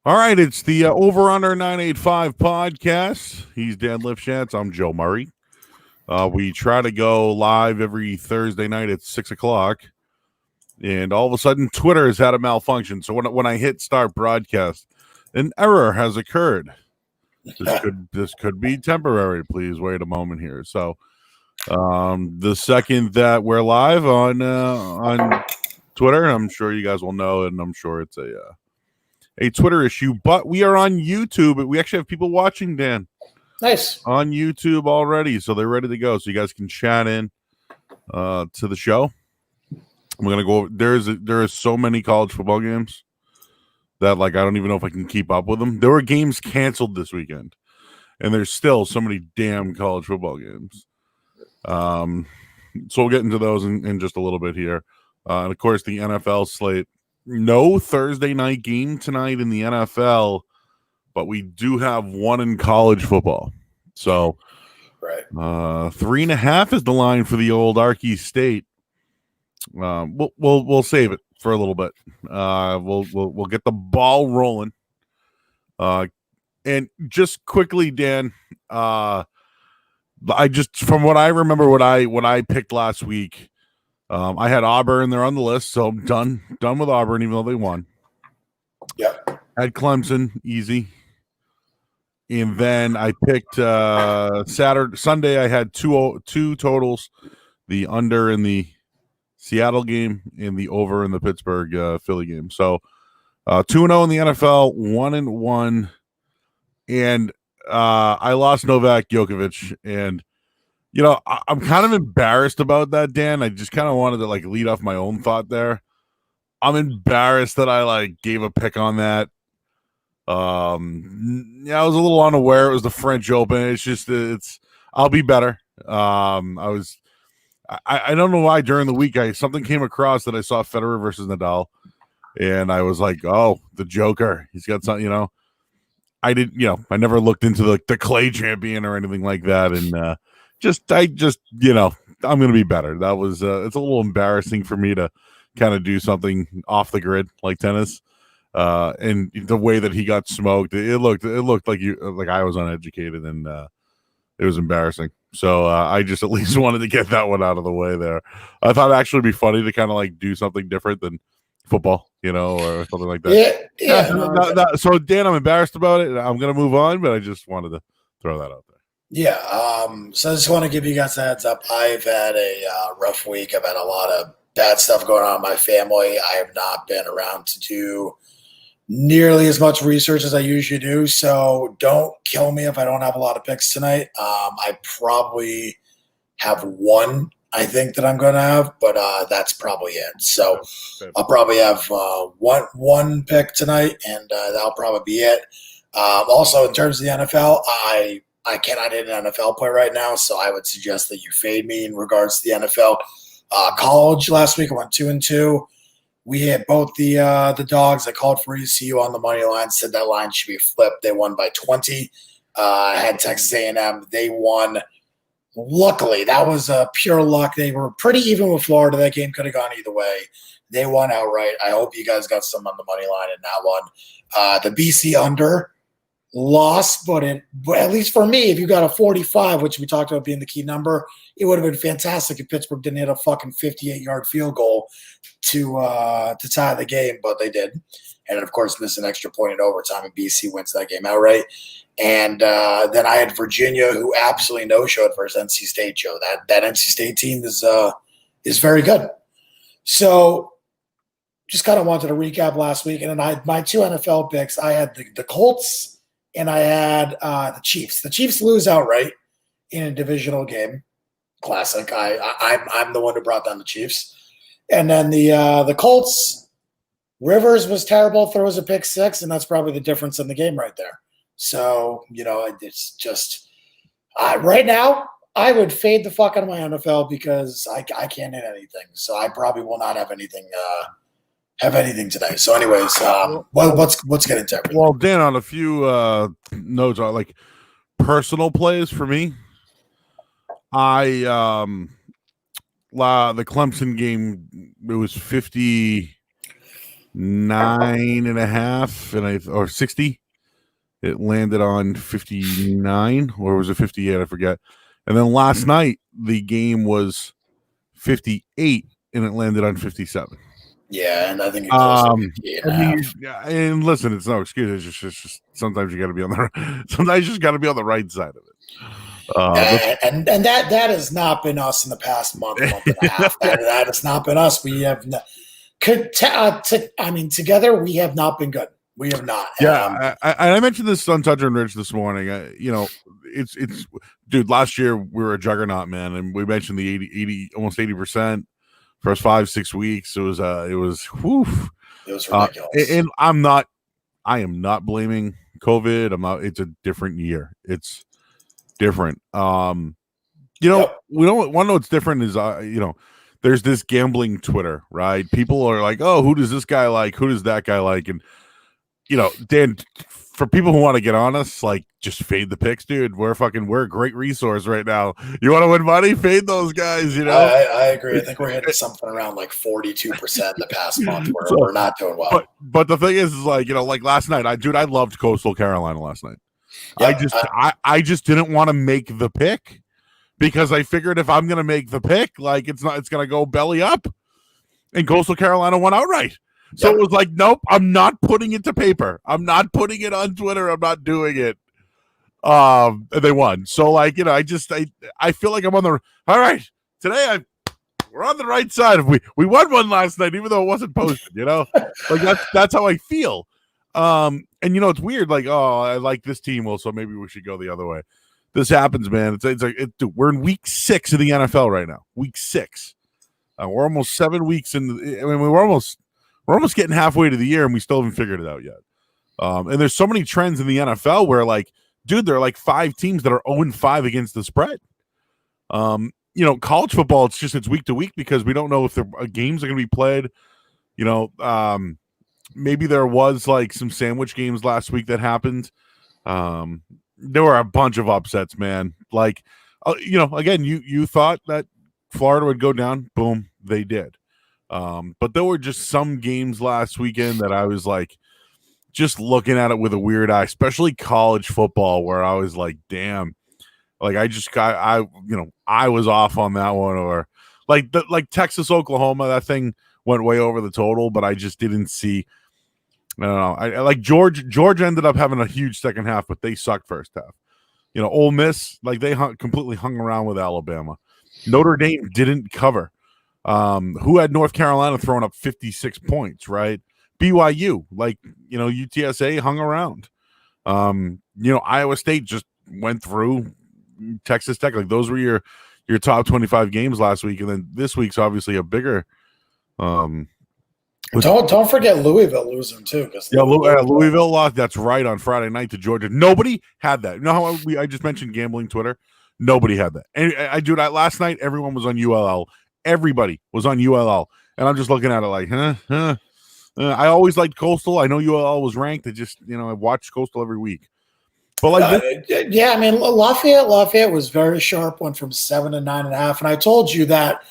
All right, it's the Over Under 985 podcast. He's Dan Lifshantz. I'm Joe Murray. We try to go live every Thursday night at 6 o'clock, and all of a sudden, Twitter has had a malfunction. So when I hit start broadcast, an error has occurred. This could be temporary. Please wait a moment here. So, the second that we're live on Twitter, I'm sure you guys will know, and I'm sure it's a Twitter issue, but we are on YouTube. We actually have people watching, Dan. Nice. On YouTube already, so they're ready to go. So you guys can chat in to the show. We're gonna go. There is so many college football games that I don't even know if I can keep up with them. There were games canceled this weekend, and there's still so many damn college football games. So we'll get into those in just a little bit here, and of course the NFL slate. No Thursday night game tonight in the NFL, but we do have one in college football. So, right, 3.5 is the line for the old Arky State. We'll save it for a little bit. We'll get the ball rolling. And just quickly, Dan. I just from what I remember, what I picked last week. I had Auburn there on the list, so I'm done with Auburn, even though they won. Yep. Had Clemson, easy. And then I picked Sunday. I had two totals: the under in the Seattle game and the over in the Pittsburgh Philly game. So 2-0 in the NFL, 1-1, and I lost Novak Djokovic, and I'm kind of embarrassed about that, Dan. I just kind of wanted to lead off my own thought there. I'm embarrassed that I gave a pick on that. I was a little unaware it was the French Open. It's I'll be better. I don't know why during the week something came across that I saw Federer versus Nadal, and I was like, oh, the Joker. He's got something, I didn't, I never looked into the clay champion or anything like that, and I'm going to be better. That was it's a little embarrassing for me to kind of do something off the grid like tennis. And the way that he got smoked, it looked like I was uneducated, and it was embarrassing. So I just at least wanted to get that one out of the way there. I thought it'd actually be funny to kind of do something different than football, or something like that. Yeah. So Dan, I'm embarrassed about it. I'm going to move on, but I just wanted to throw that out there. Yeah. So I just want to give you guys a heads up. I've had a rough week. I've had a lot of bad stuff going on in my family. I have not been around to do nearly as much research as I usually do. So don't kill me if I don't have a lot of picks tonight. I probably have one, I think, that I'm going to have, but that's probably it. So I'll probably have one pick tonight, and that'll probably be it. Also, in terms of the NFL, I cannot hit an NFL play right now, so I would suggest that you fade me in regards to the NFL. College last week, I went 2-2. We hit both the dogs. I called for ECU on the money line, said that line should be flipped. They won by 20. I had Texas A&M. They won. Luckily, that was pure luck. They were pretty even with Florida. That game could have gone either way. They won outright. I hope you guys got some on the money line in that one. The BC under lost, but at least for me, if you got a 45, which we talked about being the key number, it would have been fantastic if Pittsburgh didn't hit a fucking 58-yard field goal to tie the game, but they did. And, of course, miss an extra point in overtime, and BC wins that game outright. And then I had Virginia, who absolutely no-showed versus NC State show. That NC State team is very good. So just kind of wanted to recap last week. And then I had my two NFL picks. I had the Colts, and I had the Chiefs. The Chiefs lose outright in a divisional game. Classic. I'm the one who brought down the Chiefs. And then the Colts, Rivers was terrible, throws a pick six, and that's probably the difference in the game right there. So, it's just right now, I would fade the fuck out of my NFL because I can't hit anything. So I probably will not have anything today. So anyways, let's get into everything. Well, Dan, on a few notes on personal plays for me, the Clemson game, it was 50. 9.5 or 60. It landed on 59, or was it 58? I forget. And then last night the game was 58 and it landed on 57. Yeah, and I think it closed at 58.5. And listen, it's no excuse. It's just sometimes you got to be on the sometimes you just got to be on the right side of it. And that has not been us in the past month and a half. That has not been us. We have together we have not been good. We have not. Yeah, I mentioned this on Toucher and Rich this morning. It's dude. Last year we were a juggernaut, man, and we mentioned the 80 almost 80% first 5-6 weeks. It was whew. It was ridiculous. And I am not blaming COVID. It's a different year. It's different. We don't want to know what's different is there's this gambling Twitter, right? People are like, oh, who does this guy like? Who does that guy like? And Dan, for people who want to get on us, like, just fade the picks, dude. We're a great resource right now. You want to win money? Fade those guys. I agree. I think we're hitting something around like 42% in the past month where we're not doing well. But the thing is like, like last night, I loved Coastal Carolina last night. Yep. I just didn't want to make the pick because I figured if I'm going to make the pick, like it's going to go belly up, and Coastal Carolina won outright. So It was like, nope, I'm not putting it to paper. I'm not putting it on Twitter. I'm not doing it. And they won. So like, I feel like I'm on the all right. Today we're on the right side. We won one last night, even though it wasn't posted, like that's how I feel. And it's weird, like, oh, I like this team, well, so maybe we should go the other way. This happens, man. It's like dude, we're in week 6 of the NFL right now. Week 6. We're almost 7 weeks in. We're almost getting halfway to the year, and we still haven't figured it out yet. And there's so many trends in the NFL where, like, dude, there are like 5 teams that are 0-5 against the spread. College football, it's week to week because we don't know if the games are going to be played. Maybe there was like some sandwich games last week that happened. There were a bunch of upsets, man. Like, again, you thought that Florida would go down. Boom, they did. But there were just some games last weekend that I was like, just looking at it with a weird eye, especially college football, where I was like, damn, like I was off on that one. Or like Texas, Oklahoma, that thing went way over the total, but I just didn't see. I don't know. I like Georgia ended up having a huge second half, but they sucked first half. Ole Miss, like they completely hung around with Alabama. Notre Dame didn't cover. Who had North Carolina throwing up 56 points, right? BYU, like, UTSA hung around. Iowa State just went through Texas Tech. Like, those were your top 25 games last week. And then this week's obviously a bigger. Don't forget Louisville losing too. Louisville lost. That's right, on Friday night to Georgia. Nobody had that. You know how I just mentioned gambling Twitter? Nobody had that. And I do that last night. Everyone was on ULL. Everybody was on ULL. And I'm just looking at it like, I always liked Coastal. I know ULL was ranked. I watched Coastal every week. But Lafayette was very sharp. Went from 7 to 9.5. And I told you that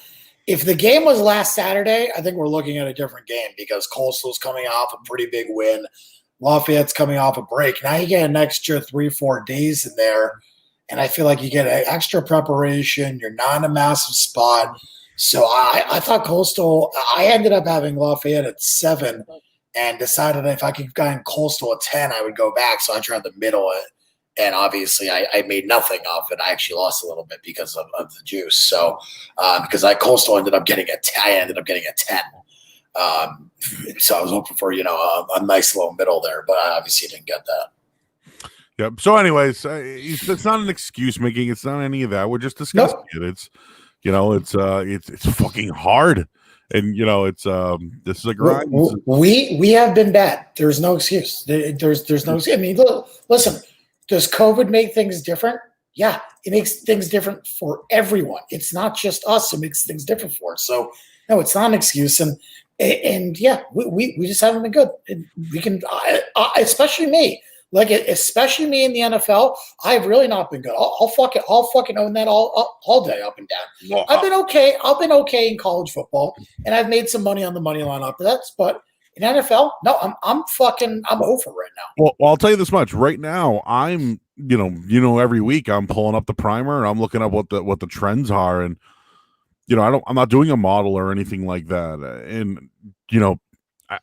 if the game was last Saturday, I think we're looking at a different game because Coastal's coming off a pretty big win. Lafayette's coming off a break. Now you get an extra 3-4 days in there, and I feel like you get an extra preparation. You're not in a massive spot. So I thought Coastal – I ended up having Lafayette at 7 and decided if I could get Coastal at 10, I would go back. So I tried the middle – and obviously, I made nothing of it. I actually lost a little bit because of the juice. So, because Coastal ended up getting a 10. I ended up getting a 10. So I was hoping for, a nice little middle there, but I obviously didn't get that. Yep. So, anyways, it's not an excuse making. It's not any of that. We're just discussing it. It's fucking hard, and this is a grind. We have been bad. There's no excuse. There's no excuse. I mean, listen. Does COVID make things different? Yeah, it makes things different for everyone. It's not just us. It makes things different for us. So, no, it's not an excuse. And yeah, we just haven't been good. And we can, especially me, especially me in the NFL. I've really not been good. I'll fucking own that all day up and down. Well, I've been okay. I've been okay in college football, and I've made some money on the money line up. But In NFL, no, I'm over right now. Well, I'll tell you this much. Right now, I'm every week I'm pulling up the primer and I'm looking up what the trends are, and I'm not doing a model or anything like that, and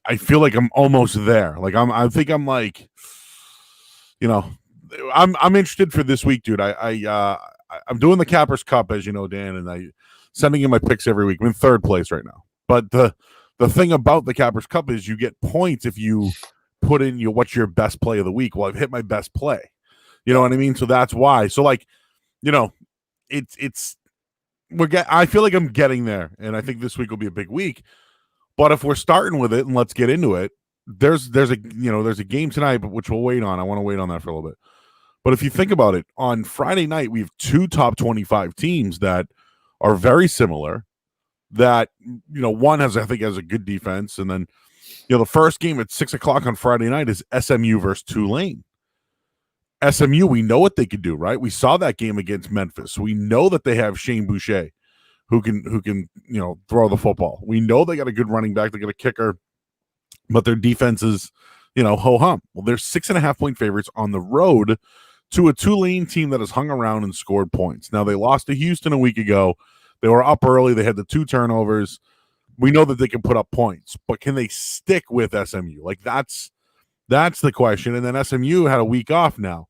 I feel like I'm almost there. Like I think I'm like, I'm interested for this week, dude. I'm doing the Cappers Cup, as you know, Dan, and I sending in my picks every week. I'm in third place right now, but the thing about the Cappers Cup is you get points if you put in what's your best play of the week. Well, I've hit my best play. You know what I mean? So that's why. So like, I feel like I'm getting there, and I think this week will be a big week. But if we're starting with it, and let's get into it, there's a game tonight, but which we'll wait on. I want to wait on that for a little bit. But if you think about it, on Friday night we have two top 25 teams that are very similar. That one has a good defense, and then the first game at 6:00 on Friday night is SMU versus Tulane. SMU, we know what they can do, right? We saw that game against Memphis. We know that they have Shane Boucher, who can throw the football. We know they got a good running back, they got a kicker, but their defense is ho hum. Well, they're 6.5-point favorites on the road to a Tulane team that has hung around and scored points. Now they lost to Houston a week ago. They were up early. They had the 2 turnovers. We know that they can put up points, but can they stick with SMU? Like that's the question. And then SMU had a week off now.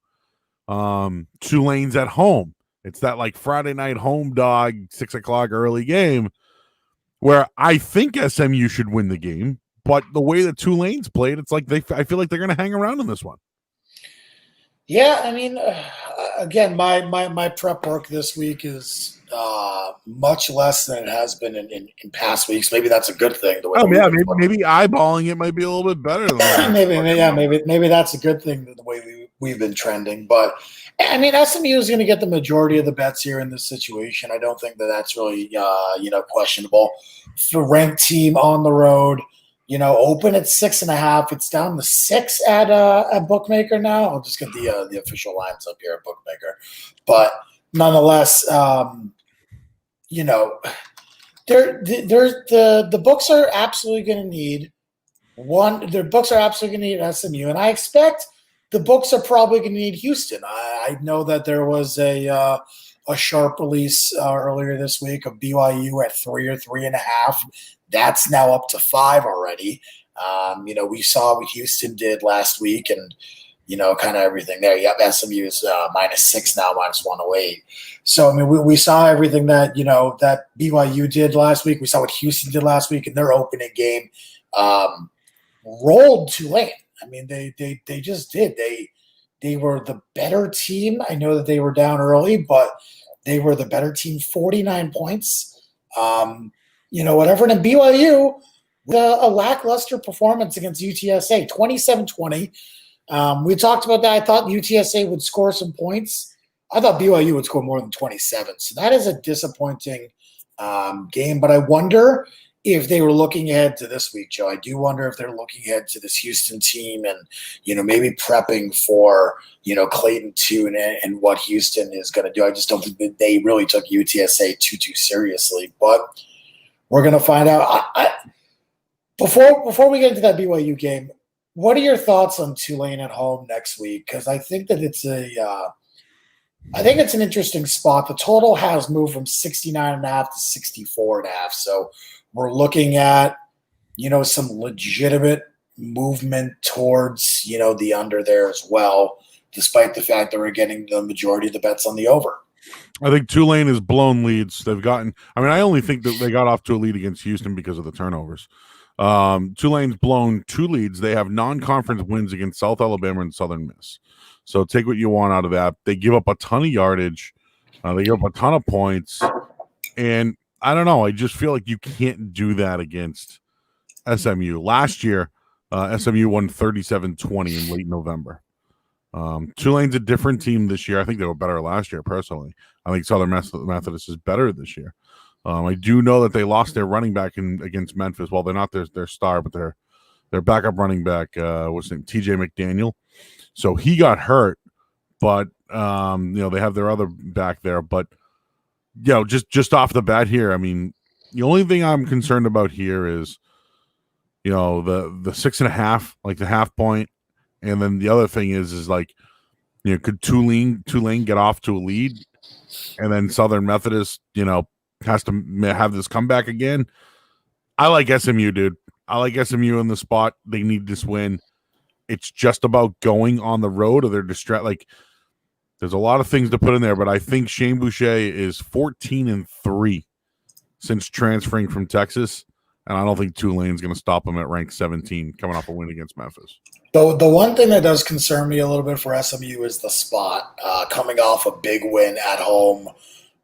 Tulane's at home. It's that like Friday night home dog 6:00 early game where I think SMU should win the game, but the way that Tulane's played, it's like I feel like they're going to hang around in this one. Yeah, I mean, again, my prep work this week is much less than it has been in past weeks. Maybe that's a good thing. Maybe eyeballing it might be a little bit better than that. maybe that's a good thing, the way we've been trending. But I mean, SMU is going to get the majority of the bets here in this situation. I don't think that's really questionable. For ranked team on the road, open at 6.5. It's down to 6 at Bookmaker now. I'll just get the official lines up here at Bookmaker. But nonetheless, the books are absolutely going to need one. Their books are absolutely going to need SMU, and I expect the books are probably going to need Houston. I know that there was a sharp release earlier this week of BYU at 3 or 3.5. That's now up to 5 already. We saw what Houston did last week, and kind of everything there. Yep, SMU is -6 now, -108. So I mean, we saw everything that that BYU did last week. We saw what Houston did last week in their opening game. Rolled Tulane. I mean, they just did. They were the better team. I know that they were down early, but they were the better team. 49 points. Whatever. And BYU, a lackluster performance against UTSA, 27-20. We talked about that. I thought UTSA would score some points. I thought BYU would score more than 27. So that is a disappointing game. But I wonder if they were looking ahead to this week, Joe. I do wonder if they're looking ahead to this Houston team and, maybe prepping for, Clayton too and what Houston is going to do. I just don't think that they really took UTSA too seriously. But we're going to find out. Before we get into that BYU game, what are your thoughts on Tulane at home next week? Because I think that it's an interesting spot. The total has moved from 69.5 to 64.5. So we're looking at, some legitimate movement towards, the under there as well, despite the fact that we're getting the majority of the bets on the over. I think Tulane has blown leads. I only think that they got off to a lead against Houston because of the turnovers. Tulane's blown 2 leads. They have non-conference wins against South Alabama and Southern Miss. So take what you want out of that. They give up a ton of yardage. They give up a ton of points. And I don't know. I just feel like you can't do that against SMU. Last year, SMU won 37-20 in late November. Tulane's a different team this year. I think they were better last year, personally. I think Southern Methodist is better this year. I do know that they lost their running back against Memphis. Well, they're not their star, but their backup running back was named TJ McDaniel. So he got hurt, but they have their other back there. But just off the bat here, I mean, the only thing I'm concerned about here is the 6.5, like the half point, and then the other thing is like, could Tulane get off to a lead, and then Southern Methodist, has to have this comeback again. I like SMU, dude. I like SMU in the spot. They need this win. It's just about going on the road, or they're distracted. Like, there's a lot of things to put in there, but I think Shane Boucher is 14-3 since transferring from Texas, and I don't think Tulane's going to stop him at rank 17 coming off a win against Memphis. The one thing that does concern me a little bit for SMU is the spot. Coming off a big win at home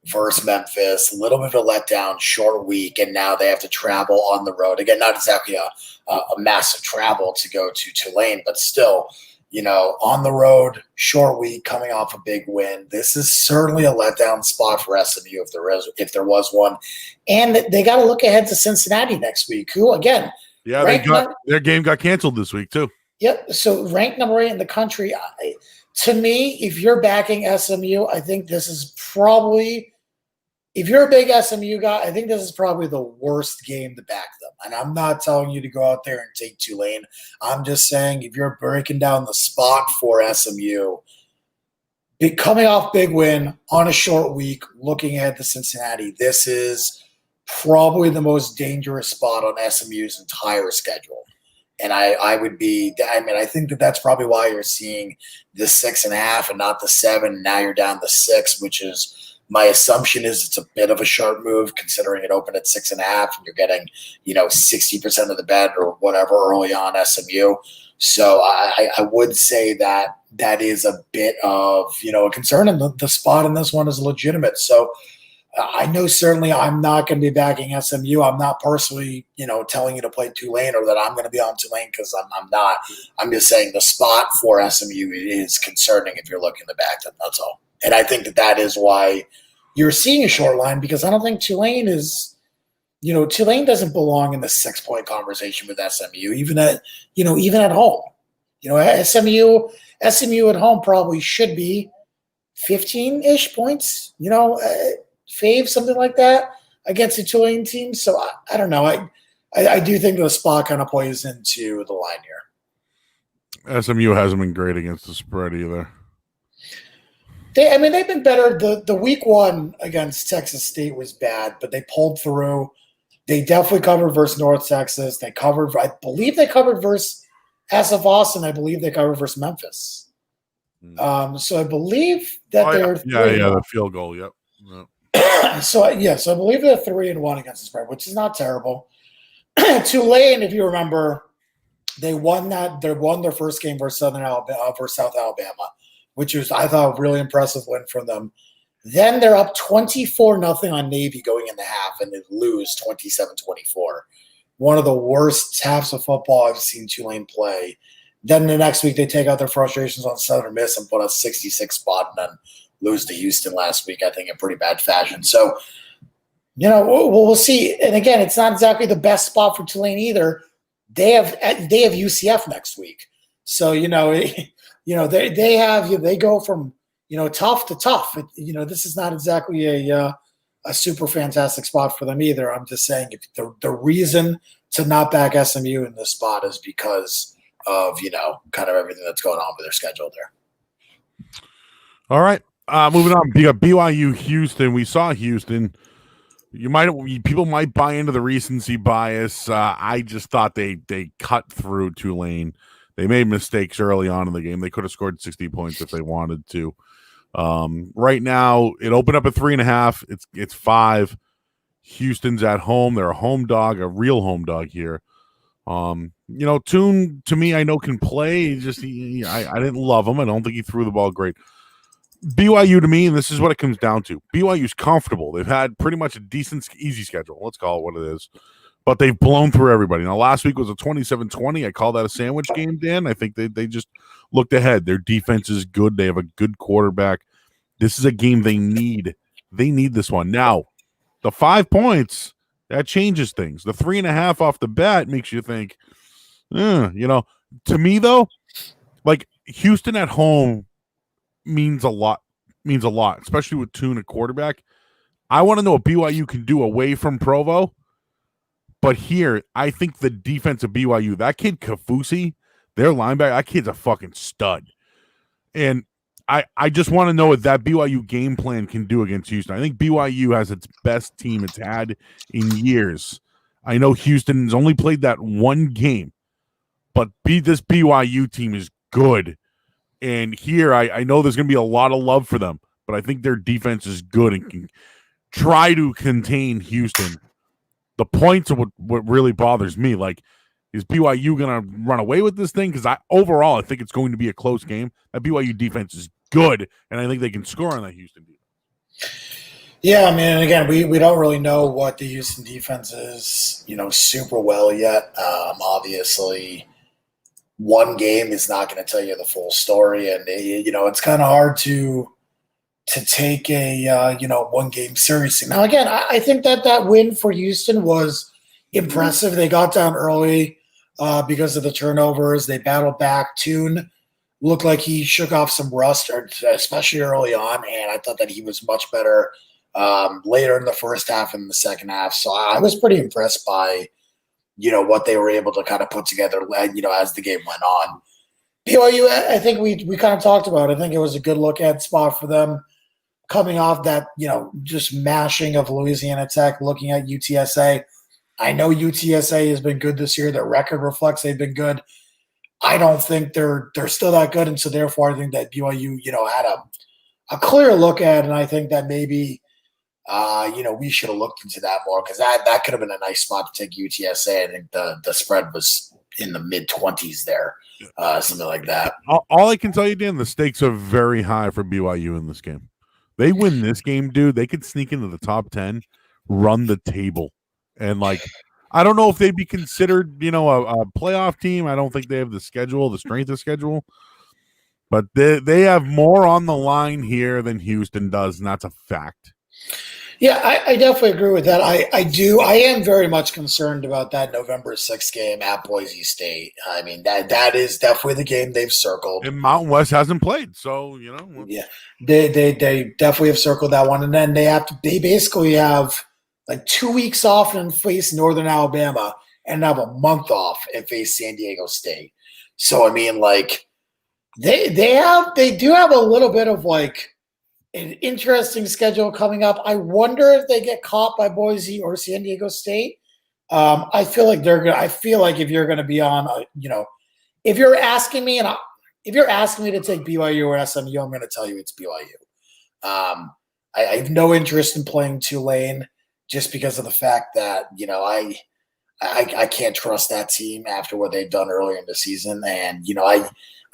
versus Memphis, a little bit of a letdown, short week, and now they have to travel on the road. Again, not exactly a massive travel to go to Tulane, but still, on the road, short week, coming off a big win. This is certainly a letdown spot for SMU if there was one. And they got to look ahead to Cincinnati next week, who, again, their game got canceled this week too. Yep. So ranked number 8 in the country. To me, if you're backing SMU, I think this is probably, if you're a big SMU guy, I think this is probably the worst game to back them. And I'm not telling you to go out there and take Tulane. I'm just saying, if you're breaking down the spot for SMU, coming off big win on a short week, looking ahead to Cincinnati, this is probably the most dangerous spot on SMU's entire schedule. And I think that's probably why you're seeing the 6.5 and not the 7. Now you're down to 6, which is, my assumption is it's a bit of a sharp move considering it opened at 6.5 and you're getting, 60% of the bet or whatever early on SMU. So I would say that is a bit of, a concern, and the spot in this one is legitimate. So I know certainly I'm not going to be backing SMU. I'm not personally, telling you to play Tulane or that I'm going to be on Tulane, because I'm not. I'm just saying the spot for SMU is concerning if you're looking to back them. That's all. And I think that is why you're seeing a short line, because I don't think Tulane is, Tulane doesn't belong in the 6-point conversation with SMU, even at home. SMU at home probably should be 15-ish points, fave, something like that, against a Tulane team. So I don't know. I do think the spot kind of plays into the line here. SMU hasn't been great against the spread either. They've been better. The week 1 against Texas State was bad, but they pulled through. They definitely covered versus North Texas. I believe they covered versus SF Austin. I believe they covered versus Memphis. So I believe that they're the field goal. Yep. So I believe they're 3-1 against the spread, which is not terrible. Tulane, if you remember, they won their first game versus South Alabama, which was, I thought, a really impressive win from them. Then they're up 24-0 on Navy going in the half, and they lose 27-24. One of the worst halves of football I've seen Tulane play. Then the next week they take out their frustrations on Southern Miss and put a 66 spot, and then lose to Houston last week, I think, in pretty bad fashion. So, we'll see. And again, it's not exactly the best spot for Tulane either. They have UCF next week, so they go from tough to tough. This is not exactly a super fantastic spot for them either. I'm just saying, if the reason to not back SMU in this spot is because of kind of everything that's going on with their schedule there. All right. Moving on, you got BYU Houston. We saw Houston. People might buy into the recency bias. I just thought they cut through Tulane. They made mistakes early on in the game. They could have scored 60 points if they wanted to. Right now, it opened up at 3.5. It's 5. Houston's at home. They're a home dog, a real home dog here. Toon, to me, I know can play. I didn't love him. I don't think he threw the ball great. BYU, to me, and this is what it comes down to, BYU's comfortable. They've had pretty much a decent, easy schedule. Let's call it what it is. But they've blown through everybody. Now, last week was a 27-20. I call that a sandwich game, Dan. I think they just looked ahead. Their defense is good. They have a good quarterback. This is a game they need. They need this one. Now, the 5 points, that changes things. The 3.5 off the bat makes you think, to me, though, like Houston at home means a lot, especially with Toon at quarterback. I want to know what BYU can do away from Provo, But here, I think the defense of BYU, that kid Kafusi, their linebacker, that kid's a fucking stud. And I just want to know what that BYU game plan can do against Houston. I think BYU has its best team it's had in years. I know Houston's only played that one game, but this BYU team is good. And here, I know there's going to be a lot of love for them, but I think their defense is good and can try to contain Houston. The points are what really bothers me. Like, is BYU going to run away with this thing? Because overall, I think it's going to be a close game. That BYU defense is good, and I think they can score on that Houston defense. Yeah, I mean, and again, we don't really know what the Houston defense is, super well yet. Obviously, one game is not going to tell you the full story, and it's kind of hard to take a one game seriously. Now, again, I think that win for Houston was impressive. They got down early because of the turnovers. They battled back. Tune looked like he shook off some rust, especially early on, and I thought that he was much better later in the first half and the second half. So I was pretty impressed by what they were able to kind of put together as the game went on. BYU, I think we kind of talked about it. I think it was a good look at spot for them coming off that, just mashing of Louisiana Tech, looking at UTSA. I know UTSA has been good this year. Their record reflects they've been good. I don't think they're still that good, and so therefore I think that BYU, had a clear look at, and I think that maybe, we should have looked into that more because that could have been a nice spot to take UTSA. I think the spread was in the mid-20s there, something like that. All I can tell you, Dan, the stakes are very high for BYU in this game. They win this game, dude, they could sneak into the top 10, run the table. And, I don't know if they'd be considered, a playoff team. I don't think they have the strength of schedule. But they have more on the line here than Houston does, and that's a fact. Yeah, I definitely agree with that. I do. I am very much concerned about that November 6th game at Boise State. I mean, that is definitely the game they've circled. And Mountain West hasn't played, so, Yeah, they definitely have circled that one. And then they basically have 2 weeks off and face Northern Alabama and have a month off and face San Diego State. So, I mean, they do have a little bit of an interesting schedule coming up. I wonder if they get caught by Boise or San Diego State. I feel like if you're going to be on, if you're asking me to take BYU or SMU, I'm going to tell you it's BYU. I have no interest in playing Tulane just because of the fact that I can't trust that team after what they've done earlier in the season, and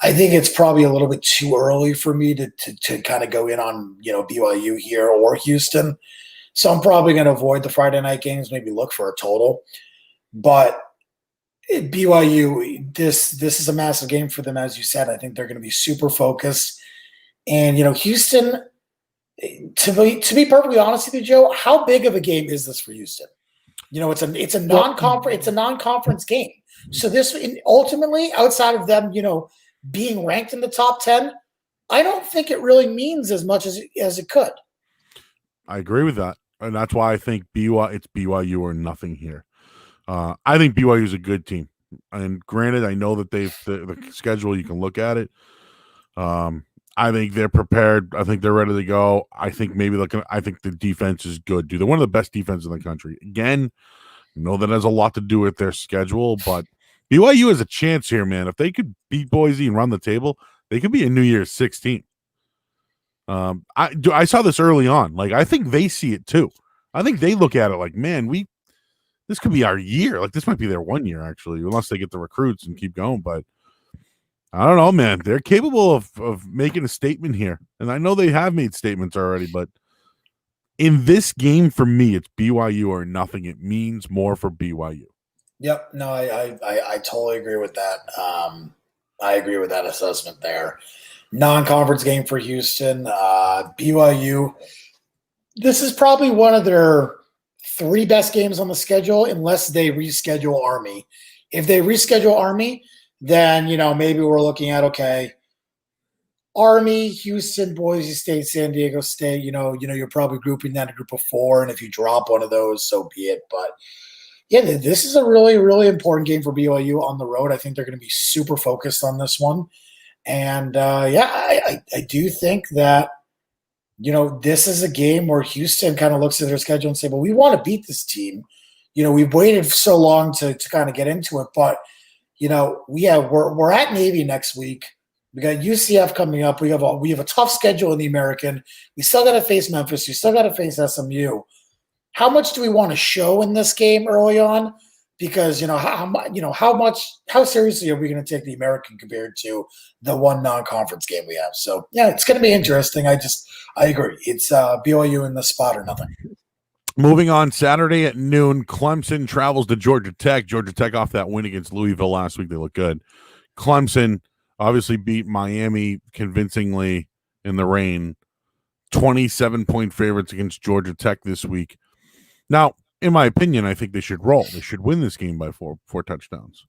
I think it's probably a little bit too early for me to kind of go in on, BYU here or Houston. So I'm probably going to avoid the Friday night games, maybe look for a total. But BYU, this is a massive game for them, as you said. I think they're going to be super focused. And, Houston, to be perfectly honest with you, Joe, how big of a game is this for Houston? It's a non-conference game. So this ultimately, outside of them, being ranked in the top 10, I don't think it really means as much as it could. I agree with that. And that's why I think it's BYU or nothing here. I think BYU is a good team. And granted, I know that the schedule, you can look at it. I think they're prepared. I think they're ready to go. I think I think the defense is good, dude. They're one of the best defenses in the country. Again, I know that has a lot to do with their schedule, but BYU has a chance here, man. If they could beat Boise and run the table, they could be a New Year's 16. I saw this early on. I think they see it too. I think they look at it like, man, this could be our year. This might be their 1 year, actually, unless they get the recruits and keep going. But I don't know, man. They're capable of making a statement here. And I know they have made statements already, but in this game, for me, it's BYU or nothing. It means more for BYU. Yep. No, I totally agree with that. I agree with that assessment there. Non-conference game for Houston. BYU, this is probably one of their 3 best games on the schedule unless they reschedule Army. If they reschedule Army, then, maybe we're looking at, okay, Army, Houston, Boise State, San Diego State, you're probably grouping that in a group of 4, and if you drop one of those, so be it. But Yeah, this is a really, really important game for BYU on the road. I think they're going to be super focused on this one. And I do think that, this is a game where Houston kind of looks at their schedule and say, well, we want to beat this team. We've waited so long to kind of get into it, but we're at Navy next week. We got UCF coming up. We have a tough schedule in the American. We still got to face Memphis. We still got to face SMU. How much do we want to show in this game early on? Because how seriously are we going to take the American compared to the one non-conference game we have? So yeah, it's going to be interesting. I agree. It's BYU in the spot or nothing. Moving on, Saturday at noon, Clemson travels to Georgia Tech. Georgia Tech off that win against Louisville last week. They look good. Clemson obviously beat Miami convincingly in the rain. 27-point favorites against Georgia Tech this week. Now, in my opinion, I think they should roll. They should win this game by four touchdowns.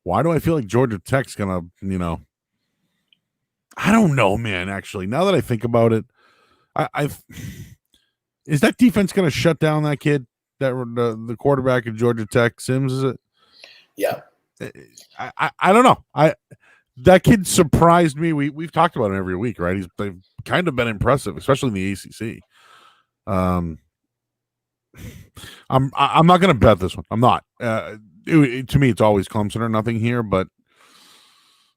Why do I feel like Georgia Tech's going to, I don't know, man, actually. Now that I think about it, is that defense going to shut down that kid, the quarterback of Georgia Tech, Sims, is it? Yeah. I don't know. That kid surprised me. We've talked about him every week, right? They've kind of been impressive, especially in the ACC. I'm not going to bet this one. I'm not. To me, it's always Clemson or nothing here. But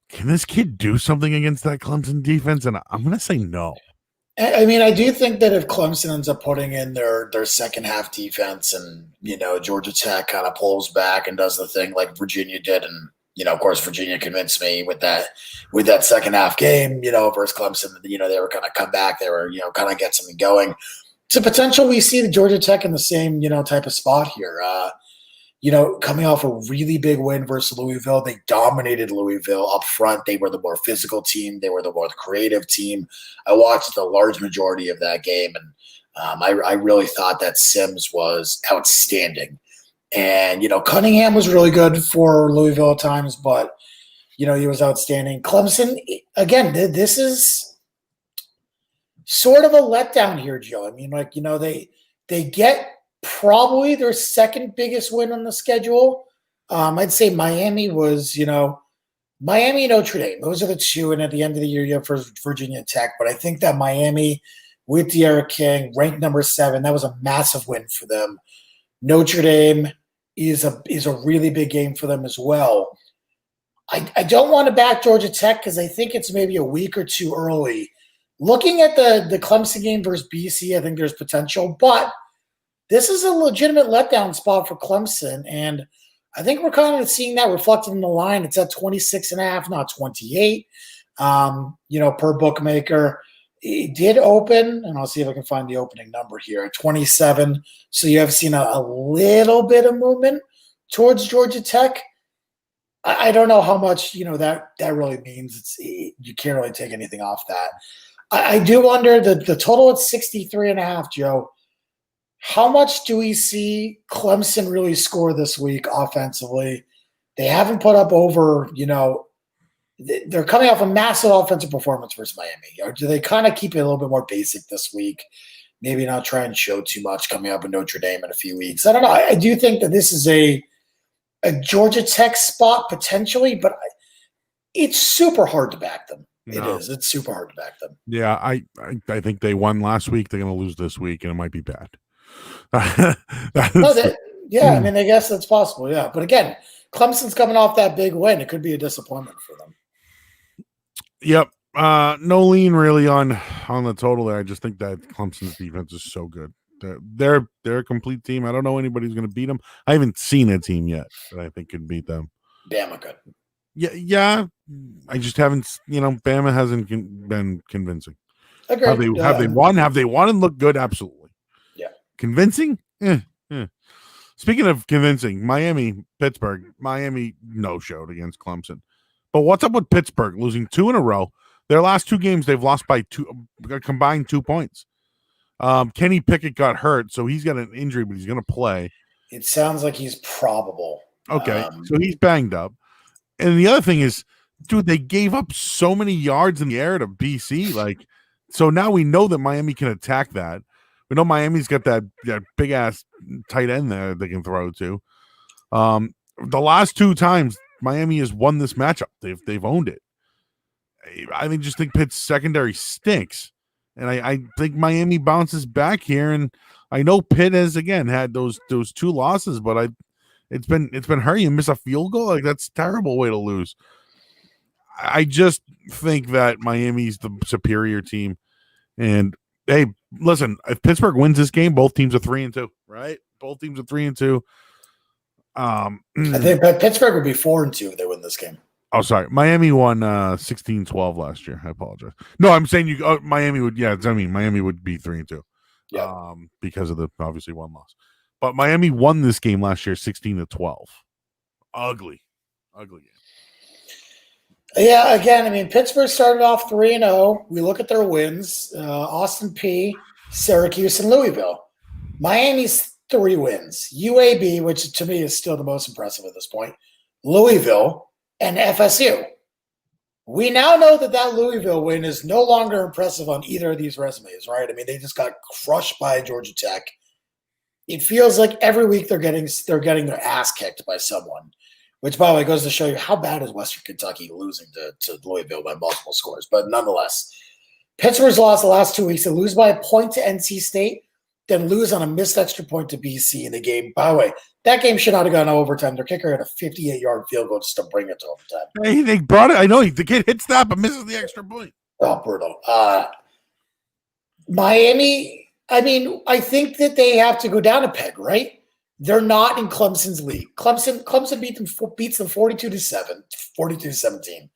can this kid do something against that Clemson defense? And I'm going to say no. I mean, I do think that if Clemson ends up putting in their second half defense, and Georgia Tech kind of pulls back and does the thing like Virginia did, and of course Virginia convinced me with that second half game, versus Clemson. They were going to come back. They were kind of get something going. So potential we see the Georgia Tech in the same, type of spot here. Coming off a really big win versus Louisville, they dominated Louisville up front. They were the more physical team. They were the more creative team. I watched the large majority of that game, and I really thought that Sims was outstanding. And, Cunningham was really good for Louisville at times, but, he was outstanding. Clemson, again, this is sort of a letdown here, Joe. I mean, they get probably their second biggest win on the schedule. I'd say Miami was, Miami and Notre Dame. Those are the two. And at the end of the year, you have Virginia Tech. But I think that Miami with De'Ara King, ranked number 7, that was a massive win for them. Notre Dame is a really big game for them as well. I don't want to back Georgia Tech because I think it's maybe a week or two early. Looking at the Clemson game versus BC, I think there's potential, but this is a legitimate letdown spot for Clemson, and I think we're kind of seeing that reflected in the line. It's at 26.5, not 28, per bookmaker. It did open, and I'll see if I can find the opening number here, at 27. So you have seen a little bit of movement towards Georgia Tech. I don't know how much, that really means. You can't really take anything off that. I do wonder the total at 63.5, Joe. How much do we see Clemson really score this week offensively? They haven't put up over, they're coming off a massive offensive performance versus Miami. Or do they kind of keep it a little bit more basic this week? Maybe not try and show too much coming up in Notre Dame in a few weeks. I don't know. I do think that this is a Georgia Tech spot potentially, but it's super hard to back them. No. It is. It's super hard to back them. Yeah, I think they won last week. They're going to lose this week, and it might be bad. I mean, I guess that's possible, yeah. But again, Clemson's coming off that big win. It could be a disappointment for them. Yep. No lean really on the total there. I just think that Clemson's defense is so good. They're a complete team. I don't know anybody who's going to beat them. I haven't seen a team yet that I think could beat them. Bama could. Yeah. I just haven't. Bama hasn't been convincing. Agreed. Have they won? Have they won and looked good? Absolutely. Yeah. Convincing? Speaking of convincing, Pittsburgh, no-showed against Clemson. But what's up with Pittsburgh losing 2 in a row? Their last 2 games, they've lost by combined 2 points. Kenny Pickett got hurt, so he's got an injury, but he's going to play. It sounds like he's probable. Okay, so he's banged up. And the other thing is, dude, they gave up so many yards in the air to BC. So now we know that Miami can attack that. We know Miami's got that big-ass tight end there they can throw to. The last two times Miami has won this matchup, they've owned it. I just think Pitt's secondary stinks, and I think Miami bounces back here. And I know Pitt has again had those two losses, but it's been hurt. You miss a field goal, like that's a terrible way to lose. I just think that Miami's the superior team. And hey, listen, if Pittsburgh wins this game, both teams are 3-2, right? Both teams are 3-2. I think Pittsburgh would be 4-2 if they win this game. Oh, sorry. Miami won 16-12 last year. I apologize. No, I'm saying Miami would. Yeah, Miami would be 3-2. Yeah. Because of the obviously one loss, but Miami won this game last year 16-12. Ugly game. Yeah, again, I mean, Pittsburgh started off 3-0. We look at their wins: Austin Peay, Syracuse, and Louisville. Miami's 3 wins: UAB, which to me is still the most impressive at this point, Louisville, and FSU. We now know that Louisville win is no longer impressive on either of these resumes, right? I mean, they just got crushed by Georgia Tech. It feels like every week they're getting their ass kicked by someone. Which, by the way, goes to show you how bad is Western Kentucky losing to Louisville by multiple scores. But nonetheless, Pittsburgh's lost the last 2 weeks. They lose by a point to NC State, then lose on a missed extra point to BC in the game. By the way, that game should not have gone to overtime. Their kicker had a 58-yard field goal just to bring it to overtime. Hey, they brought it. I know the kid hits that, but misses the extra point. Oh, brutal. Miami, I mean, I think that they have to go down a peg, right? They're not in Clemson's league. Clemson beats them 42-17.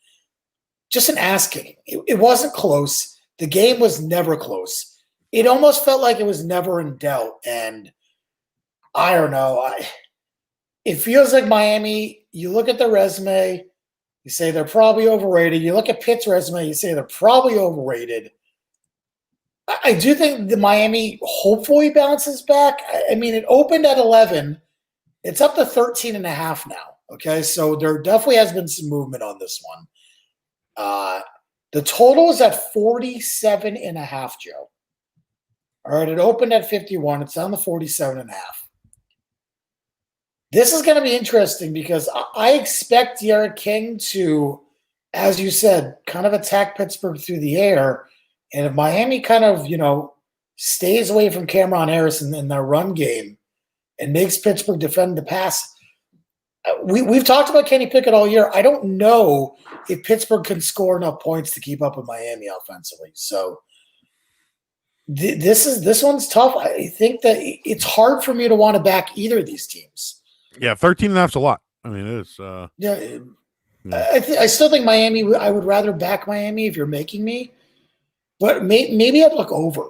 Just an ass kicking. It wasn't close. The game was never close. It almost felt like it was never in doubt. And I don't know. It feels like Miami, you look at their resume, you say they're probably overrated. You look at Pitt's resume, you say they're probably overrated. I do think the Miami hopefully bounces back. I mean, it opened at 11. It's up to 13.5 now. Okay, so there definitely has been some movement on this one. The total is at 47.5, Joe. All right, it opened at 51. It's down to 47.5. This is going to be interesting because I expect Derek King to, as you said, kind of attack Pittsburgh through the air. And if Miami kind of, stays away from Cameron Harrison in their run game and makes Pittsburgh defend the pass, we've talked about Kenny Pickett all year. I don't know if Pittsburgh can score enough points to keep up with Miami offensively. So this one's tough. I think that it's hard for me to want to back either of these teams. Yeah, 13.5's a lot. I mean, it is. I still think Miami. I would rather back Miami if you're making me. But maybe I'd look over.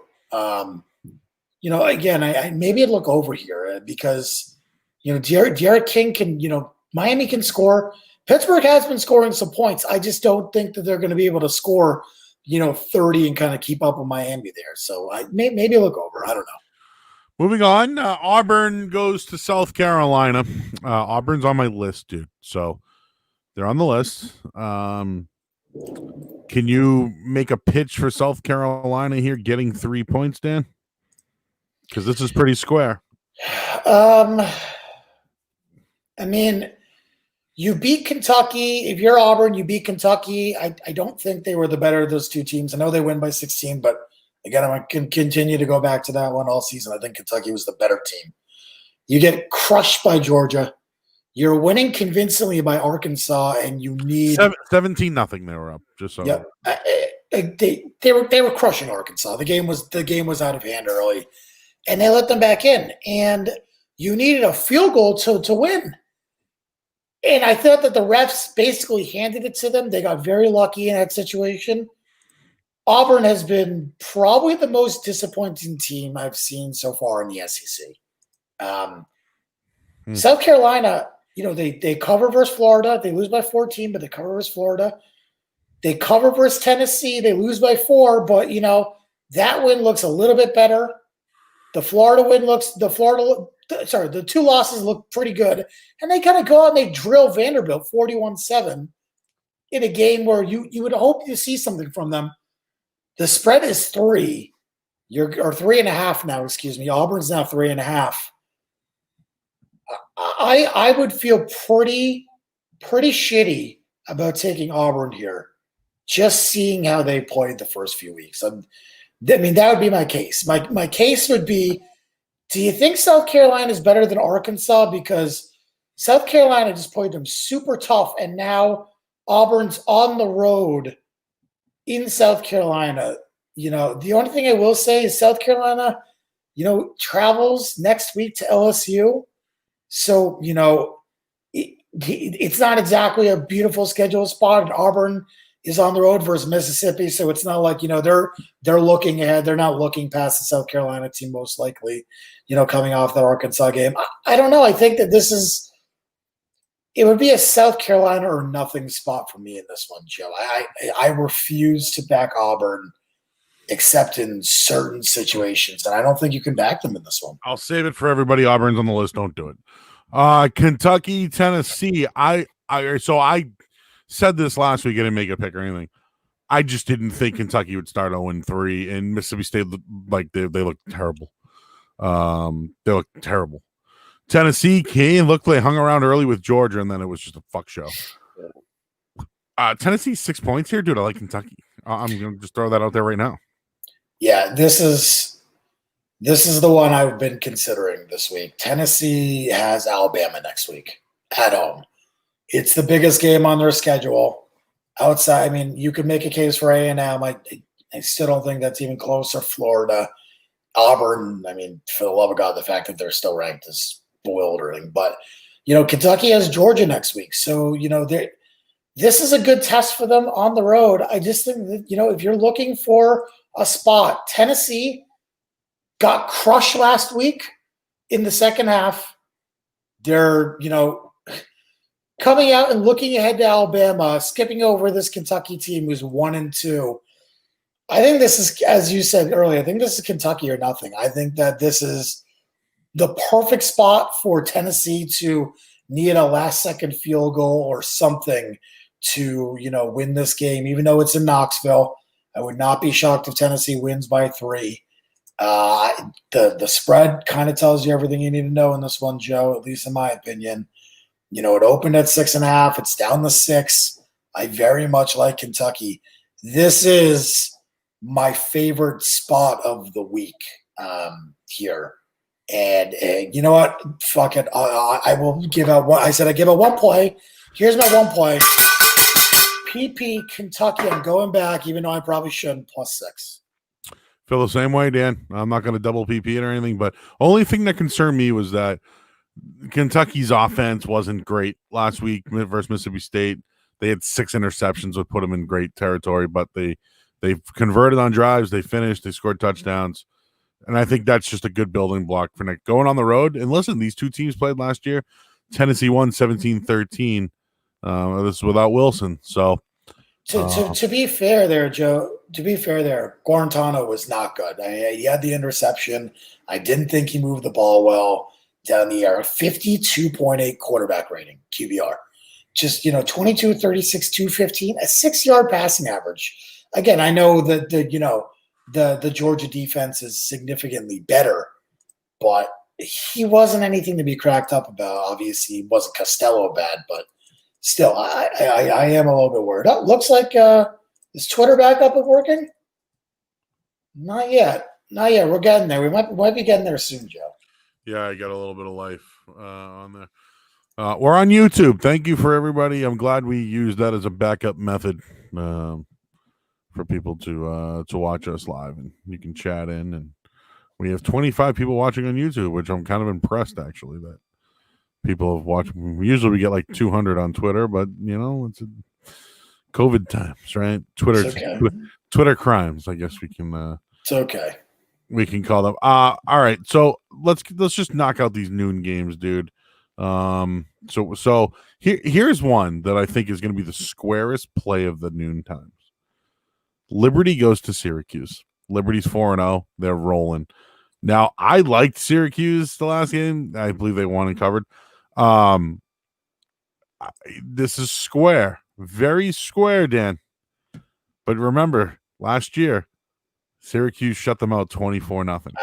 Again, maybe I'd look over here because, Derek King can, Miami can score. Pittsburgh has been scoring some points. I just don't think that they're going to be able to score, 30 and kind of keep up with Miami there. So maybe look over. I don't know. Moving on, Auburn goes to South Carolina. Auburn's on my list, dude. So they're on the list. Can you make a pitch for South Carolina here getting 3 points, Dan? Because this is pretty square. I mean, you beat Kentucky. If you're Auburn, you beat Kentucky. I don't think they were the better of those two teams. I know they win by 16, but again, I'm going to continue to go back to that one all season. I think Kentucky was the better team. You get crushed by Georgia. You're winning convincingly by Arkansas, and you need 17-0. They were up. Just so. Yeah, they were crushing Arkansas. The game was out of hand early, and they let them back in. And you needed a field goal to win. And I thought that the refs basically handed it to them. They got very lucky in that situation. Auburn has been probably the most disappointing team I've seen so far in the SEC. South Carolina. They cover versus Florida. They lose by 14, but they cover versus Florida. They cover versus Tennessee. They lose by 4, but, that win looks a little bit better. The two losses look pretty good. And they kind of go out and they drill Vanderbilt 41-7 in a game where you would hope to see something from them. The spread is 3. Or 3.5 now, excuse me. Auburn's now 3.5. I would feel pretty shitty about taking Auburn here, just seeing how they played the first few weeks. I mean, that would be my case. My case would be, do you think South Carolina is better than Arkansas? Because South Carolina just played them super tough, and now Auburn's on the road in South Carolina. The only thing I will say is South Carolina, travels next week to LSU. So, it's not exactly a beautiful schedule spot, and Auburn is on the road versus Mississippi. So it's not like, they're looking ahead. They're not looking past the South Carolina team, most likely, coming off that Arkansas game. I don't know. I think that it would be a South Carolina or nothing spot for me in this one, Joe. I refuse to back Auburn except in certain situations, and I don't think you can back them in this one. I'll save it for everybody. Auburn's on the list. Don't do it. Kentucky, Tennessee. I said this last week. I didn't make a pick or anything. I just didn't think Kentucky would start 0-3, and Mississippi State like they look terrible. They look terrible. Tennessee looked like they hung around early with Georgia, and then it was just a fuck show. Tennessee 6 points here, dude. I like Kentucky. I'm gonna just throw that out there right now. Yeah, this is the one I've been considering this week. Tennessee has Alabama next week at home. It's the biggest game on their schedule. Outside, I mean, you could make a case for A&M. I still don't think that's even close. Or Florida, Auburn. I mean, for the love of God, the fact that they're still ranked is bewildering. But Kentucky has Georgia next week, so this is a good test for them on the road. I just think that if you're looking for a spot, Tennessee got crushed last week in the second half. They're coming out and looking ahead to Alabama, skipping over this Kentucky team who's 1-2. I think this is, as you said earlier, I think this is Kentucky or nothing. I think that this is the perfect spot for Tennessee to need a last-second field goal or something to, win this game, even though it's in Knoxville. I would not be shocked if Tennessee wins by 3. The spread kind of tells you everything you need to know in this one, Joe, at least in my opinion. It opened at 6.5. It's down to 6. I very much like Kentucky. This is my favorite spot of the week here. And you know what? Fuck it. I will give out one. I said I give out one play. Here's my one play. PP Kentucky. I'm going back, even though I probably shouldn't, +6. Feel the same way, Dan. I'm not going to double PP it or anything, but only thing that concerned me was that Kentucky's offense wasn't great last week versus Mississippi State. They had 6 interceptions, which put them in great territory, but they converted on drives. They finished. They scored touchdowns. And I think that's just a good building block for Nick going on the road. And listen, these two teams played last year. Tennessee won 17-13. This is without Wilson. So to be fair there, Joe, Guarantano was not good. He had the interception. I didn't think he moved the ball well down the air. 52.8 quarterback rating, QBR. Just, 22, 36, 215, a 6-yard passing average. Again, I know that the Georgia defense is significantly better, but he wasn't anything to be cracked up about. Obviously, he wasn't Costello bad, but still, I am a little bit worried. Oh, looks like is Twitter back up and working? Not yet. We're getting there. We might be getting there soon, Joe. Yeah, I got a little bit of life on there. We're on YouTube. Thank you for everybody. I'm glad we used that as a backup method for people to watch us live, and you can chat in. And we have 25 people watching on YouTube, which I'm kind of impressed actually that people have watched. Usually we get like 200 on Twitter, but it's COVID times, right? Twitter crimes, I guess we can. It's okay. We can call them. All right, so let's just knock out these noon games, dude. So here's one that I think is going to be the squarest play of the noon times. Liberty goes to Syracuse. Liberty's 4-0. They're rolling. Now, I liked Syracuse the last game. I believe they won and covered. This is square. Very square, Dan. But remember, last year, Syracuse shut them out 24-0.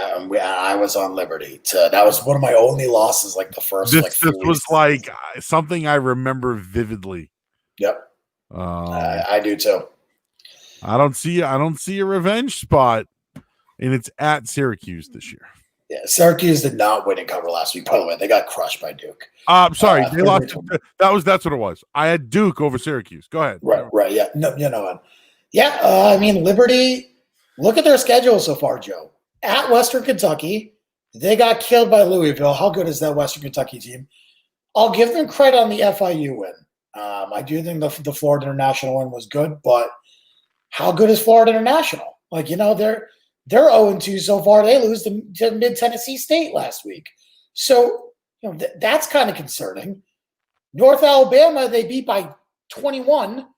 I was on Liberty. That was one of my only losses, like the first This few was weeks. like something I remember vividly. Yep, I do too. I don't see a revenge spot, and it's at Syracuse this year. Yeah, Syracuse did not win and cover last week. By the way, they got crushed by Duke. Sorry, they lost. That's what it was. I had Duke over Syracuse. Go ahead. Right. Yeah. No, yeah. I mean, Liberty. Look at their schedule so far, Joe. At Western Kentucky, they got killed by Louisville. How good is that Western Kentucky team? I'll give them credit on the FIU win. I do think the Florida International win was good, but how good is Florida International? Like, they're 0-2 so far. They lose to Mid-Tennessee State last week. So, that's kind of concerning. North Alabama, they beat by 21.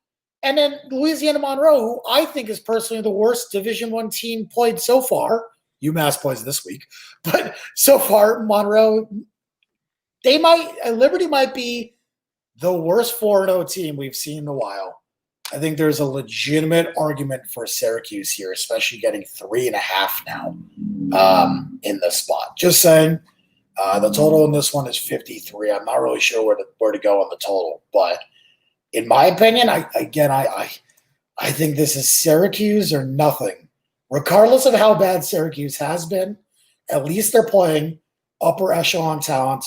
And then Louisiana Monroe, who I think is personally the worst Division I team played so far. UMass plays this week. But so far, Monroe, Liberty might be the worst 4-0 team we've seen in a while. I think there's a legitimate argument for Syracuse here, especially getting 3.5 now in this spot. Just saying, the total in this one is 53. I'm not really sure where to go on the total, but in my opinion, I think this is Syracuse or nothing. Regardless of how bad Syracuse has been, at least they're playing upper echelon talent.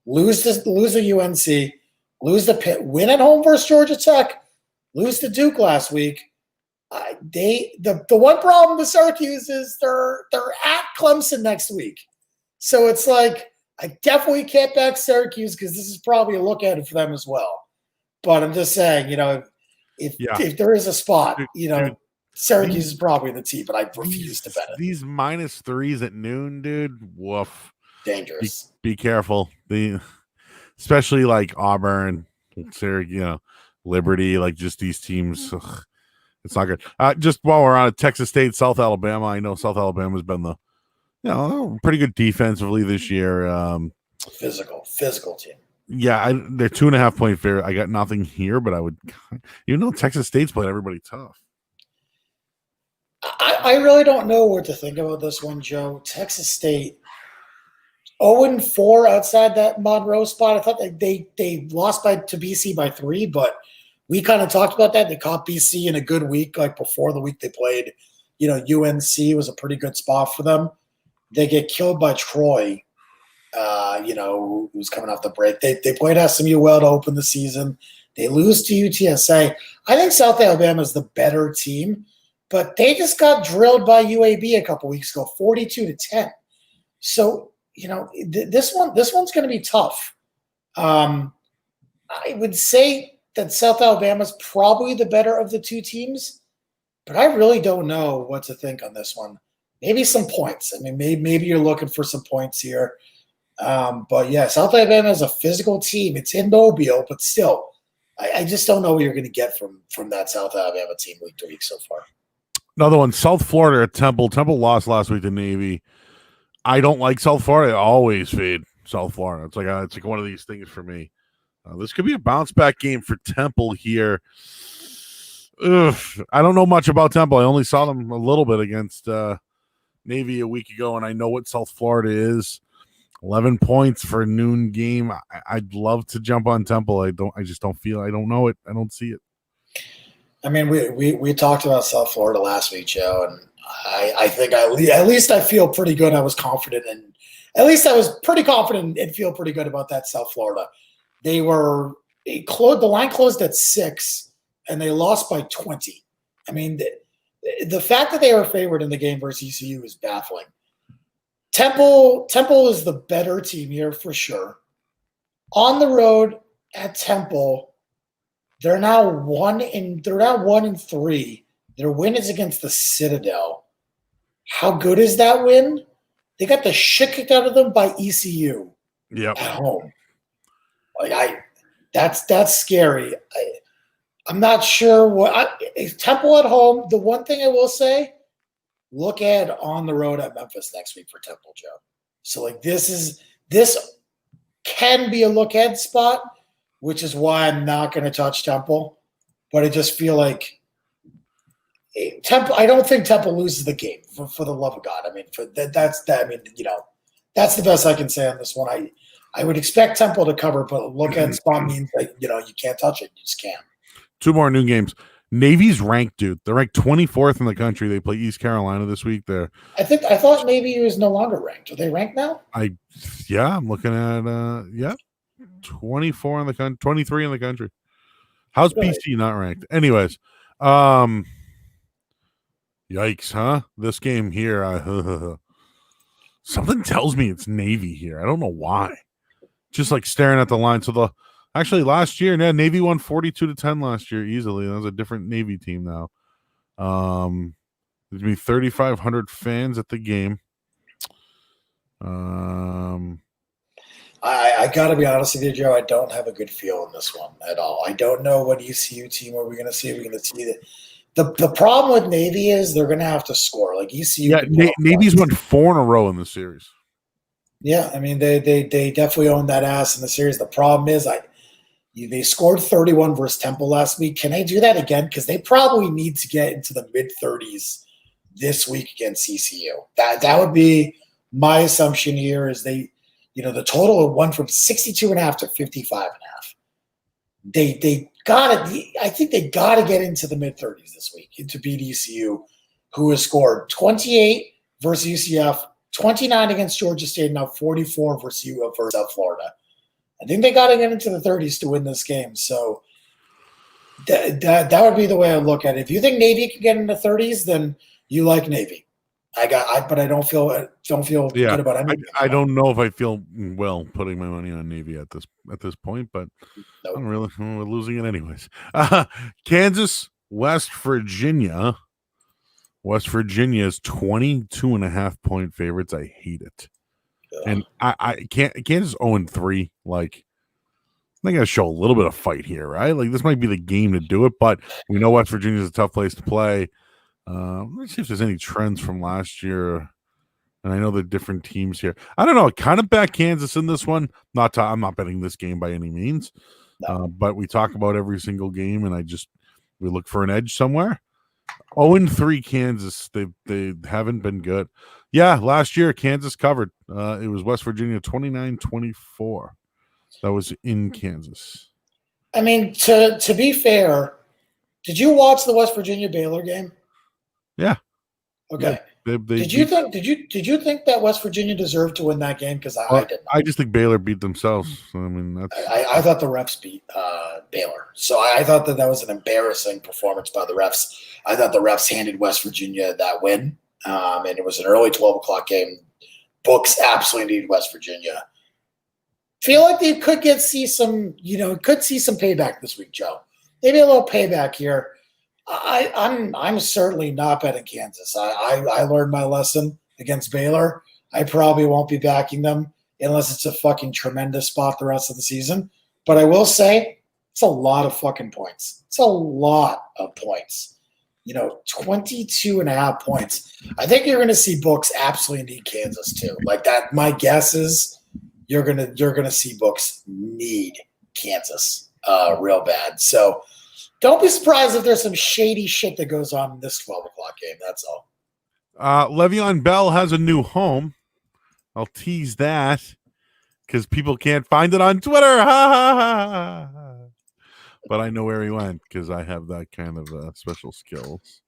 Lose the UNC, lose the Pitt, win at home versus Georgia Tech, lose to Duke last week. The one problem with Syracuse is they're at Clemson next week, so it's like I definitely can't back Syracuse because this is probably a look at it for them as well. But I'm just saying, if there is a spot, Syracuse is probably the team, but I refuse to bet it. These -3s at noon, dude, woof. Dangerous. Be careful. Especially like Auburn, Syracuse, Liberty, like just these teams. Ugh, it's not good. Just while we're on it, Texas State, South Alabama. I know South Alabama's been the, pretty good defensively this year. Physical team. Yeah, they're 2.5 point favorite. I got nothing here, but I would, Texas State's played everybody tough. I really don't know what to think about this one, Joe. Texas State 0-4 outside that Monroe spot. I thought they lost to BC by 3, but we kind of talked about that. They caught BC in a good week, like before the week they played. UNC was a pretty good spot for them. They get killed by Troy. Who's coming off the break. They played SMU well to open the season. They lose to UTSA. I think South Alabama is the better team, but they just got drilled by UAB a couple weeks ago, 42-10. So, this one's going to be tough. I would say that South Alabama is probably the better of the two teams, but I really don't know what to think on this one. Maybe some points. I mean, maybe you're looking for some points here. But yeah, South Alabama is a physical team. It's in Mobile, but still, I just don't know what you're going to get from that South Alabama team week to week so far. Another one, South Florida at Temple. Temple lost last week to Navy. I don't like South Florida. I always fade South Florida. It's like one of these things for me. This could be a bounce back game for Temple here. Ugh, I don't know much about Temple. I only saw them a little bit against Navy a week ago, and I know what South Florida is. 11 points for a noon game. I'd love to jump on Temple. I don't know it. I don't see it. I mean, we talked about South Florida last week, Joe, and I think at least I feel pretty good. I was confident, and at least I was pretty confident and feel pretty good about that South Florida. The line closed at 6, and they lost by 20. I mean, the fact that they were favored in the game versus ECU is baffling. Temple is the better team here for sure. On the road at Temple, they're now 1-3. Their win is against the Citadel. How good is that win? They got the shit kicked out of them by ECU at home. That's scary. I'm not sure Temple at home. The one thing I will say, look at on the road at Memphis next week for Temple, Joe. So this can be a look ahead spot, which is why I'm not going to touch Temple. But I just feel like Temple. I don't think Temple loses the game. For the love of God, I mean, that's that. I mean, that's the best I can say on this one. I would expect Temple to cover, but look at spot means that you can't touch it. You just can't. 2 more noon games. Navy's ranked, dude. They're ranked 24th in the country. They play East Carolina this week. I thought Navy was no longer ranked. Are they ranked now? I'm looking at 24 in the country, 23 in the country. How's Really? BC not ranked? Anyways, yikes, huh? This game here, something tells me it's Navy here. I don't know why. Just like staring at the line. So actually last year, Navy won 42-10 last year easily. That was a different Navy team now. There's gonna be 3,500 fans at the game. I got to be honest with you, Joe. I don't have a good feel in this one at all. I don't know what ECU team are we going to see. We're going to see that. The problem with Navy is they're going to have to score. Like ECU, Navy's won 4 in a row in the series. Yeah, I mean they definitely own that ass in the series. The problem is they scored 31 versus Temple last week. Can they do that again? Because they probably need to get into the mid-30s this week against ECU. That would be my assumption here. Is the total went from 62.5 to 55.5. They got it. I think they got to get into the mid-30s this week to beat ECU, who has scored 28 versus UCF. 29 against Georgia State, now 44 versus Florida. I think they got to get into the 30s to win this game. So that would be the way I look at it. If you think Navy can get into the 30s, then you like Navy. But I don't feel good about anything. I don't know if I feel well putting my money on Navy at this point, but nope. We're losing it anyways. Kansas, West Virginia. West Virginia is 22.5 point favorites. I hate it. And I can't just 0-3. Like, they got to show a little bit of fight here, right? Like, this might be the game to do it, but we know West Virginia is a tough place to play. Let's see if there's any trends from last year. And I know the different teams here. I don't know. I kind of back Kansas in this one. I'm not betting this game by any means. No. But we talk about every single game, and we look for an edge somewhere. 0-3 Kansas. They haven't been good. Yeah, last year Kansas covered. It was West Virginia 29-24. That was in Kansas. I mean, to be fair, did you watch the West Virginia Baylor game? Yeah. Okay. Yeah, did you think that West Virginia deserved to win that game? Because I didn't. I just think Baylor beat themselves. I mean, I thought the refs beat Baylor, so I thought that was an embarrassing performance by the refs. I thought the refs handed West Virginia that win, and it was an early 12:00 game. Books absolutely need West Virginia. Feel like they could see some payback this week, Joe. Maybe a little payback here. I'm certainly not betting Kansas. I learned my lesson against Baylor. I probably won't be backing them unless it's a fucking tremendous spot the rest of the season. But I will say it's a lot of fucking points. It's a lot of points. 22.5 points. I think you're going to see books absolutely need Kansas too. Like that. My guess is you're gonna see books need Kansas real bad. So. Don't be surprised if there's some shady shit that goes on in this 12:00 game. That's all. Le'Veon Bell has a new home. I'll tease that because people can't find it on Twitter. Ha, ha, ha, ha. But I know where he went because I have that kind of special skills.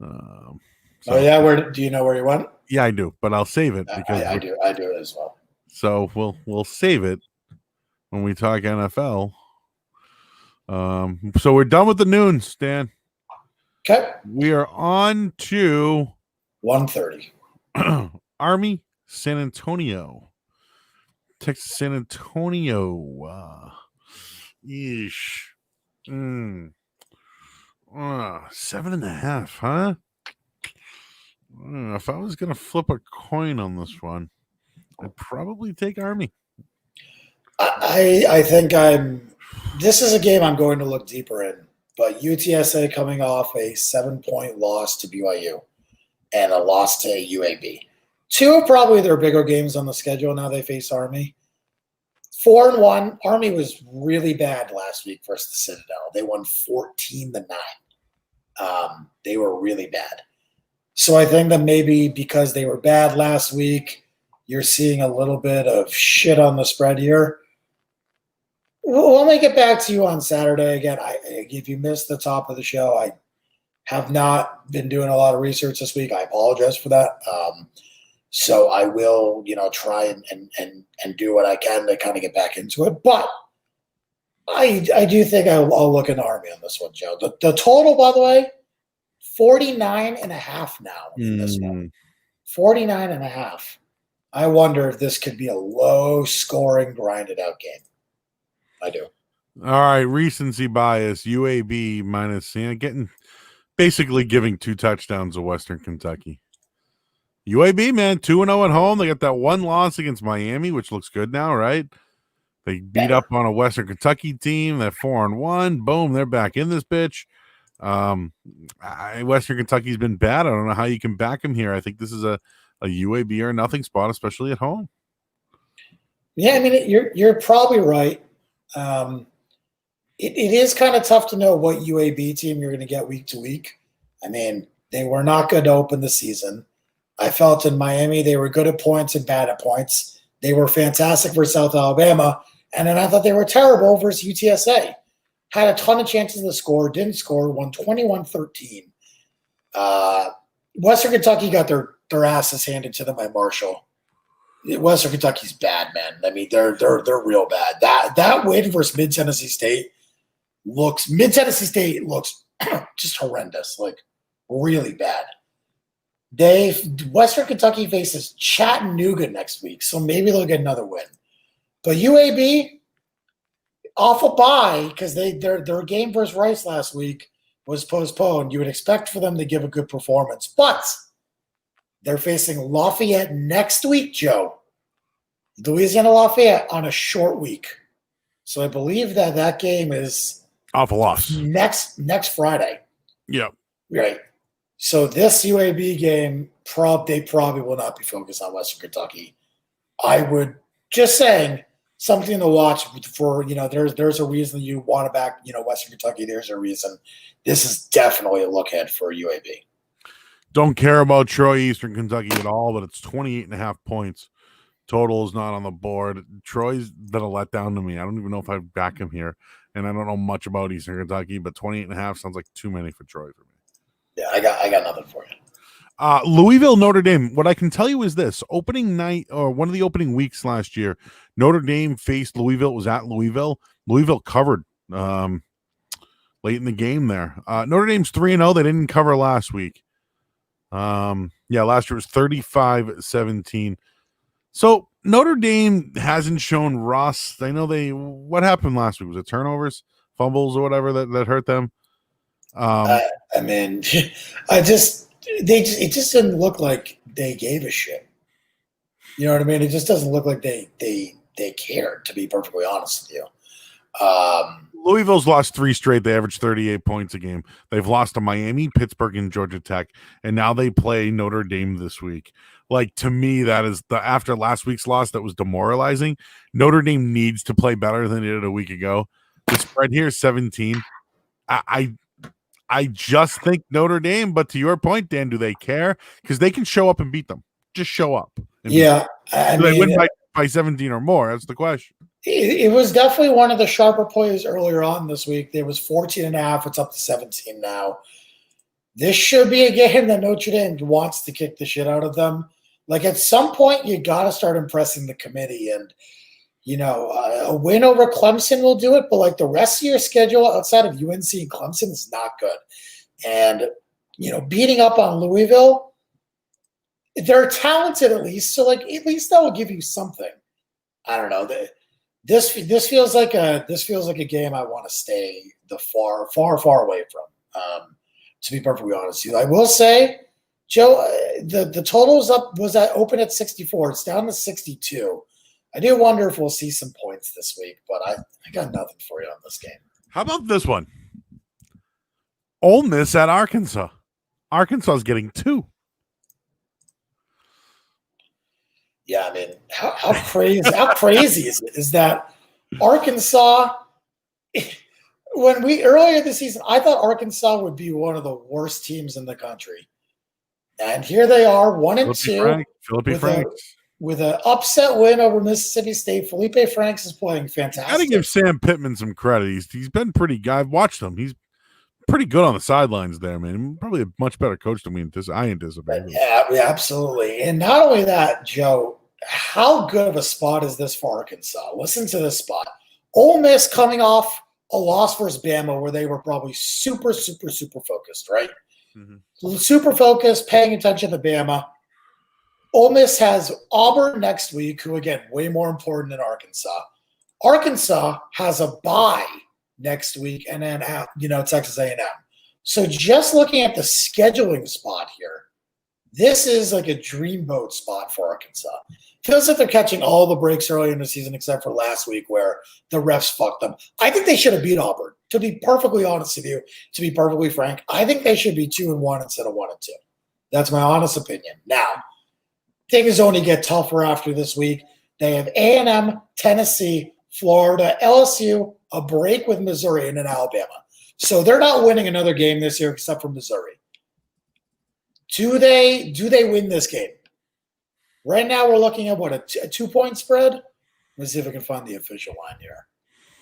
Oh yeah, where do you know where he went? Yeah, I do, but I'll save it because I do it as well. So we'll save it when we talk NFL. So we're done with the noon, Stan. Okay. We are on to 1:30. Army San Antonio. Texas San Antonio. Yeesh. 7.5, huh? If I was gonna flip a coin on this one, I'd probably take Army. I think this is a game I'm going to look deeper in, but UTSA coming off a 7-point loss to BYU and a loss to UAB. 2 of probably their bigger games on the schedule. Now they face Army. 4-1. Army was really bad last week versus the Citadel. They won 14-9. They were really bad. So I think that maybe because they were bad last week, you're seeing a little bit of shit on the spread here. We'll make it back to you on Saturday. Again, if you missed the top of the show, I have not been doing a lot of research this week. I apologize for that. So I will, try and do what I can to kind of get back into it. But I do think I'll look in the Army on this one, Joe. The total, by the way, 49.5 now in this one. 49.5. I wonder if this could be a low-scoring, grinded-out game. I do. All right, recency bias, UAB minus, basically giving 2 touchdowns to Western Kentucky. UAB, man, 2-0 at home. They got that one loss against Miami, which looks good now, right? They beat up on a Western Kentucky team. They're 4-1. Boom, they're back in this bitch. Western Kentucky's been bad. I don't know how you can back them here. I think this is a UAB or nothing spot, especially at home. Yeah, I mean, you're probably right. It is kind of tough to know what UAB team you're going to get week to week. I mean, they were not good to open the season. I felt in Miami they were good at points and bad at points. They were fantastic for South Alabama, and then I thought they were terrible versus UTSA. Had a ton of chances to score, didn't score, won 21-13. Western Kentucky got their asses handed to them by Marshall. Western Kentucky's bad, man. I mean, they're real bad. That win versus Mid Tennessee State looks just horrendous, like really bad. Western Kentucky faces Chattanooga next week, so maybe they'll get another win. But UAB off a bye because their game versus Rice last week was postponed. You would expect for them to give a good performance, but they're facing Lafayette next week, Joe. Louisiana Lafayette on a short week. So I believe that game is off a loss next Friday. Yep. Right. So this UAB game, they probably will not be focused on Western Kentucky. I would just saying something to watch for, there's a reason you want to back, Western Kentucky. There's a reason. This is definitely a look ahead for UAB. Don't care about Troy Eastern Kentucky at all, but it's 28.5 points. Total is not on the board. Troy's been a letdown to me. I don't even know if I back him here, and I don't know much about Eastern Kentucky, but 28.5 sounds like too many for Troy for me. Yeah, I got nothing for you. Louisville, Notre Dame. What I can tell you is this: opening night or one of the opening weeks last year, Notre Dame faced Louisville. It was at Louisville. Louisville covered late in the game there. Notre Dame's 3-0. They didn't cover last week. Last year was 35-17. So Notre Dame hasn't shown rust. I know what happened last week? Was it turnovers, fumbles, or whatever that hurt them? I mean, it just didn't look like they gave a shit. You know what I mean? It just doesn't look like they cared, to be perfectly honest with you. Louisville's lost 3 straight. They averaged 38 points a game. They've lost to Miami, Pittsburgh, and Georgia Tech, and now they play Notre Dame this week. Like, to me, that is after last week's loss, that was demoralizing. Notre Dame needs to play better than they did a week ago. The spread here is 17. I just think Notre Dame, but to your point, Dan, do they care? Because they can show up and beat them. Just show up. Yeah. They win by 17 or more. That's the question. It was definitely one of the sharper plays earlier on this week. There was 14.5. It's up to 17 now. This should be a game that Notre Dame wants to kick the shit out of them. Like, at some point, you got to start impressing the committee. And, a win over Clemson will do it. But, like, the rest of your schedule outside of UNC and Clemson is not good. And, beating up on Louisville, they're talented at least. So, like, at least that will give you something. I don't know. This feels like a game I want to stay far away from. To be perfectly honest with you, I will say, Joe, the total was open at 64. It's down to 62. I do wonder if we'll see some points this week, but I got nothing for you on this game. How about this one? Ole Miss at Arkansas. Arkansas is getting 2. Yeah, I mean, how crazy is it? Is that Arkansas earlier this season, I thought Arkansas would be one of the worst teams in the country. And here they are, 1-2. Philippe Franks. With an upset win over Mississippi State. Felipe Franks is playing fantastic. Got to give Sam Pittman some credit. He's been pretty good. I've watched him. He's pretty good on the sidelines there, man. Probably a much better coach than I anticipated. Yeah, absolutely. And not only that, Joe, how good of a spot is this for Arkansas? Listen to this spot. Ole Miss coming off a loss versus Bama where they were probably super, super, super focused, right? Mm-hmm. Super focused, paying attention to Bama. Ole Miss has Auburn next week, who, again, way more important than Arkansas. Arkansas has a bye next week, and then, Texas A&M. So just looking at the scheduling spot here, this is like a dreamboat spot for Arkansas. Feels like they're catching all the breaks early in the season except for last week where the refs fucked them. I think they should have beat Auburn. To be perfectly honest with you, to be perfectly frank, I think they should be 2-1 instead of 1-2. That's my honest opinion. Now, things only get tougher after this week. They have A&M, Tennessee, Florida, LSU, a break with Missouri, and then Alabama. So they're not winning another game this year except for Missouri. Do they win this game? Right now we're looking at, a 2-point spread? Let's see if I can find the official line here.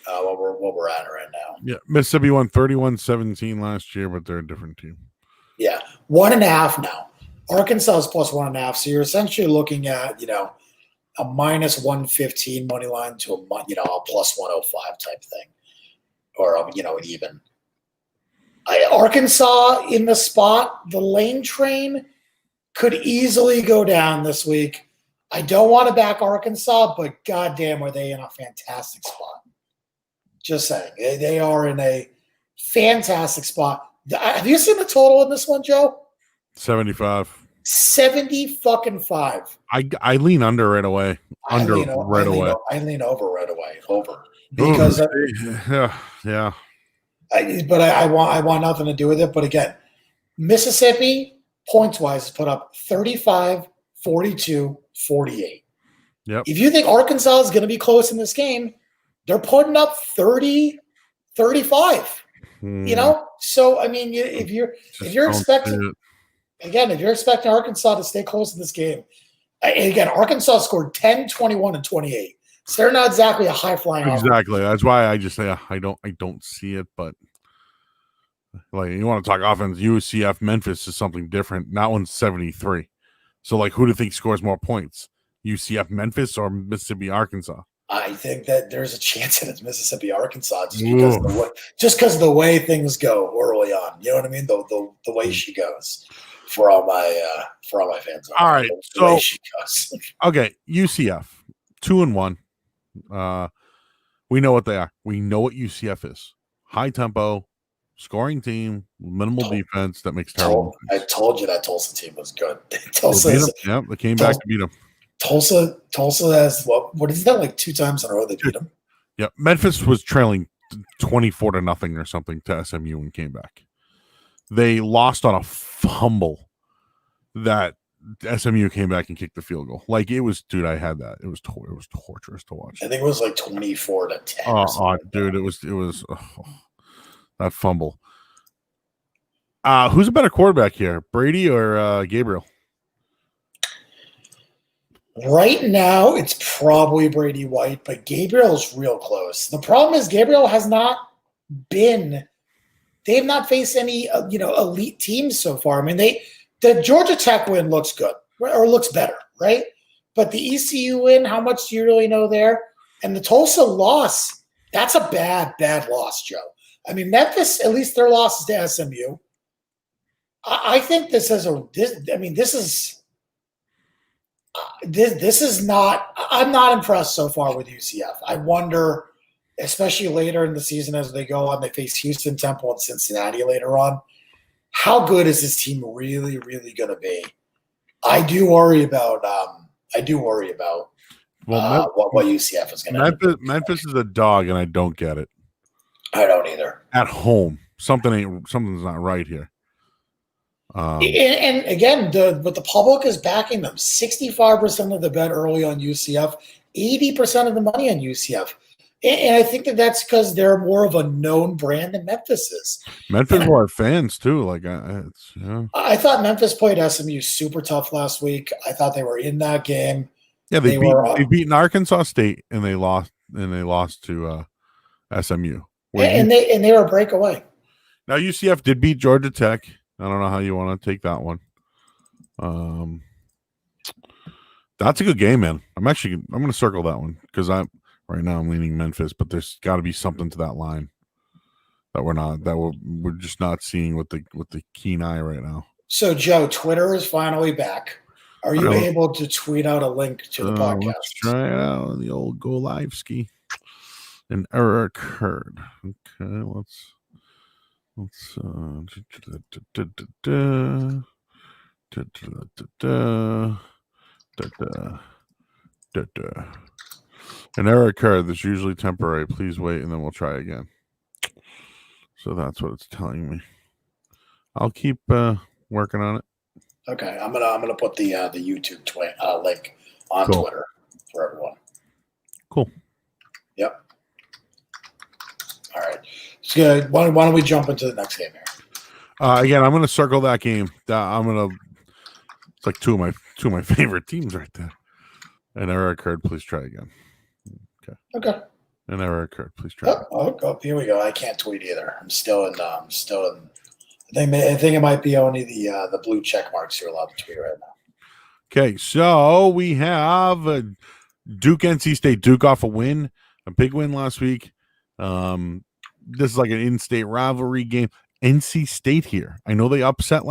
What we're at right now. Yeah, Mississippi won 31-17 last year, but they're a different team. Yeah, 1.5 now. Arkansas is plus 1.5, so you're essentially looking at, a minus 115 money line to a plus 105 type thing, or an even. Arkansas in the spot, the lane train could easily go down this week. I don't want to back Arkansas, but goddamn, are they in a fantastic spot? Just saying, they are in a fantastic spot. Have you seen the total in this one, Joe? 75. 70-5. I lean under right away. I lean over right away. Because yeah. But I want nothing to do with it. But again, Mississippi points wise has put up 35, 42, 48. Yep. If you think Arkansas is going to be close in this game, they're putting up 30, 35. So I mean, if you're expecting. Again, if you're expecting Arkansas to stay close in this game, again, Arkansas scored 10, 21, and 28. So they're not exactly a high-flying offense. Exactly. That's why I just say I don't see it. But like, you want to talk offense, UCF Memphis is something different. That one's 73. So like, who do you think scores more points? UCF Memphis or Mississippi Arkansas? I think that there's a chance that it's Mississippi Arkansas just because of the way things go early on. You know what I mean? The way she goes. For all my fans. All right. So okay, UCF 2-1. We know what they are. We know what UCF is. High tempo, scoring team, minimal defense that makes terrible. I told you that Tulsa team was good. They came back to beat them. Tulsa has what is that, like 2 times in a row they beat them? Yeah, Memphis was trailing 24-0 or something to SMU and came back. They lost on a fumble that SMU came back and kicked the field goal. Like, it was, dude, I had that. It was torturous to watch. I think it was like 24-10. Oh, dude, it was that fumble. Who's a better quarterback here, Brady or Gabriel? Right now, it's probably Brady White, but Gabriel's real close. The problem is Gabriel has not been. They have not faced any, elite teams so far. I mean, the Georgia Tech win looks good or looks better, right? But the ECU win, how much do you really know there? And the Tulsa loss, that's a bad loss, Joe. I mean, Memphis, at least their loss is to SMU. I think this is not. I'm not impressed so far with UCF. I wonder. Especially later in the season as they go on, they face Houston, Temple, and Cincinnati later on. How good is this team really, really going to be? I do worry about what UCF is going to do. Memphis is a dog, and I don't get it. I don't either. At home, something's not right here. And again, but the public is backing them. 65% of the bet early on UCF, 80% of the money on UCF. And I think that's because they're more of a known brand than Memphis is. Memphis will have fans too. Like it's I thought Memphis played SMU super tough last week. I thought they were in that game. yeah. They were, They've beaten Arkansas State and they lost to SMU. and they were a breakaway. Now UCF did beat Georgia Tech. I don't know how you want to take that one. That's a good game, man. I'm going to circle that one because right now I'm leaning Memphis, but there's got to be something to that line that we're just not seeing with the keen eye right now. So Joe, Twitter is finally back. Are you able to tweet out a link to the podcast? Let's try it out on the old Go Live ski. An error occurred. Okay, let's an error occurred. That's usually temporary. Please wait, and then we'll try again. So that's what it's telling me. I'll keep working on it. Okay, I'm gonna put the YouTube link on Twitter for everyone. Cool. Yep. All right. It's good. Why don't we jump into the next game here? Again, I'm going to circle that game. It's like two of my favorite teams right there. An error occurred. Please try again. Okay. An error occurred. Please try. Oh, here we go. I can't tweet either. I'm still in. I think it might be only the blue check marks you're allowed to tweet right now. Okay, so we have Duke NC State. Duke off a big win last week. This is like an in-state rivalry game. NC State here. I know they upset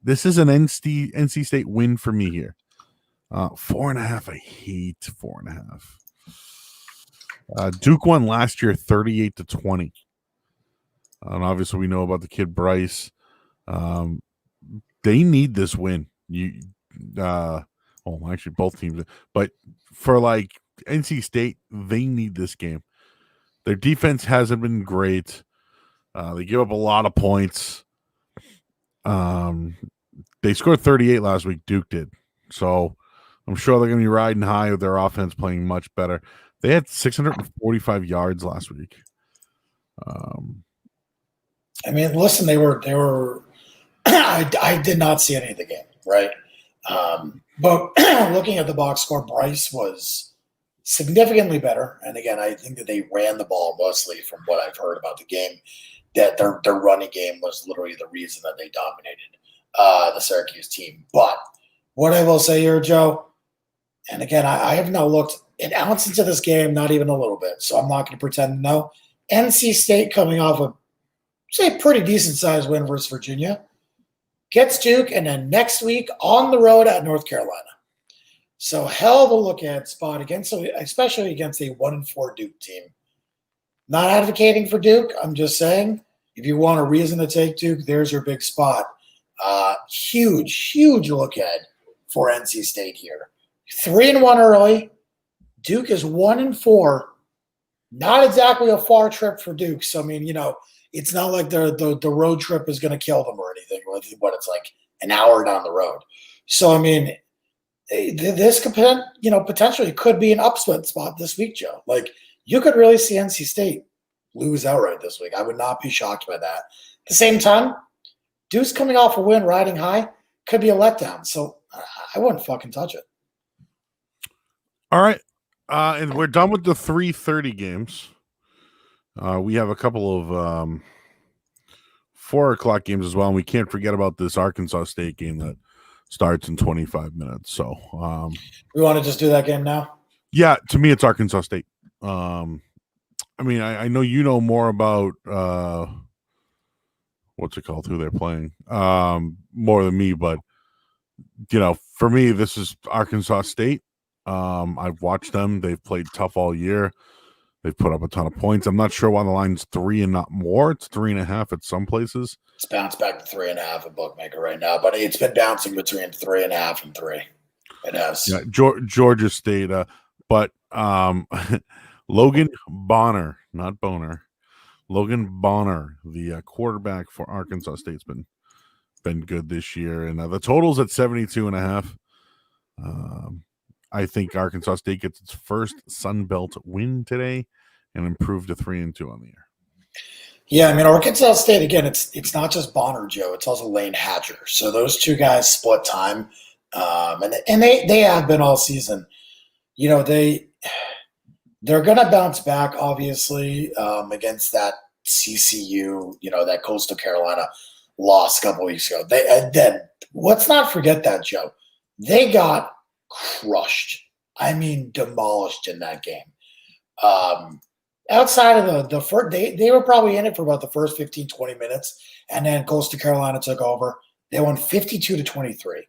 This is an NC State win for me here. 4.5. I hate 4.5. Duke won last year 38-20. And obviously we know about the kid Bryce. They need this win. Actually both teams. But for like NC State, they need this game. Their defense hasn't been great. They give up a lot of points. They scored 38 last week. Duke did. So I'm sure they're going to be riding high with their offense playing much better. They had 645 yards last week. I mean, listen, they were. I did not see any of the game, right? But looking at the box score, Bryce was significantly better. And again, I think that they ran the ball mostly from what I've heard about the game, that their running game was literally the reason that they dominated the Syracuse team. But what I will say here, Joe, and again, I have not looked an ounce into this game, not even a little bit, so I'm not going to pretend to know. NC State coming off a, say, pretty decent-sized win versus Virginia, gets Duke, and then next week on the road at North Carolina. So hell of a look-at spot especially against a 1-4 Duke team. Not advocating for Duke. I'm just saying, if you want a reason to take Duke, there's your big spot. Huge look ahead for NC State here. 3-1 early. Duke is 1-4. Not exactly a far trip for Duke. So I mean, it's not like the road trip is going to kill them or anything. What it's like an hour down the road. So I mean, this could, potentially could be an upset spot this week, Joe. Like, you could really see NC State lose outright this week. I would not be shocked by that. At the same time, Duke's coming off a win, riding high, could be a letdown. So I wouldn't fucking touch it. All right. And we're done with the 3:30 games. We have a couple of 4 o'clock games as well. And we can't forget about this Arkansas State game that starts in 25 minutes. So we want to just do that game now? Yeah, to me, it's Arkansas State. I mean, I know you know more about what's it called, who they're playing, more than me. But, for me, this is Arkansas State. I've watched them. They've played tough all year. They've put up a ton of points. I'm not sure why the line's 3 and not more. It's 3.5 at some places. It's bounced back to 3.5 at bookmaker right now, but it's been bouncing between 3.5 and 3. It has. Yeah, Georgia State. But Logan Bonner, not Boner. Logan Bonner, the quarterback for Arkansas State's been good this year, and the total's at 72.5. I think Arkansas State gets its first Sun Belt win today. and improve to 3-2 on the year. Yeah, I mean, Arkansas State, again, it's not just Bonner Joe, it's also Lane Hatcher. So those two guys split time, and they have been all season. You know, they're going to bounce back, obviously, against that CCU, that Coastal Carolina loss a couple weeks ago. Then let's not forget that, Joe. They got crushed. I mean, demolished in that game. Outside of the first, they were probably in it for about the first 15, 20 minutes, and then Coastal Carolina took over. They won 52-23.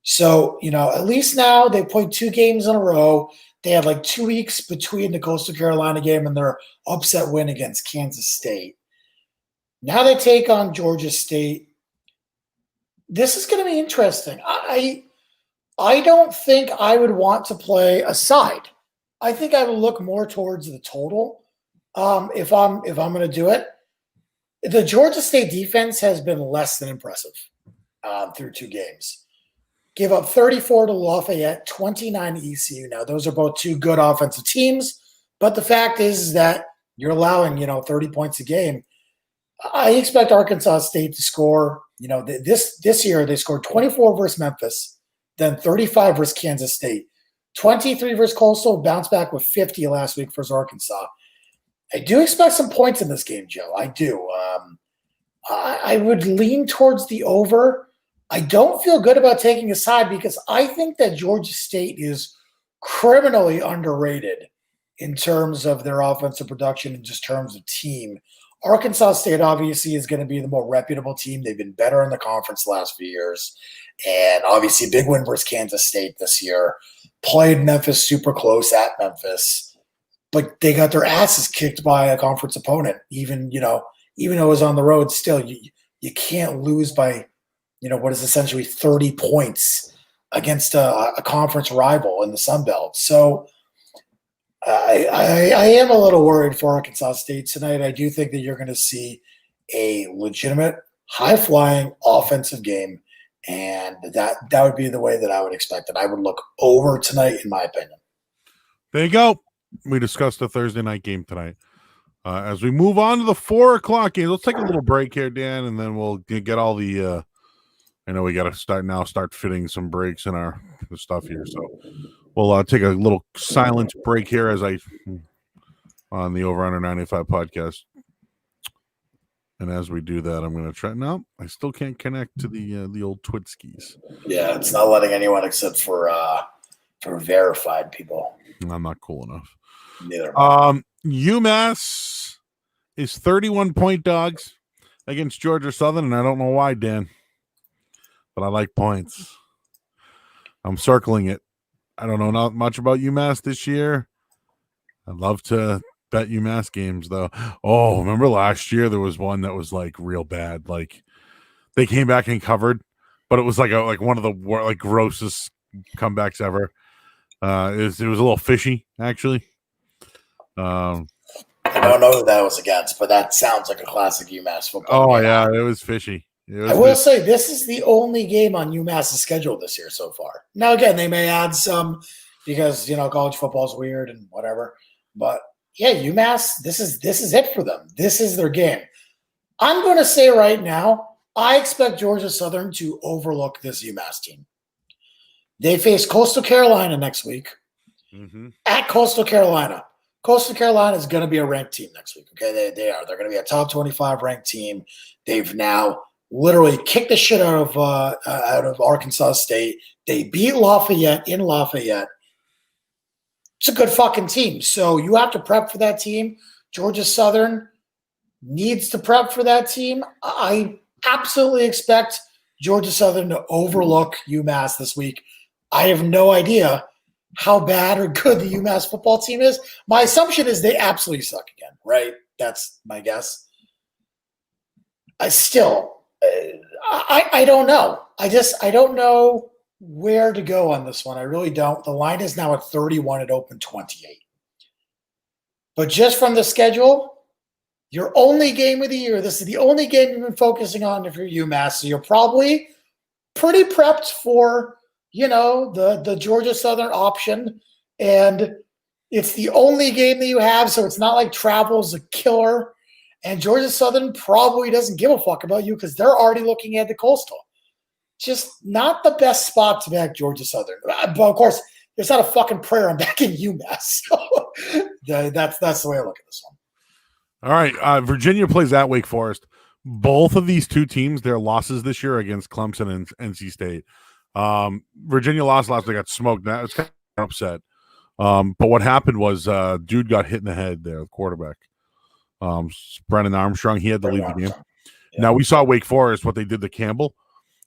So, at least now they played 2 games in a row. They had like 2 weeks between the Coastal Carolina game and their upset win against Kansas State. Now they take on Georgia State. This is going to be interesting. I don't think I would want to play a side. I think I would look more towards the total if I'm going to do it. The Georgia State defense has been less than impressive through 2 games. Give up 34 to Lafayette, 29 to ECU. Now, those are both 2 good offensive teams, but the fact is that you're allowing 30 points a game. I expect Arkansas State to score. This year they scored 24 versus Memphis, then 35 versus Kansas State. 23 versus Coastal, bounced back with 50 last week versus Arkansas. I do expect some points in this game, Joe. I do. I would lean towards the over. I don't feel good about taking a side because I think that Georgia State is criminally underrated in terms of their offensive production and just terms of team. Arkansas State obviously is going to be the more reputable team. They've been better in the conference the last few years. And obviously big win versus Kansas State this year. Played Memphis super close at Memphis, but they got their asses kicked by a conference opponent. Even though it was on the road, still you can't lose by what is essentially 30 points against a conference rival in the Sun Belt. So I am a little worried for Arkansas State tonight. I do think that you're going to see a legitimate, high-flying offensive game. And that would be the way that I would expect it. I would look over tonight, in my opinion. There you go. We discussed the Thursday night game tonight. As we move on to the 4:00 game, let's take a little break here, Dan, and then we'll get all the I know we got to start fitting some breaks in our stuff here. So we'll take a little silent break here as on the Over Under 95 podcast. And as we do that, I'm going to try. No, I still can't connect to the old Twitskis. Yeah, it's not letting anyone except for verified people. I'm not cool enough. Neither. UMass is 31-point dogs against Georgia Southern, and I don't know why, Dan, but I like points. I'm circling it. I don't know not much about UMass this year. I'd love to bet UMass games though. Oh, remember last year there was one that was like real bad. Like they came back and covered, but it was like one of the grossest comebacks ever. It was a little fishy actually. I don't know who that was against, but that sounds like a classic UMass football game. Yeah, it was fishy. I will say this is the only game on UMass's schedule this year so far. Now again, they may add some because college football is weird and whatever, but yeah, UMass, this is it for them. This is their game. I'm going to say right now, I expect Georgia Southern to overlook this UMass team. They face Coastal Carolina next week at Coastal Carolina. Coastal Carolina is going to be a ranked team next week. Okay, they are. They're going to be a top 25 ranked team. They've now literally kicked the shit out of Arkansas State. They beat Lafayette in Lafayette. It's a good fucking team. So you have to prep for that team. Georgia Southern needs to prep for that team. I absolutely expect Georgia Southern to overlook UMass this week. I have no idea how bad or good the UMass football team is. My assumption is they absolutely suck again, right? That's my guess. I don't know. I don't know where to go on this one. I really don't. The line is now at 31. It opened 28. But just from the schedule, your only game of the year, this is the only game you've been focusing on if you're UMass. So you're probably pretty prepped for, the Georgia Southern option. And It's the only game that you have, so it's not like travel's a killer. And Georgia Southern probably doesn't give a fuck about you because they're already looking at the Coastal. Just not the best spot to back Georgia Southern. But of course, there's not a fucking prayer I'm backing UMass. So that's the way I look at this one. All right. Virginia plays at Wake Forest. Both of these two teams, their losses this year against Clemson and NC State. Virginia lost last week, got smoked. That was kind of upset. But what happened was dude got hit in the head there, the quarterback. Brennan Armstrong, he had to leave the game. Yeah. Now, we saw Wake Forest, what they did to Campbell.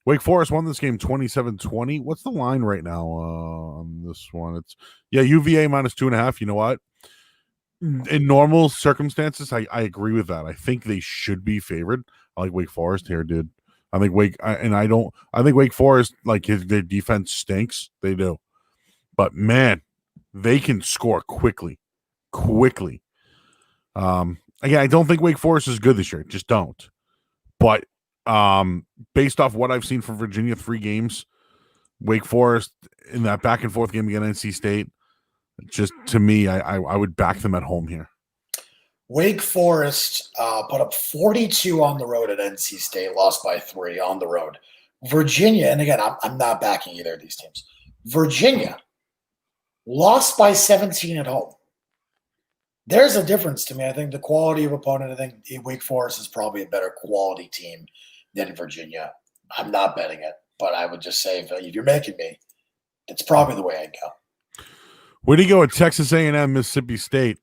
Wake Forest won this game 27-20. What's the line right now on this one? It's UVA minus 2.5. You know what? In normal circumstances, I agree with that. I think they should be favored. I like Wake Forest here, dude. I think Wake Forest, like their defense stinks. They do. But man, they can score quickly. Again, I don't think Wake Forest is good this year. Just don't. But based off what I've seen from Virginia, 3 games, Wake Forest in that back and forth game against NC State, just to me, I would back them at home here. Wake Forest put up 42 on the road at NC State, lost by 3 on the road. Virginia, and again, I'm not backing either of these teams. Virginia lost by 17 at home. There's a difference to me. I think the quality of opponent, I think Wake Forest is probably a better quality team than Virginia. I'm not betting it, but I would just say if you're making me, it's probably the way I'd go. Where do you go at Texas A&M, Mississippi State?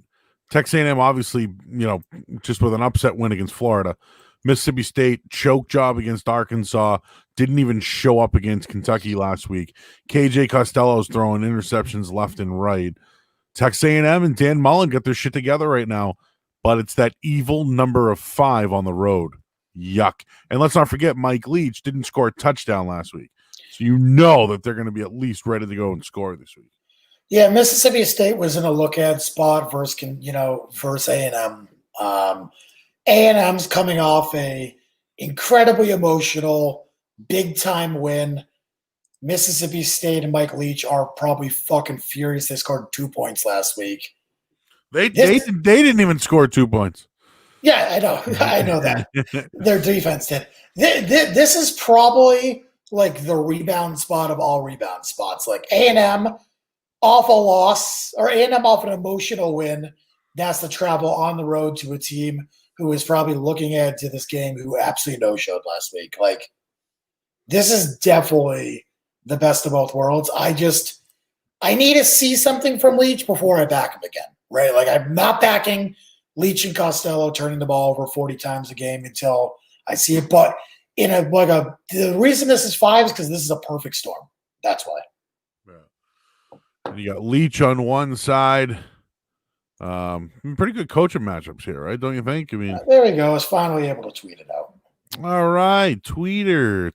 Texas A&M, obviously, just with an upset win against Florida. Mississippi State, choke job against Arkansas, didn't even show up against Kentucky last week. KJ Costello's throwing interceptions left and right. Texas A&M and Dan Mullen got their shit together right now, but it's that evil number of 5 on the road. Yuck. And let's not forget, Mike Leach didn't score a touchdown last week. So you know that they're going to be at least ready to go and score this week. Yeah, Mississippi State was in a look-at spot versus A&M. A&M's coming off a incredibly emotional, big-time win. Mississippi State and Mike Leach are probably fucking furious. They scored 2 points last week. They didn't even score 2 points. Yeah, I know. I know that. Their defense did. This is probably like the rebound spot of all rebound spots. Like A&M off a loss or A&M off an emotional win. That's the travel on the road to a team who is probably looking ahead to this game who absolutely no-showed last week. Like, this is definitely the best of both worlds. I need to see something from Leach before I back him again, right? Like, I'm not backing Leach and Costello turning the ball over 40 times a game until I see it. But the reason this is 5 is because this is a perfect storm. That's why. Yeah. You got Leach on one side. Pretty good coaching matchups here, right? Don't you think? I mean, there we go. I was finally able to tweet it out. All right, Twitter,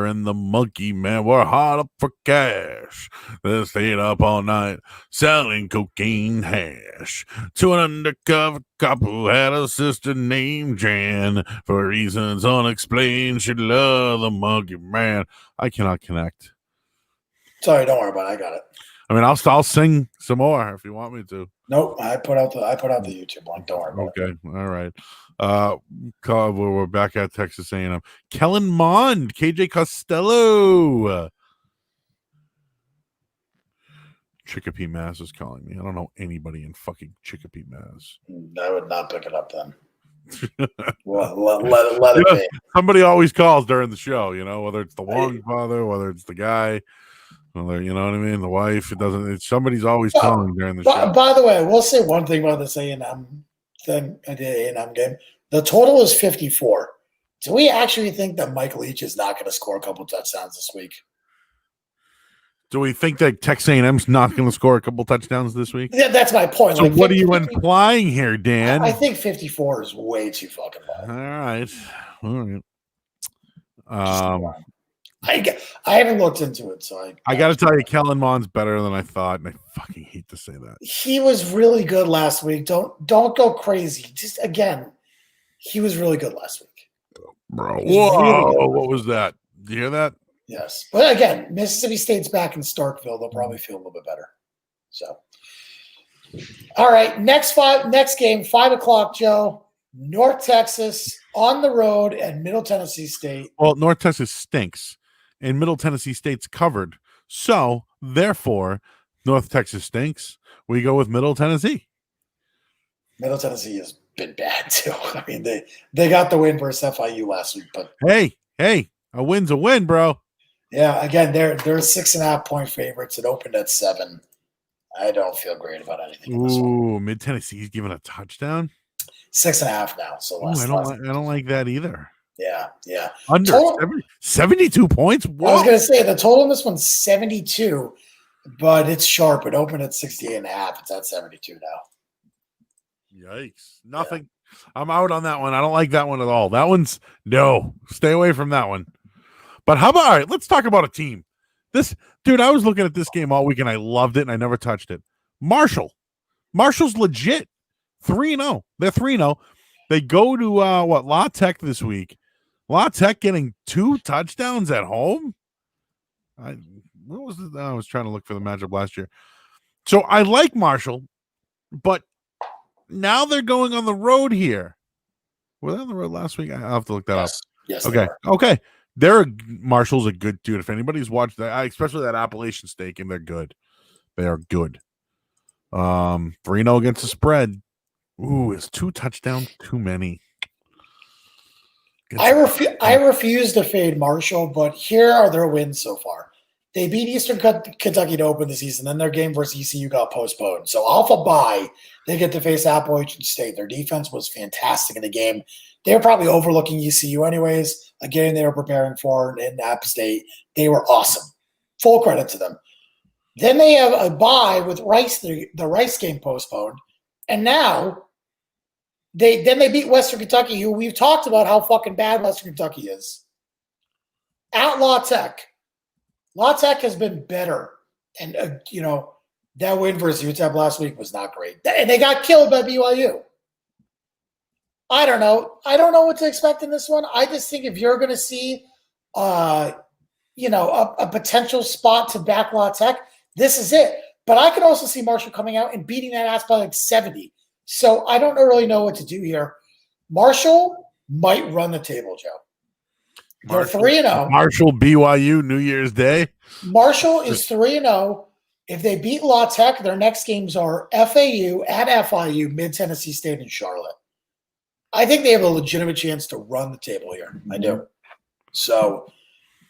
and the monkey man were hard up for cash. They stayed up all night selling cocaine hash to an undercover cop who had a sister named Jan. For reasons unexplained, she loved the monkey man. I cannot connect. Sorry, don't worry about it. I got it. I mean, I'll sing some more if you want me to. Nope, I put out the YouTube link. Don't worry about it. Okay, all right. We're back at Texas A&M. Kellen Mond, KJ Costello. Chicopee, Mass is calling me. I don't know anybody in fucking Chicopee, Mass. I would not pick it up then. let it be. Somebody always calls during the show, whether it's the long father, whether it's the guy. Well, you know what I mean? The wife, somebody's always calling during the show. By the way, we'll say one thing about this A&M thing, the A&M game. The total is 54. Do we actually think that Mike Leach is not going to score a couple touchdowns this week? Do we think that Texas A&M's not going to score a couple touchdowns this week? Yeah, that's my point. So what are you implying here, Dan? I think 54 is way too fucking low. All right. I haven't looked into it, so I got to tell you, Kellen Mond's better than I thought, and I fucking hate to say that. He was really good last week. Don't go crazy. Just again, he was really good last week. Bro, whoa! Really what was that? Did you hear that? Yes, but again, Mississippi State's back in Starkville. They'll probably feel a little bit better. So, all right, next game, 5:00, Joe. North Texas on the road at Middle Tennessee State. Well, North Texas stinks, and Middle Tennessee State's covered. So, therefore, North Texas stinks. We go with Middle Tennessee. Middle Tennessee has been bad too. I mean, they got the win versus FIU last week, but hey, a win's a win, bro. Yeah, again, they're 6.5 point favorites. It opened at 7. I don't feel great about anything in this one. Ooh, Mid Tennessee's giving a touchdown. 6.5 now. So I don't like that either. Yeah. Under 72 points. Whoa. I was gonna say the total in this one's 72, but it's sharp. It opened at 68.5. It's at 72 now. Yikes! Nothing. Yeah. I'm out on that one. I don't like that one at all. That one's no. Stay away from that one. But how about, all right, let's talk about a team. This dude, I was looking at this game all week and I loved it and I never touched it. Marshall's legit. 3-0. They're 3-0. They go to La Tech this week. La Tech getting 2 touchdowns at home. What was it? I was trying to look for the matchup last year. So I like Marshall, but now they're going on the road here. Were they on the road last week? I'll have to look that up. Yes. Okay. Marshall's a good dude. If anybody's watched that, especially that Appalachian Steak, and they're good. They are good. 3-0 against the spread. Ooh, is 2 touchdowns too many? I refuse to fade Marshall, but here are their wins so far. They beat Eastern Kentucky to open the season. Then their game versus ECU got postponed. So off a bye, they get to face Appalachian State. Their defense was fantastic in the game. They were probably overlooking ECU anyways. A game they were preparing for in App State. They were awesome. Full credit to them. Then they have a bye with Rice, the Rice game postponed. And now they beat Western Kentucky, who we've talked about how fucking bad Western Kentucky is. At La Tech. La Tech has been better. And, that win versus UTEP last week was not great. And they got killed by BYU. I don't know. I don't know what to expect in this one. I just think if you're going to see, a potential spot to back La Tech, this is it. But I could also see Marshall coming out and beating that ass by like 70. So I don't really know what to do here. Marshall might run the table, Joe. They're 3-0. Marshall, BYU, New Year's Day. Marshall is 3-0. If they beat La Tech, their next games are FAU, at FIU, Mid-Tennessee State, and Charlotte. I think they have a legitimate chance to run the table here. I do. So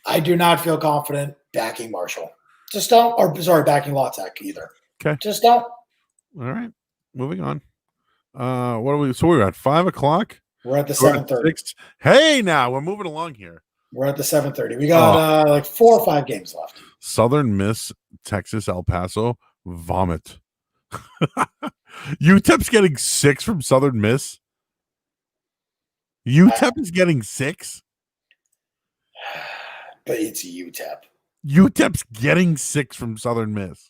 I do not feel confident backing Marshall. Just don't, backing La Tech either. Okay. Just don't. All right. Moving on. What are we? So we're at 5:00. We're at the 7:30. Hey, now we're moving along here. We're at the 7:30. We got 4 or 5 games left. Southern Miss, Texas, El Paso, vomit. UTEP's getting 6 from Southern Miss. UTEP is getting 6. But it's UTEP. UTEP's getting 6 from Southern Miss.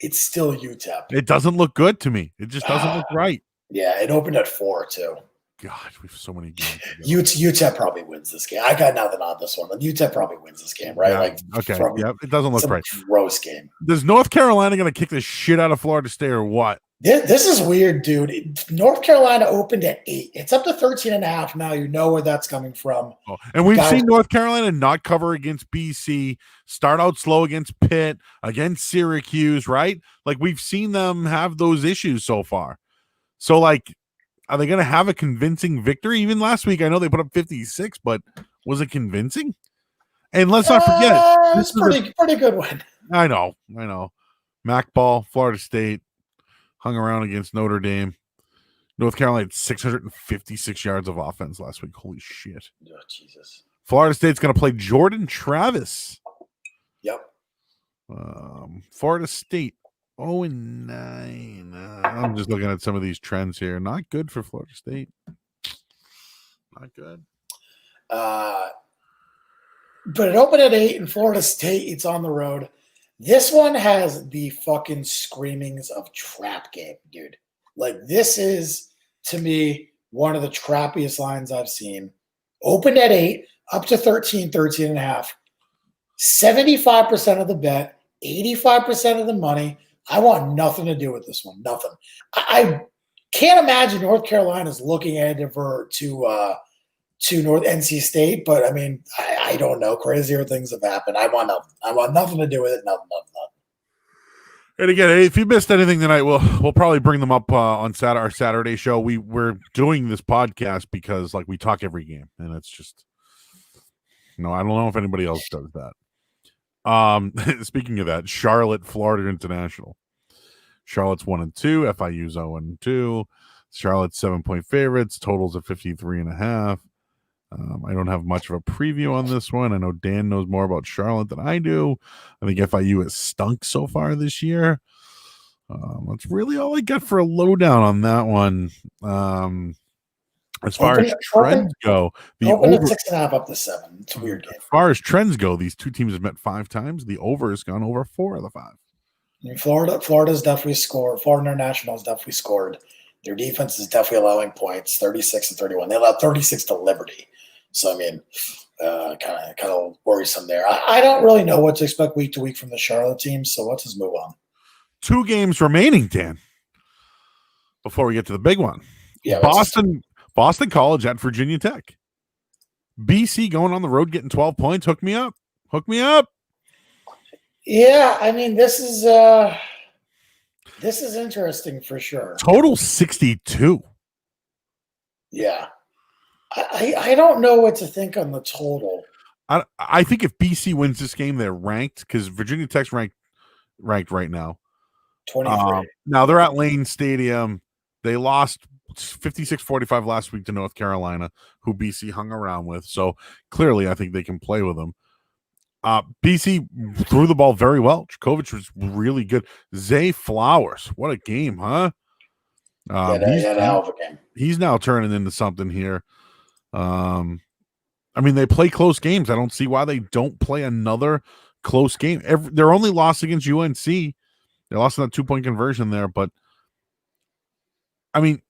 It's still UTEP. It doesn't look good to me. It just doesn't look right. Yeah, it opened at 4 too. God, we have so many games. UTEP probably wins this game. I got nothing on this one. UTEP probably wins this game, right? Yeah, okay. Yeah, it doesn't look right. Gross game. Is North Carolina going to kick the shit out of Florida State or what? This is weird, dude. North Carolina opened at 8. It's up to 13.5 now. You know where that's coming from. Oh, and we've seen North Carolina not cover against BC, start out slow against Pitt, against Syracuse, right? Like we've seen them have those issues so far. So like, are they going to have a convincing victory? Even last week, I know they put up 56, but was it convincing? And let's not forget, this is pretty good win. I know. Mac ball, Florida State. Hung around against Notre Dame. North Carolina had 656 yards of offense last week. Holy shit. Oh, Jesus. Florida State's going to play Jordan Travis. Yep. Florida State, 0-9. I'm just looking at some of these trends here. Not good for Florida State. Not good. But it opened at 8 in Florida State. It's on the road. This one has the fucking screamings of trap game, dude. Like, this is, to me, one of the trappiest lines I've seen. Opened at 8, up to 13.5. 75% of the bet, 85% of the money. I want nothing to do with this one. Nothing. I can't imagine North Carolina is looking at it to North NC State, but I mean, I don't know. Crazier things have happened. I want nothing. I want nothing to do with it. Nothing. And again, if you missed anything tonight, we'll probably bring them up on our Saturday show. We're doing this podcast because like we talk every game, and it's just I don't know if anybody else does that. Speaking of that, Charlotte, Florida International. Charlotte's 1-2, FIU's 0-2. Charlotte's 7-point favorites. Totals of 53.5. I don't have much of a preview on this one. I know Dan knows more about Charlotte than I do. I think FIU has stunk so far this year. That's really all I got for a lowdown on that one. As far as trends go, the open over 6.5 up to 7. It's a weird game. As far as trends go, these two teams have met 5 times. The over has gone over 4 of the 5. I mean, Florida's definitely scored. Florida International has definitely scored. Their defense is definitely allowing points, 36-31. They allowed 36 to Liberty. So, I mean, kind of worrisome there. I don't really know what to expect week to week from the Charlotte team, so let's just move on. 2 games remaining, Dan, before we get to the big one. Yeah, Boston College at Virginia Tech. BC going on the road, getting 12 points. Hook me up. Yeah, I mean, this is interesting for sure. Total 62. Yeah. I don't know what to think on the total. I think if BC wins this game, they're ranked because Virginia Tech's ranked right now. 23. Now they're at Lane Stadium. They lost 56-45 last week to North Carolina, who BC hung around with. So clearly, I think they can play with them. BC threw the ball very well. Djokovic was really good. Zay Flowers, what a game, huh? He's a hell of a game. He's now turning into something here. I mean, they play close games. I don't see why they don't play another close game. Their only loss against UNC, they lost in that 2-point conversion there. But I mean,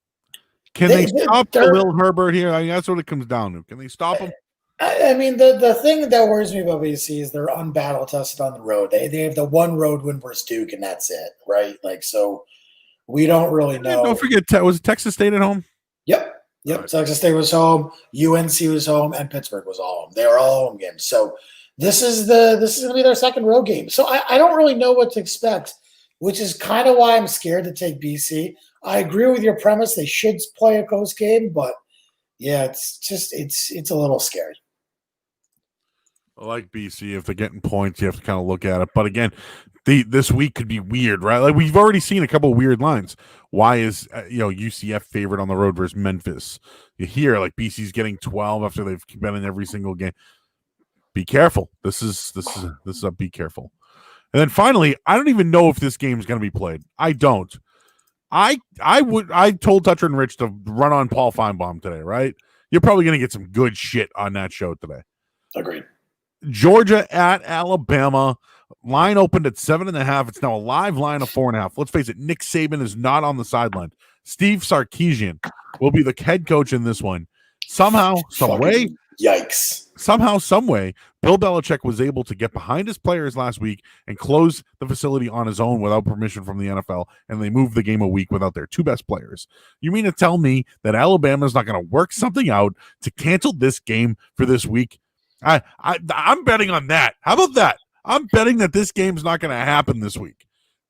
can they stop Khalil Herbert here? I mean, that's what it comes down to. Can they stop him? I mean, the thing that worries me about BC is they're unbattle tested on the road. They have the one road win versus Duke, and that's it, right? Like, so we don't really know. Don't forget, was Texas State at home? Yep. Right. Texas State was home, UNC was home, and Pittsburgh was all home. They were all home games. So this is going to be their second road game. So I don't really know what to expect, which is kind of why I'm scared to take BC. I agree with your premise; they should play a close game, but yeah, it's a little scary. I like BC. If they're getting points, you have to kind of look at it. But again, this week could be weird, right? Like we've already seen a couple of weird lines. Why is UCF favorite on the road versus Memphis? You hear like BC's getting 12 after they've been in every single game. Be careful. This is a be careful. And then finally, I don't even know if this game is going to be played. I don't. I told Toucher and Rich to run on Paul Feinbaum today, right? You're probably going to get some good shit on that show today. Agreed. Georgia at Alabama. Line opened at 7.5. It's now a live line of 4.5. Let's face it, Nick Saban is not on the sideline. Steve Sarkisian will be the head coach in this one. Somehow, some way, Bill Belichick was able to get behind his players last week and close the facility on his own without permission from the NFL, and they moved the game a week without their 2 best players. You mean to tell me that Alabama's not going to work something out to cancel this game for this week? I'm betting on that. How about that? I'm betting that this game's not going to happen this week.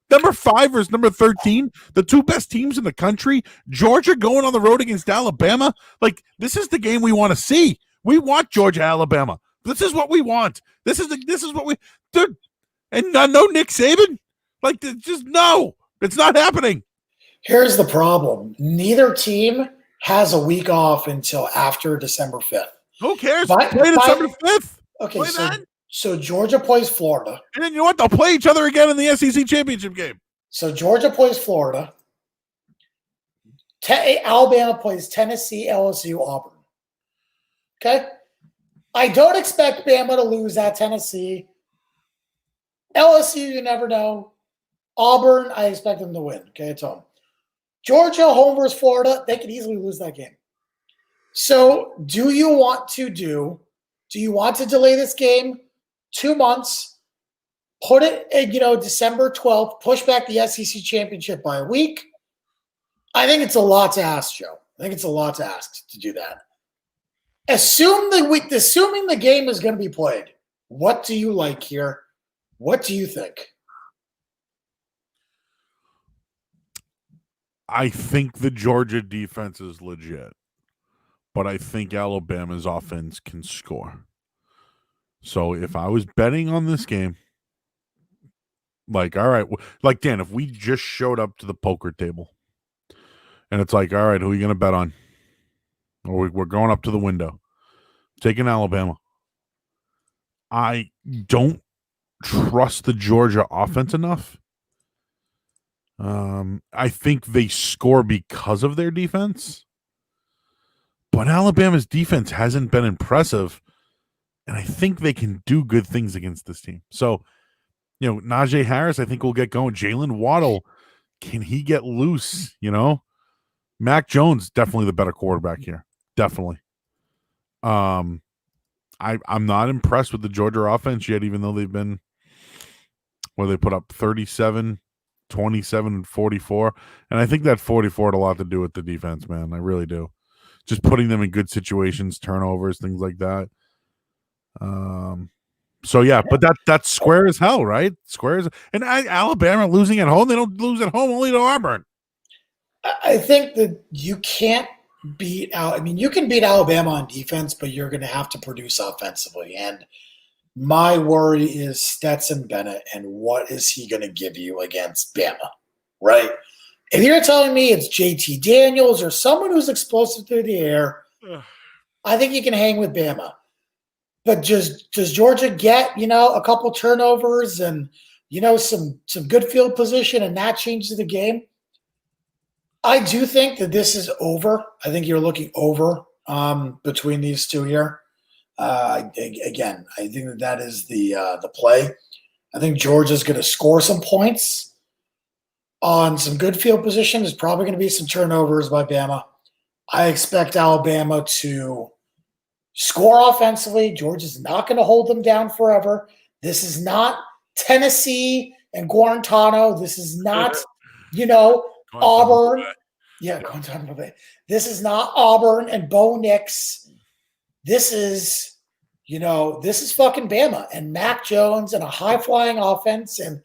Number 5 versus number 13, the 2 best teams in the country. Georgia going on the road against Alabama. Like, this is the game we want to see. We want Georgia, Alabama. This is what we want. This is what we dude. And no Nick Saban. Like, just no. It's not happening. Here's the problem. Neither team has a week off until after December 5th. Who cares? Play December 5th. Okay, so Georgia plays Florida. And then you know what? They'll play each other again in the SEC championship game. So Georgia plays Florida. Alabama plays Tennessee, LSU, Auburn. Okay? I don't expect Bama to lose at Tennessee. LSU, you never know. Auburn, I expect them to win. Okay, it's home. Georgia, home versus Florida, they could easily lose that game. So do you want to delay this game 2 months, put it at, December 12th, push back the SEC championship by a week. I think it's a lot to ask, Joe. I think it's a lot to ask to do that. Assuming the game is going to be played, what do you like here? What do you think? I think the Georgia defense is legit, but I think Alabama's offense can score. So if I was betting on this game, like, all right, like, Dan, if we just showed up to the poker table and it's like, all right, who are you going to bet on? Or we're going up to the window, taking Alabama. I don't trust the Georgia offense enough. I think they score because of their defense, but Alabama's defense hasn't been impressive, and I think they can do good things against this team. So, Najee Harris, I think will get going. Jalen Waddle, can he get loose? Mac Jones, definitely the better quarterback here. Definitely. I'm not impressed with the Georgia offense yet, even though they've been where they put up 37, 27, and 44. And I think that 44 had a lot to do with the defense, man. I really do. Just putting them in good situations, turnovers, things like that. So yeah, but that's square as hell, right? Alabama losing at home. They don't lose at home only to Auburn. I think that you can't beat out. I mean, you can beat Alabama on defense, but you're going to have to produce offensively. And my worry is Stetson Bennett and what is he going to give you against Bama, right? If you're telling me it's JT Daniels or someone who's explosive through the air, I think you can hang with Bama. But does Georgia get, a couple turnovers and, some good field position and that changes the game? I do think that this is over. I think you're looking over between these two here. Again, I think that is the play. I think Georgia's going to score some points on some good field position. There's probably going to be some turnovers by Bama. I expect Alabama to score offensively. Georgia's not going to hold them down forever. This is not Tennessee and Guantanamo. This is not, Auburn. Yeah, Guantanamo Bay. This is not Auburn and Bo Nix. This is fucking Bama and Mac Jones and a high-flying offense and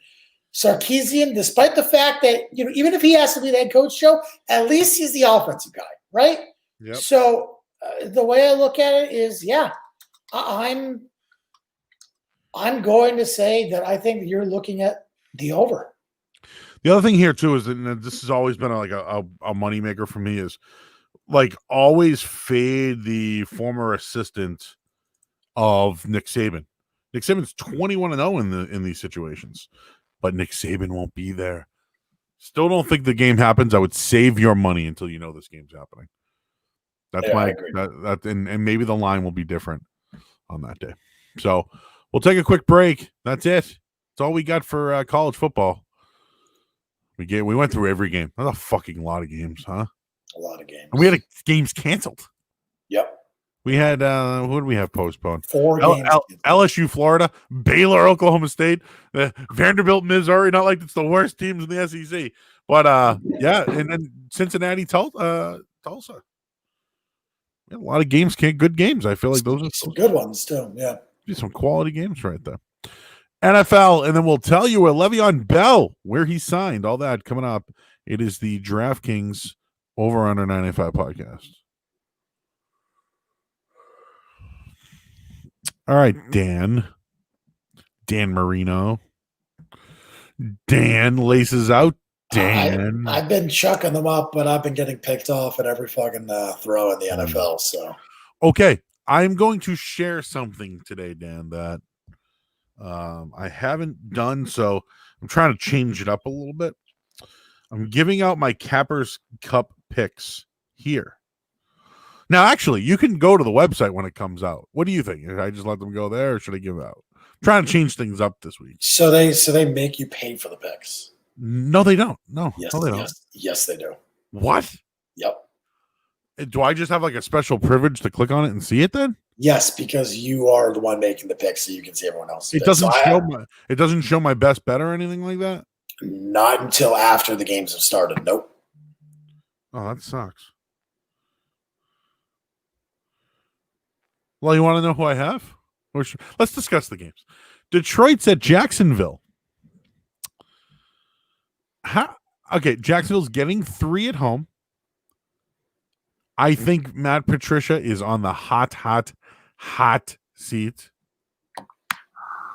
Sarkisian, despite the fact that, even if he has to be the head coach, Joe, at least he's the offensive guy, right? Yep. So the way I look at it is, I'm going to say that I think you're looking at the over. The other thing here too is that this has always been a moneymaker for me is like always fade the former assistant of Nick Saban. Nick Saban's 21-0 in these situations, but Nick Saban won't be there. Still don't think the game happens. I would save your money until this game's happening. That's and maybe the line will be different on that day. So we'll take a quick break. That's it. That's all we got for college football. We went through every game. That's a fucking lot of games, huh? A lot of games. And we had games canceled. Yep. We had who did we have postponed? 4 games. LSU, Florida, Baylor, Oklahoma State, Vanderbilt, Missouri. Not like it's the worst teams in the SEC, but and then Cincinnati, Tulsa. We had a lot of games, good games. I feel like those are some good ones too. Yeah, some quality games right there. NFL, and then we'll tell you where Le'Veon Bell, where he signed, all that coming up. It is the DraftKings Over Under 95 podcast. All right, Dan Marino. Dan laces out. Dan. I've been chucking them up, but I've been getting picked off at every fucking throw in the NFL. So, okay, I'm going to share something today, Dan, that I haven't done, so I'm trying to change it up a little bit. I'm giving out my Cappers Cup picks here. Now, actually, you can go to the website when it comes out. What do you think? Should I just let them go there, or should I give it out? I'm trying to change things up this week. So they make you pay for the picks. No, they don't. No, yes, no, they don't. Yes, they do. What? Yep. Do I just have like a special privilege to click on it and see it then? Yes, because you are the one making the pick, so you can see everyone else. It doesn't show my best bet or anything like that. Not until after the games have started. Nope. Oh, that sucks. Well, you want to know who I have? Let's discuss the games. Detroit's at Jacksonville. Okay, Jacksonville's getting 3 at home. I think Matt Patricia is on the hot seat.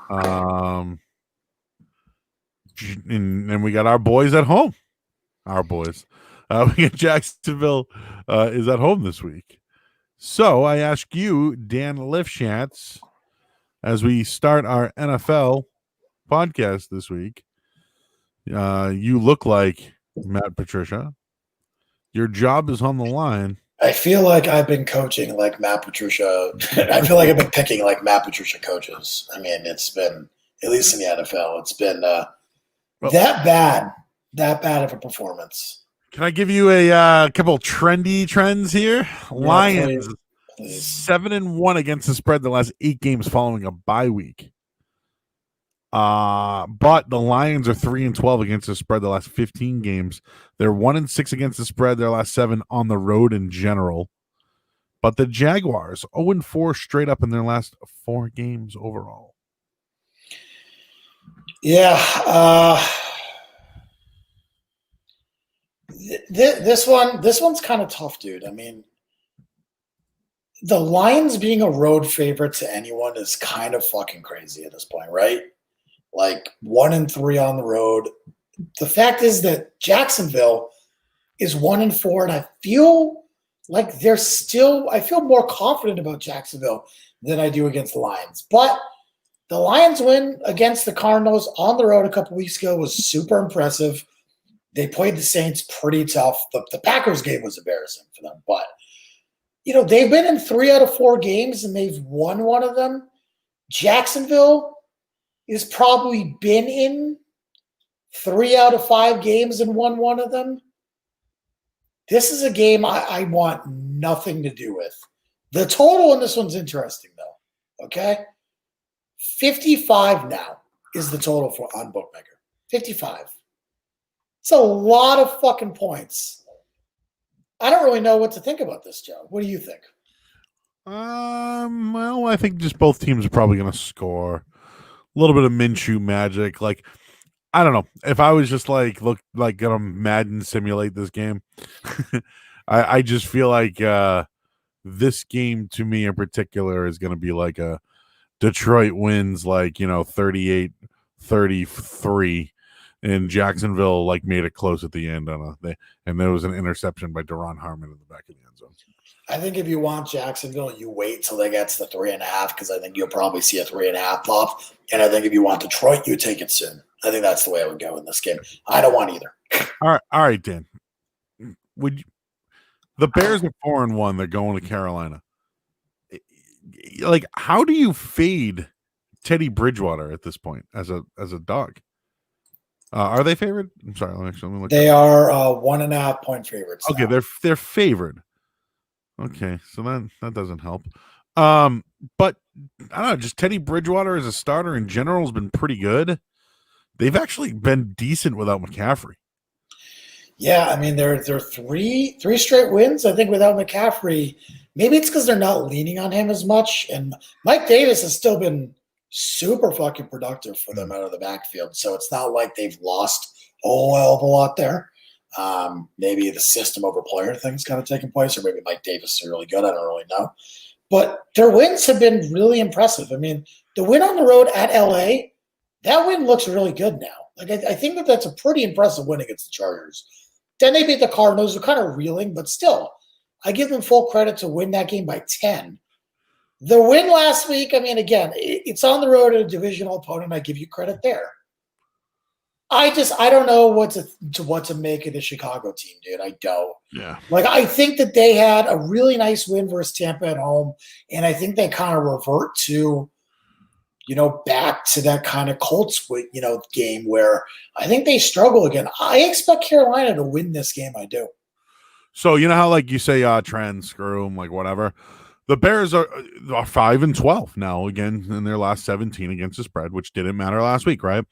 And we got our boys at home. Our boys. We got Jacksonville is at home this week. So I ask you, Dan Lifshatz, as we start our NFL podcast this week, you look like Matt Patricia. Your job is on the line. I feel like I've been coaching like Matt Patricia. I feel like I've been picking like Matt Patricia coaches. I mean, it's been, at least in the NFL, it's been that bad of a performance. Can I give you a couple trendy trends here? Yeah, Lions, please. 7-1 against the spread the last 8 games following a bye week. But the Lions are 3-12 against the spread the last 15 games. They're 1-6 against the spread their last 7 on the road in general. But the Jaguars 0-4 straight up in their last 4 games overall. Yeah, this one's kind of tough, dude. I mean, the Lions being a road favorite to anyone is kind of fucking crazy at this point, right? Like 1-3 on the road. The fact is that Jacksonville is 1-4, and I feel like I feel more confident about Jacksonville than I do against the Lions. But the Lions win against the Cardinals on the road a couple weeks ago was super impressive. They played the Saints pretty tough. The Packers game was embarrassing for them. But, they've been in 3 out of 4 games, and they've won one of them. Jacksonville has probably been in 3 out of 5 games and won one of them. This is a game I want nothing to do with. The total in this one's interesting, though. Okay? 55 now is the total on Bookmaker. 55. It's a lot of fucking points. I don't really know what to think about this, Joe. What do you think? Well, I think just both teams are probably going to score. A little bit of Minshew magic. Like, I don't know. If I was just gonna Madden simulate this game, I just feel like this game to me in particular is gonna be like a Detroit wins 38-33, and Jacksonville made it close at the end and there was an interception by Deron Harmon in the back of the end zone. I think if you want Jacksonville, you wait till they get to the 3.5 because I think you'll probably see a 3.5 pop. And I think if you want Detroit, you take it soon. I think that's the way I would go in this game. I don't want either. All right, Dan. The Bears are 4-1. They're going to Carolina. How do you fade Teddy Bridgewater at this point as a dog? Are they favored? I'm sorry. Let me look. They are 1.5 point favorites. Okay, now. they're favored. Okay, so that doesn't help. But I don't know, just Teddy Bridgewater as a starter in general has been pretty good. They've actually been decent without McCaffrey. Yeah, I mean they're 3 straight wins. I think without McCaffrey, maybe it's because they're not leaning on him as much. And Mike Davis has still been super fucking productive for them out of the backfield. So it's not like they've lost a whole hell of a lot there. Maybe the system over player thing's kind of taking place, or maybe Mike Davis is really good. I don't really know. But their wins have been really impressive. I mean, the win on the road at LA, that win looks really good now. I think that's a pretty impressive win against the Chargers. Then they beat the Cardinals, who are kind of reeling, but still, I give them full credit to win that game by 10. The win last week, I mean, again, it's on the road at a divisional opponent. I give you credit there. I don't know what to make of the Chicago team, dude. I don't. Yeah. I think that they had a really nice win versus Tampa at home, and I think they kind of revert to, back to that kind of Colts, game where I think they struggle again. I expect Carolina to win this game. I do. So you know how you say trends, screw them, whatever. The Bears are 5-12 now, again, in their last 17 against the spread, which didn't matter last week, right?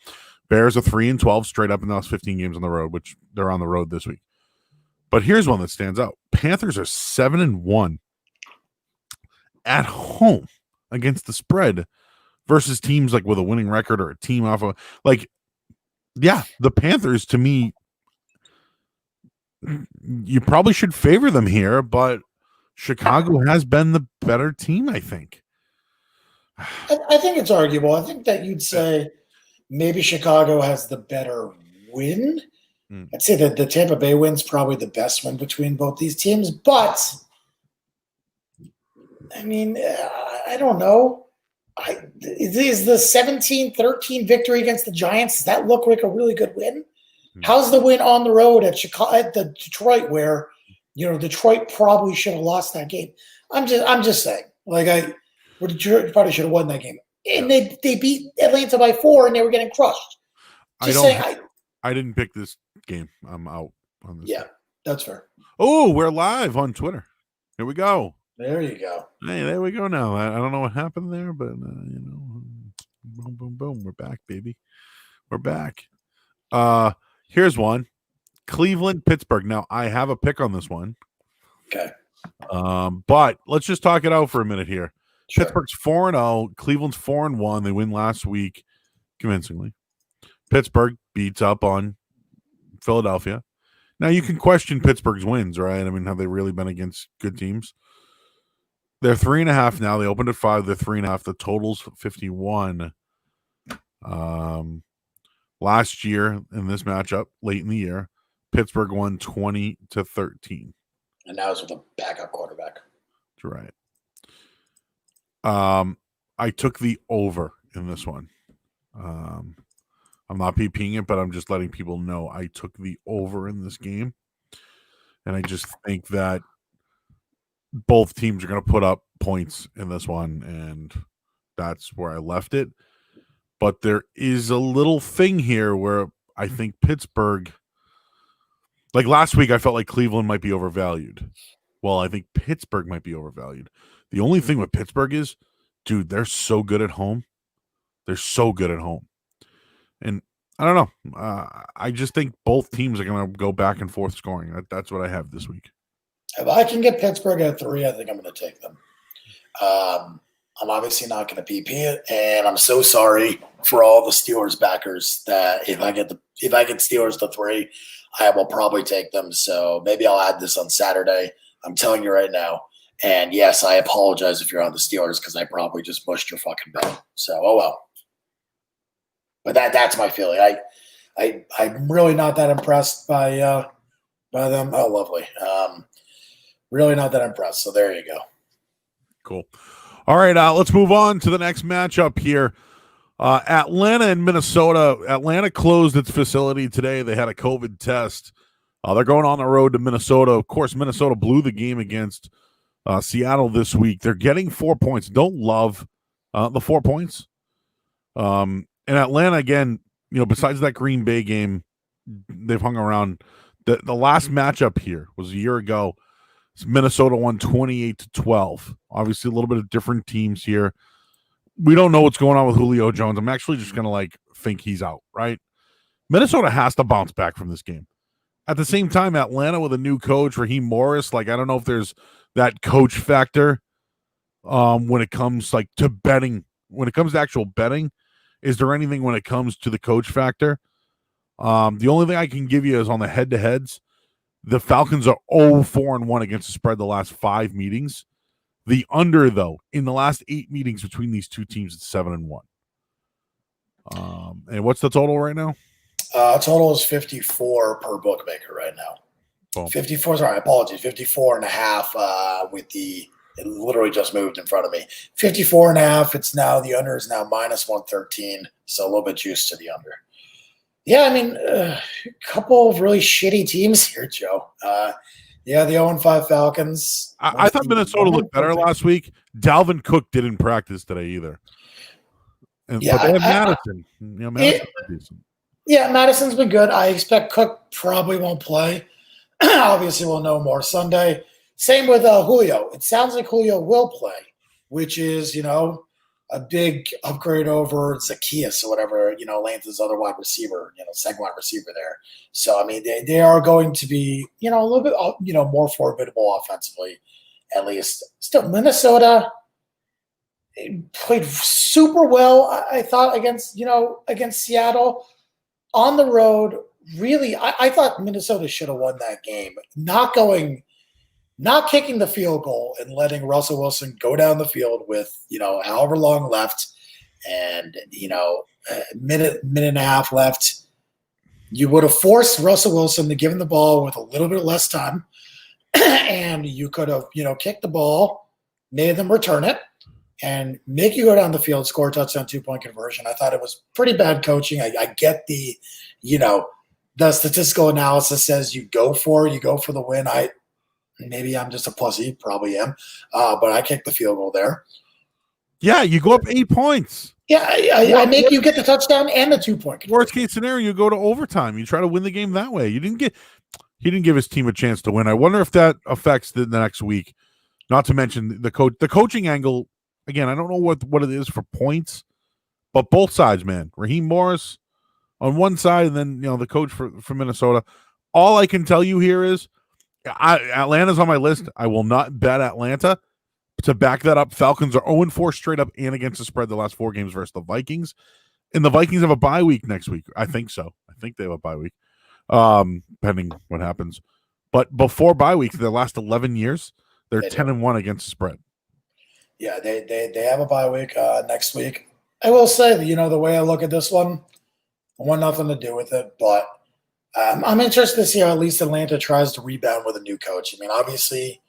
Bears are 3-12 straight up in the last 15 games on the road, which they're on the road this week. But here's one that stands out. Panthers are 7-1 at home against the spread versus teams like with a winning record or a team off of the Panthers, to me, you probably should favor them here, but Chicago has been the better team, I think. I think it's arguable. I think that you'd say maybe Chicago has the better win. I'd say that the Tampa Bay win's probably the best win between both these teams, but I mean, I don't know. Is the 17-13 victory against the Giants, does that look like a really good win? How's the win on the road at Chicago, at the Detroit, where Detroit probably should have lost that game? I'm just saying, Detroit probably should have won that game, and they beat Atlanta by 4, and they were getting crushed. I didn't pick this game. I'm out on this. Yeah, that's fair. Oh, we're live on Twitter. Here we go. There you go. Hey, there we go now. I don't know what happened there, but boom, boom, boom. We're back, baby. We're back. Here's one. Cleveland, Pittsburgh. Now, I have a pick on this one. Okay. But let's just talk it out for a minute here. Sure. Pittsburgh's 4-0. Cleveland's 4-1. They win last week convincingly. Pittsburgh beats up on Philadelphia. Now, you can question Pittsburgh's wins, right? I mean, have they really been against good teams? They're 3.5 now. They opened at 5. They're 3.5. The total's 51. Last year in this matchup, late in the year, Pittsburgh won 20-13. And that was with a backup quarterback. That's right. I took the over in this one. I'm not PPing it, but I'm just letting people know I took the over in this game. And I just think that both teams are going to put up points in this one, and that's where I left it. But there is a little thing here where I think Pittsburgh, like last week, I felt like Cleveland might be overvalued. Well, I think Pittsburgh might be overvalued. The only thing with Pittsburgh is, dude, they're so good at home. They're so good at home. And I don't know. I just think both teams are going to go back and forth scoring. That's what I have this week. If I can get Pittsburgh at 3, I think I'm going to take them. I'm obviously not going to PP it, and I'm so sorry for all the Steelers backers that if I get Steelers to 3, I will probably take them. So maybe I'll add this on Saturday. I'm telling you right now. And yes, I apologize if you're on the Steelers because I probably just mushed your fucking bet. So oh well. But that's my feeling. I'm really not that impressed by them. Oh, lovely. Really not that impressed. So there you go. Cool. All right, let's move on to the next matchup here. Atlanta and Minnesota. Atlanta closed its facility today. They had a COVID test. They're going on the road to Minnesota. Of course, Minnesota blew the game against Seattle this week. They're getting 4 points. Don't love the 4 points. And Atlanta, again, besides that Green Bay game, they've hung around. The last matchup here was a year ago. Minnesota won 28-12. Obviously, a little bit of different teams here. We don't know what's going on with Julio Jones. I'm actually just going to think he's out, right? Minnesota has to bounce back from this game. At the same time, Atlanta with a new coach, Raheem Morris, I don't know if there's that coach factor when it comes to betting. When it comes to actual betting, is there anything when it comes to the coach factor? The only thing I can give you is on the head-to-heads. The Falcons are 0-4-1 against the spread the last 5 meetings. The under, though, in the last 8 meetings between these two teams, it's 7-1. And what's the total right now? Total is 54 per bookmaker right now. Boom. 54, sorry, apologies. 54.5 with it literally just moved in front of me. 54.5. It's now, the under is now -113. So a little bit juice to the under. Yeah, I mean, a couple of really shitty teams here, Joe. The 0-5 Falcons. I thought Minnesota looked better last week. Dalvin Cook didn't practice today either. But they have Madison. Madison's decent. Yeah, Madison's been good. I expect Cook probably won't play. Obviously, we'll know more Sunday. Same with Julio. It sounds like Julio will play, which is, a big upgrade over Zacchaeus or whatever, Atlanta's other wide receiver, second wide receiver there. So, I mean, they are going to be, a little bit, more formidable offensively, at least. Still, Minnesota played super well, I thought, against Seattle on the road. Really, I thought Minnesota should have won that game. Not kicking the field goal and letting Russell Wilson go down the field with, however long left and, a minute and a half left. You would have forced Russell Wilson to give him the ball with a little bit less time. And you could have, kicked the ball, made them return it, and make you go down the field, score a touchdown, 2-point conversion. I thought it was pretty bad coaching. I get the, the statistical analysis says you go for the win. Maybe I'm just a pussy, probably am, but I kicked the field goal there. Yeah, you go up 8 points. Yeah, I make you get the touchdown and the 2-point. Worst case scenario, you go to overtime. You try to win the game that way. He didn't give his team a chance to win. I wonder if that affects the next week. Not to mention the coaching angle. Again, I don't know what it is for points, but both sides, man. Raheem Morris on one side, and then the coach for Minnesota. All I can tell you here is Atlanta's on my list. I will not bet Atlanta. To back that up, Falcons are 0-4 straight up and against the spread the last 4 games versus the Vikings. And the Vikings have a bye week next week. I think so. I think they have a bye week, pending what happens. But before bye week, the last 11 years, they're 10-1 against the spread. Yeah, they have a bye week next week. I will say, the way I look at this one, I want nothing to do with it, but I'm interested to see how at least Atlanta tries to rebound with a new coach. I mean, obviously,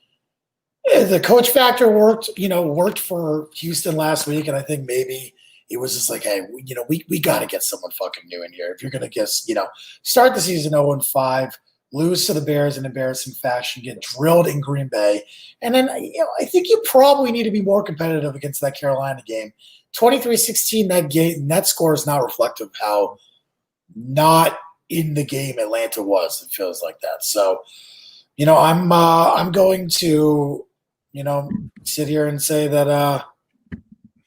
the coach factor worked for Houston last week, and I think maybe it was just like, hey, we got to get someone fucking new in here. If you're going to start the season 0-5, lose to the Bears in embarrassing fashion, get drilled in Green Bay, and then I think you probably need to be more competitive against that Carolina game. 23-16, that score is not reflective of how not in the game Atlanta was. It feels like that. So, I'm going to, sit here and say that I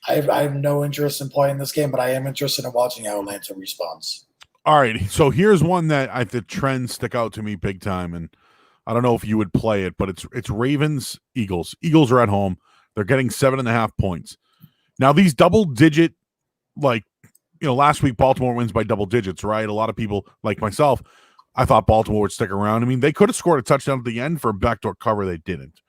have no interest in playing this game, but I am interested in watching how Atlanta responds. All right. So here's one that the trends stick out to me big time. And I don't know if you would play it, but it's Ravens, Eagles. Eagles are at home. They're getting 7.5 points. Now these double digit, last week Baltimore wins by double digits, right? A lot of people like myself, I thought Baltimore would stick around. I mean, they could have scored a touchdown at the end for a backdoor cover. They didn't.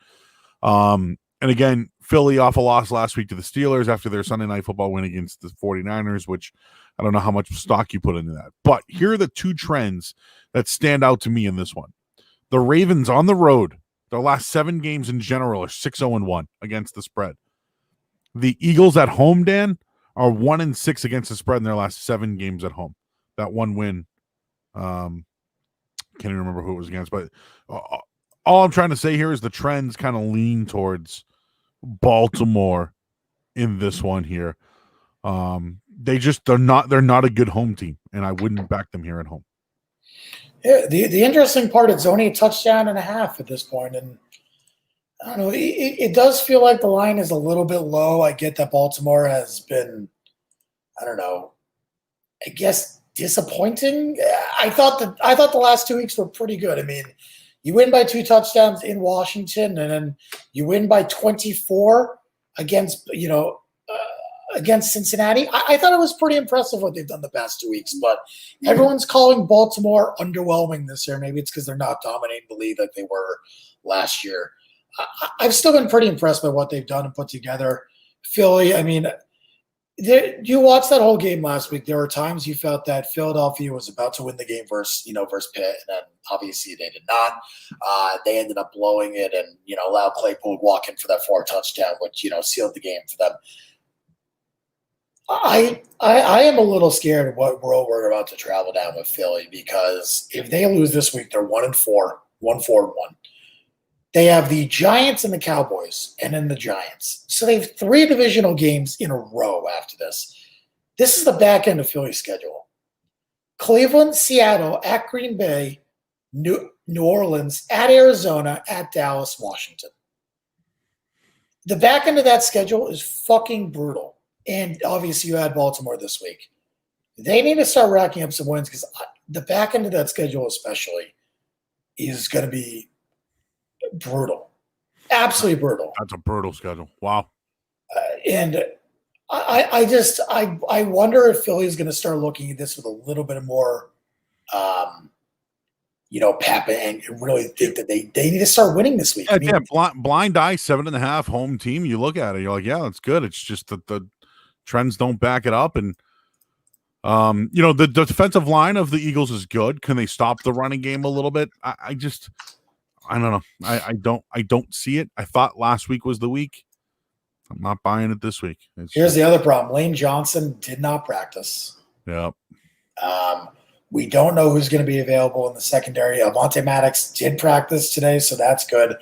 And again, Philly off a loss last week to the Steelers after their Sunday Night Football win against the 49ers, which I don't know how much stock you put into that. But here are the 2 trends that stand out to me in this one. The Ravens on the road, their last 7 games in general are 6-0-1 against the spread. The Eagles at home, Dan, are 1-6 against the spread in their last 7 games at home. That one win, can't even remember who it was against, but all I'm trying to say here is the trends kind of lean towards Baltimore in this one here. They're not a good home team, and I wouldn't back them here at home. Yeah, the interesting part, it's only a touchdown and a half at this point, and I don't know. It does feel like the line is a little bit low. I get that Baltimore has been, I don't know, I guess disappointing. I thought the last 2 weeks were pretty good. I mean, you win by 2 touchdowns in Washington, and then you win by 24 against Cincinnati. I thought it was pretty impressive what they've done the past 2 weeks, but everyone's calling Baltimore underwhelming this year. Maybe it's because they're not dominating the league like they were last year. I've still been pretty impressed by what they've done and put together. Philly, I mean, you watched that whole game last week. There were times you felt that Philadelphia was about to win the game versus Pitt, and then obviously they did not. They ended up blowing it and, allowed Claypool to walk in for that 4 touchdown, which, sealed the game for them. I am a little scared of what road we're about to travel down with Philly, because if they lose this week, they're 1-4, 1-4-1. They have the Giants and the Cowboys, and then the Giants. So they have 3 divisional games in a row after this. This is the back end of Philly's schedule. Cleveland, Seattle, at Green Bay, New Orleans, at Arizona, at Dallas, Washington. The back end of that schedule is fucking brutal. And obviously, you had Baltimore this week. They need to start racking up some wins because the back end of that schedule, especially, is going to be brutal. Absolutely brutal. That's a brutal schedule. Wow. And I wonder if Philly is going to start looking at this with a little bit more, pep and really think that they need to start winning this week. Yeah, blind eye 7.5 home team. You look at it, you're like, yeah, that's good. It's just that the trends don't back it up. And the defensive line of the Eagles is good. Can they stop the running game a little bit? I don't know. I don't see it. I thought last week was the week. I'm not buying it this week. Here's the other problem. Lane Johnson did not practice. Yeah. We don't know who's going to be available in the secondary. Avonte Maddox did practice today, so that's good.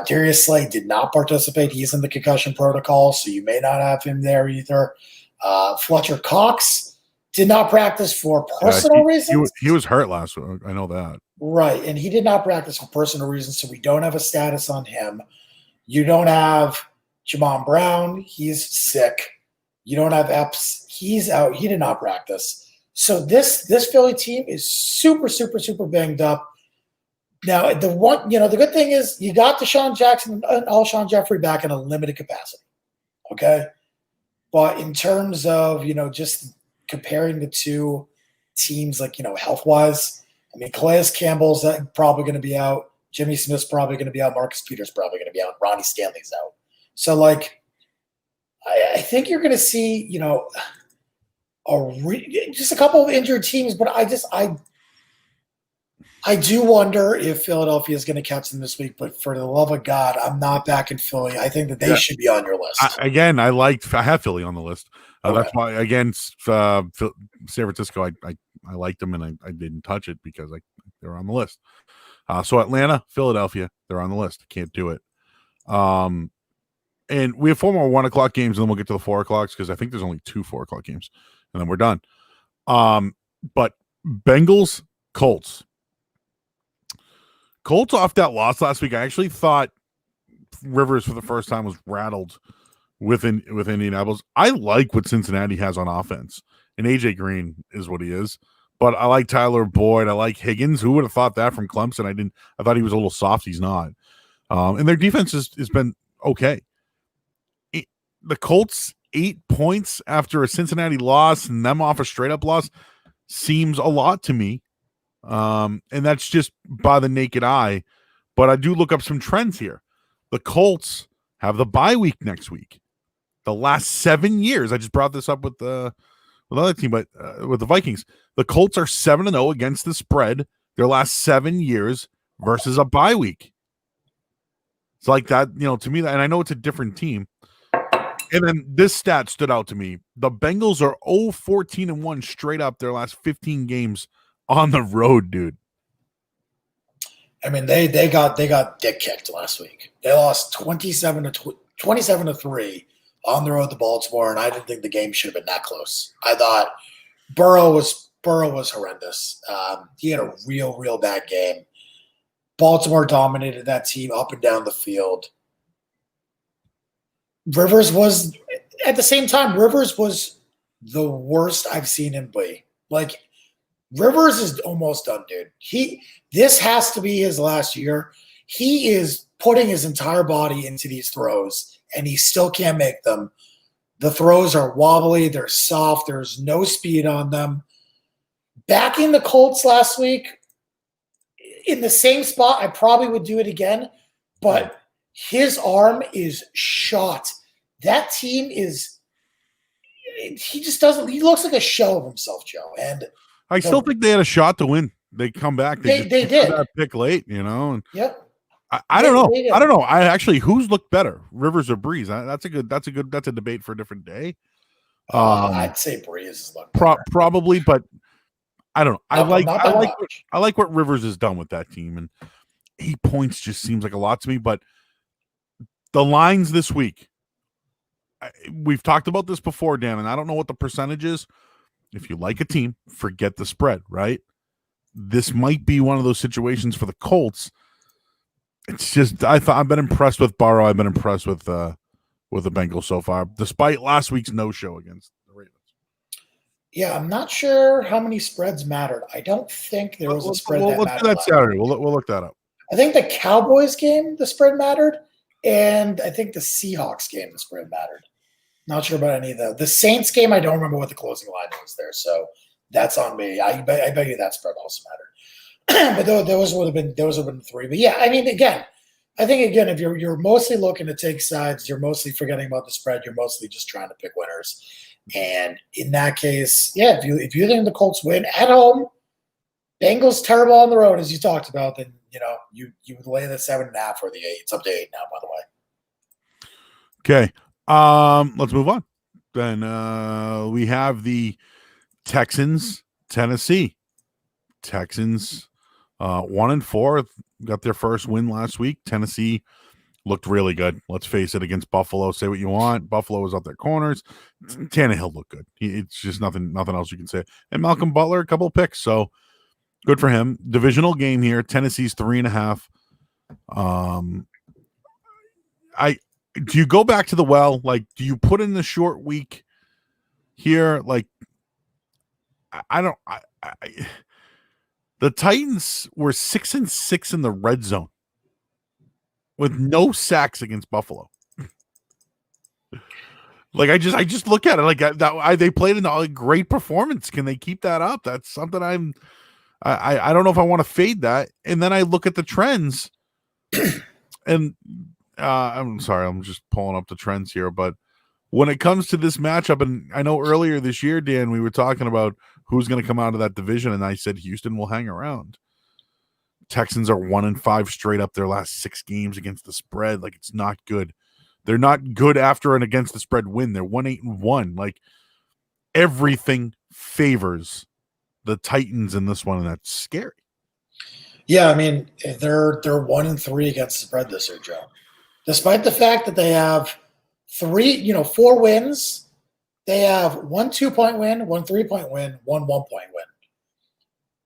Darius Slay did not participate. He's in the concussion protocol, so you may not have him there either. Fletcher Cox did not practice for personal reasons. He was hurt last week. I know that. Right, and he did not practice for personal reasons, so we don't have a status on him. You don't have Jamon Brown. He's sick. You don't have Epps. He's out. He did not practice. So this Philly team is super, super, super banged up. Now, the good thing is you got Deshaun Jackson and Alshon Jeffrey back in a limited capacity. Okay? But in terms of, just comparing the two teams, health-wise, I mean, Calais Campbell's probably going to be out. Jimmy Smith's probably going to be out. Marcus Peters probably going to be out. Ronnie Stanley's out. So, I think you're going to see, just a couple of injured teams, but I do wonder if Philadelphia is going to catch them this week. But for the love of God, I'm not back in Philly. I think that they should be on your list. I have Philly on the list. Okay. That's why against San Francisco, I liked them and I didn't touch it because they were on the list. So Atlanta, Philadelphia, they're on the list. I can't do it. And we have 4 more 1 o'clock games, and then we'll get to the 4 o'clocks because I think there's only 2 4 o'clock games, and then we're done. But Bengals, Colts off that loss last week. I actually thought Rivers for the first time was rattled with Indianapolis. I like what Cincinnati has on offense, and AJ Green is what he is. But I like Tyler Boyd. I like Higgins. Who would have thought that from Clemson? I thought he was a little soft. He's not. And their defense has been okay. The Colts 8 points after a Cincinnati loss and them off a straight up loss seems a lot to me. And that's just by the naked eye. But I do look up some trends here. The Colts have the bye week next week. The last 7 years, I just brought this up with another team, but with the Vikings, the Colts are 7-0 against the spread their last 7 years versus a bye week. It's like that, to me, and I know it's a different team. And then this stat stood out to me. The Bengals are 0-14-1 straight up their last 15 games on the road, dude. I mean, they got dick kicked last week. They lost 27-3 on the road to Baltimore, and I didn't think the game should have been that close. I thought Burrow was horrendous. He had a real bad game. Baltimore dominated that team up and down the field. Rivers was, at the same time, Rivers was the worst I've seen him play. Rivers is almost done, dude. This has to be his last year. He is putting his entire body into these throws, and he still can't make them. The throws are wobbly. They're soft. There's no speed on them. Backing the Colts last week, in the same spot, I probably would do it again, but his arm is shot. That team is – he just doesn't – he looks like a shell of himself, Joe. And I still think they had a shot to win. They come back. They did. That pick late, And yep. I don't know. I don't know. Who's looked better, Rivers or Breeze? That's a debate for a different day. I'd say Breeze is looked probably, but I don't know. I like what Rivers has done with that team, and 8 points just seems like a lot to me. But the lines this week, we've talked about this before, Dan, and I don't know what the percentage is. If you like a team, forget the spread, right? this might be one of those situations for the Colts. It's just I've been impressed with Burrow. I've been impressed with the Bengals so far, despite last week's no-show against the Ravens. Yeah, I'm not sure how many spreads mattered. I don't think there was a spread that let's mattered. do that Saturday. We'll look that up. I think the Cowboys game, the spread mattered, and I think the Seahawks game, the spread mattered. Not sure about any of the Saints game. I don't remember what the closing line was there, so that's on me. I bet you that spread also mattered. But those would have been three. But yeah, I mean, I think if you're mostly looking to take sides, you're mostly forgetting about the spread. You're mostly just trying to pick winners. And in that case, yeah, if you think the Colts win at home, Bengals terrible on the road, as you talked about, then you would lay the 7.5 or the 8. It's up to 8 now, by the way. Okay. Let's move on. Then we have the Texans, Tennessee. Texans 1-4, got their first win last week. Tennessee looked really good. Let's face it, against Buffalo. Say what you want. Buffalo was out their corners. Tannehill looked good. It's just nothing else you can say. And Malcolm Butler, a couple of picks. So good for him. Divisional game here. Tennessee's 3.5. Do you go back to the well? Like, do you put in the short week here? Like, the Titans were 6-6 in the red zone with no sacks against Buffalo. Like, I just look at it like that. They played a great performance. Can they keep that up? That's something I don't know if I want to fade that. And then I look at the trends, and I'm sorry, I'm just pulling up the trends here. But when it comes to this matchup, and I know earlier this year, Dan, we were talking about who's going to come out of that division, and I said Houston will hang around. Texans are 1-5 straight up their last 6 games against the spread. Like, it's not good. They're not good after an against the spread win. They're 1-8-1. Like, everything favors the Titans in this one, and that's scary. Yeah, I mean, they're 1-3 against the spread this year, Joe. Despite the fact that they have 4 wins, they have 1 2-point win, 1 3-point win, 1 1-point win.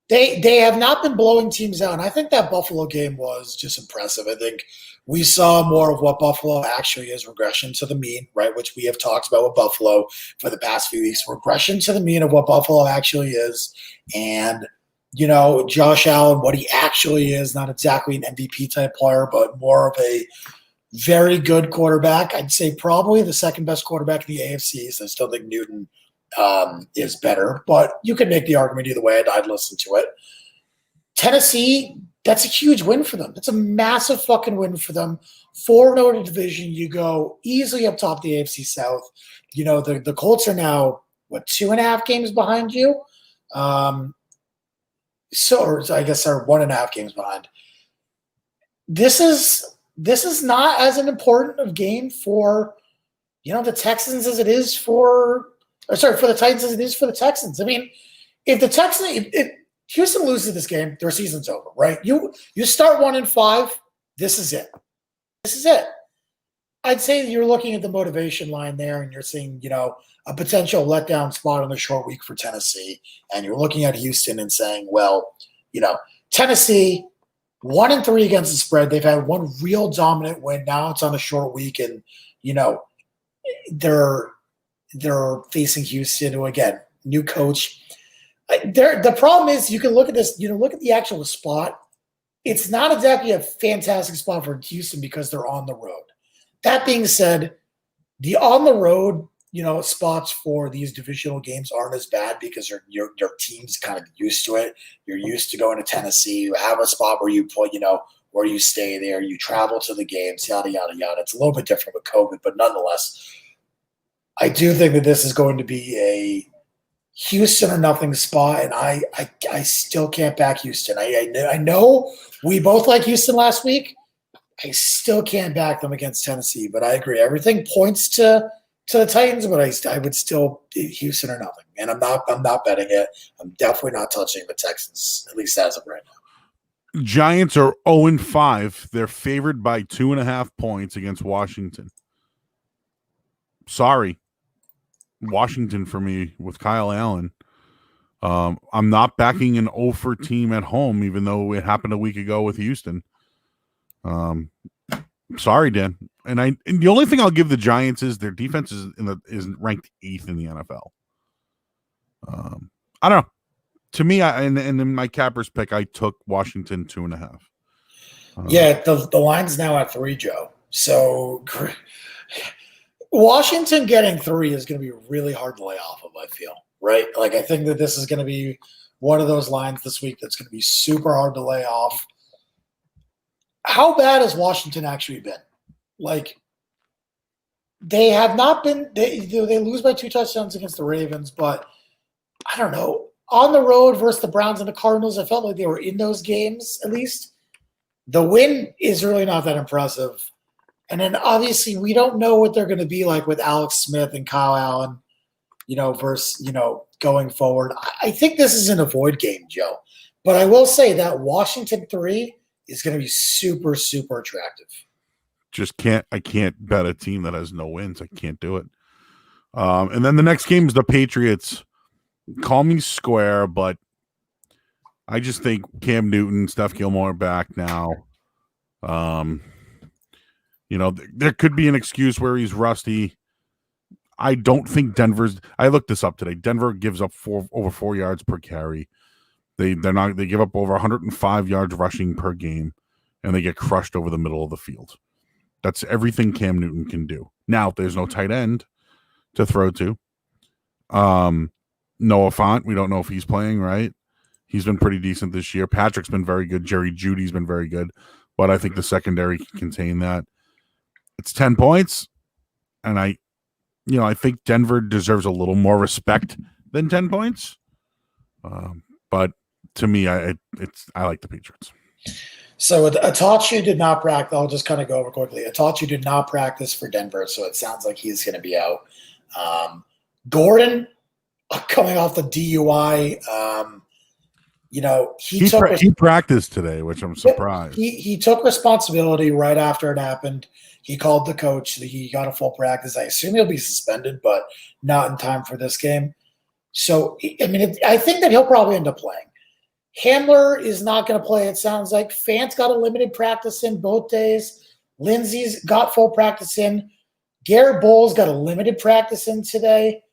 They have not been blowing teams out, and I think that Buffalo game was just impressive. I think we saw more of what Buffalo actually is, regression to the mean, right, which we have talked about with Buffalo for the past few weeks, regression to the mean of what Buffalo actually is. And, Josh Allen, what he actually is, not exactly an MVP-type player, but more of a very good quarterback. I'd say probably the second best quarterback in the AFC. So I still think Newton is better, but you could make the argument either way, and I'd listen to it. Tennessee, that's a huge win for them. That's a massive fucking win for them. 4-0 in the division. You go easily up top the AFC South. The Colts are now, 2.5 games behind you? Or I guess they're 1.5 games behind. This is not as an important of game for, the Texans as it is for the Titans as it is for the Texans. I mean, if Houston loses this game, their season's over, right? You start 1-5, this is it. This is it. I'd say you're looking at the motivation line there, and you're seeing, a potential letdown spot on the short week for Tennessee, and you're looking at Houston and saying, well, Tennessee 1-3 against the spread. They've had one real dominant win. Now it's on a short week, and they're facing Houston, who, again, new coach. The problem is, you can look at this. Look at the actual spot. It's not exactly a fantastic spot for Houston because they're on the road. That being said, the on the road, spots for these divisional games aren't as bad because your team's kind of used to it. You're used to going to Tennessee. You have a spot where you play, where you stay there. You travel to the games, yada, yada, yada. It's a little bit different with COVID, but nonetheless, I do think that this is going to be a Houston or nothing spot, and I still can't back Houston. I know we both like Houston last week. I still can't back them against Tennessee, but I agree. Everything points to the Titans, but I would still Houston or nothing, and I'm not betting it. I'm definitely not touching the Texans, at least as of right now. Giants are 0-5. They're favored by 2.5 points against Washington. Sorry, Washington for me with Kyle Allen. I'm not backing an 0 team at home, even though it happened a week ago with Houston. Sorry, Dan. And the only thing I'll give the Giants is their defense is ranked 8th in the NFL. I don't know. To me, and in my cappers pick, I took Washington 2.5. Yeah, the line's now at 3, Joe. So Washington getting 3 is going to be really hard to lay off of, I feel, right? Like, I think that this is going to be one of those lines this week that's going to be super hard to lay off. How bad has Washington actually been? Like, they have not been – they lose by 2 touchdowns against the Ravens, but I don't know. On the road versus the Browns and the Cardinals, I felt like they were in those games at least. The win is really not that impressive. And then obviously we don't know what they're going to be like with Alex Smith and Kyle Allen, versus, going forward. I think this is an avoid game, Joe. But I will say that Washington 3 is going to be super, super attractive. I can't bet a team that has no wins. I can't do it. And then the next game is the Patriots. Call me square, but I just think Cam Newton, Steph Gilmore back now. There could be an excuse where he's rusty. I don't think I looked this up today. Denver gives up over 4 yards per carry. They give up over 105 yards rushing per game, and they get crushed over the middle of the field. That's everything Cam Newton can do. Now, there's no tight end to throw to. Noah Fant, we don't know if he's playing, right? He's been pretty decent this year. Patrick's been very good. Jerry Jeudy's been very good. But I think the secondary can contain that. It's 10 points. And I think Denver deserves a little more respect than 10 points. But to me, I like the Patriots. So Atachi did not practice. I'll just kind of go over quickly. Atachi did not practice for Denver, so it sounds like he's going to be out. Gordon, coming off the DUI, he practiced today, which I'm surprised. He took responsibility right after it happened. He called the coach. He got a full practice. I assume he'll be suspended, but not in time for this game. So, I think that he'll probably end up playing. Hamler is not going to play, it sounds like. Fant's got a limited practice in both days. Lindsey's got full practice in. Garrett Bowles got a limited practice in today.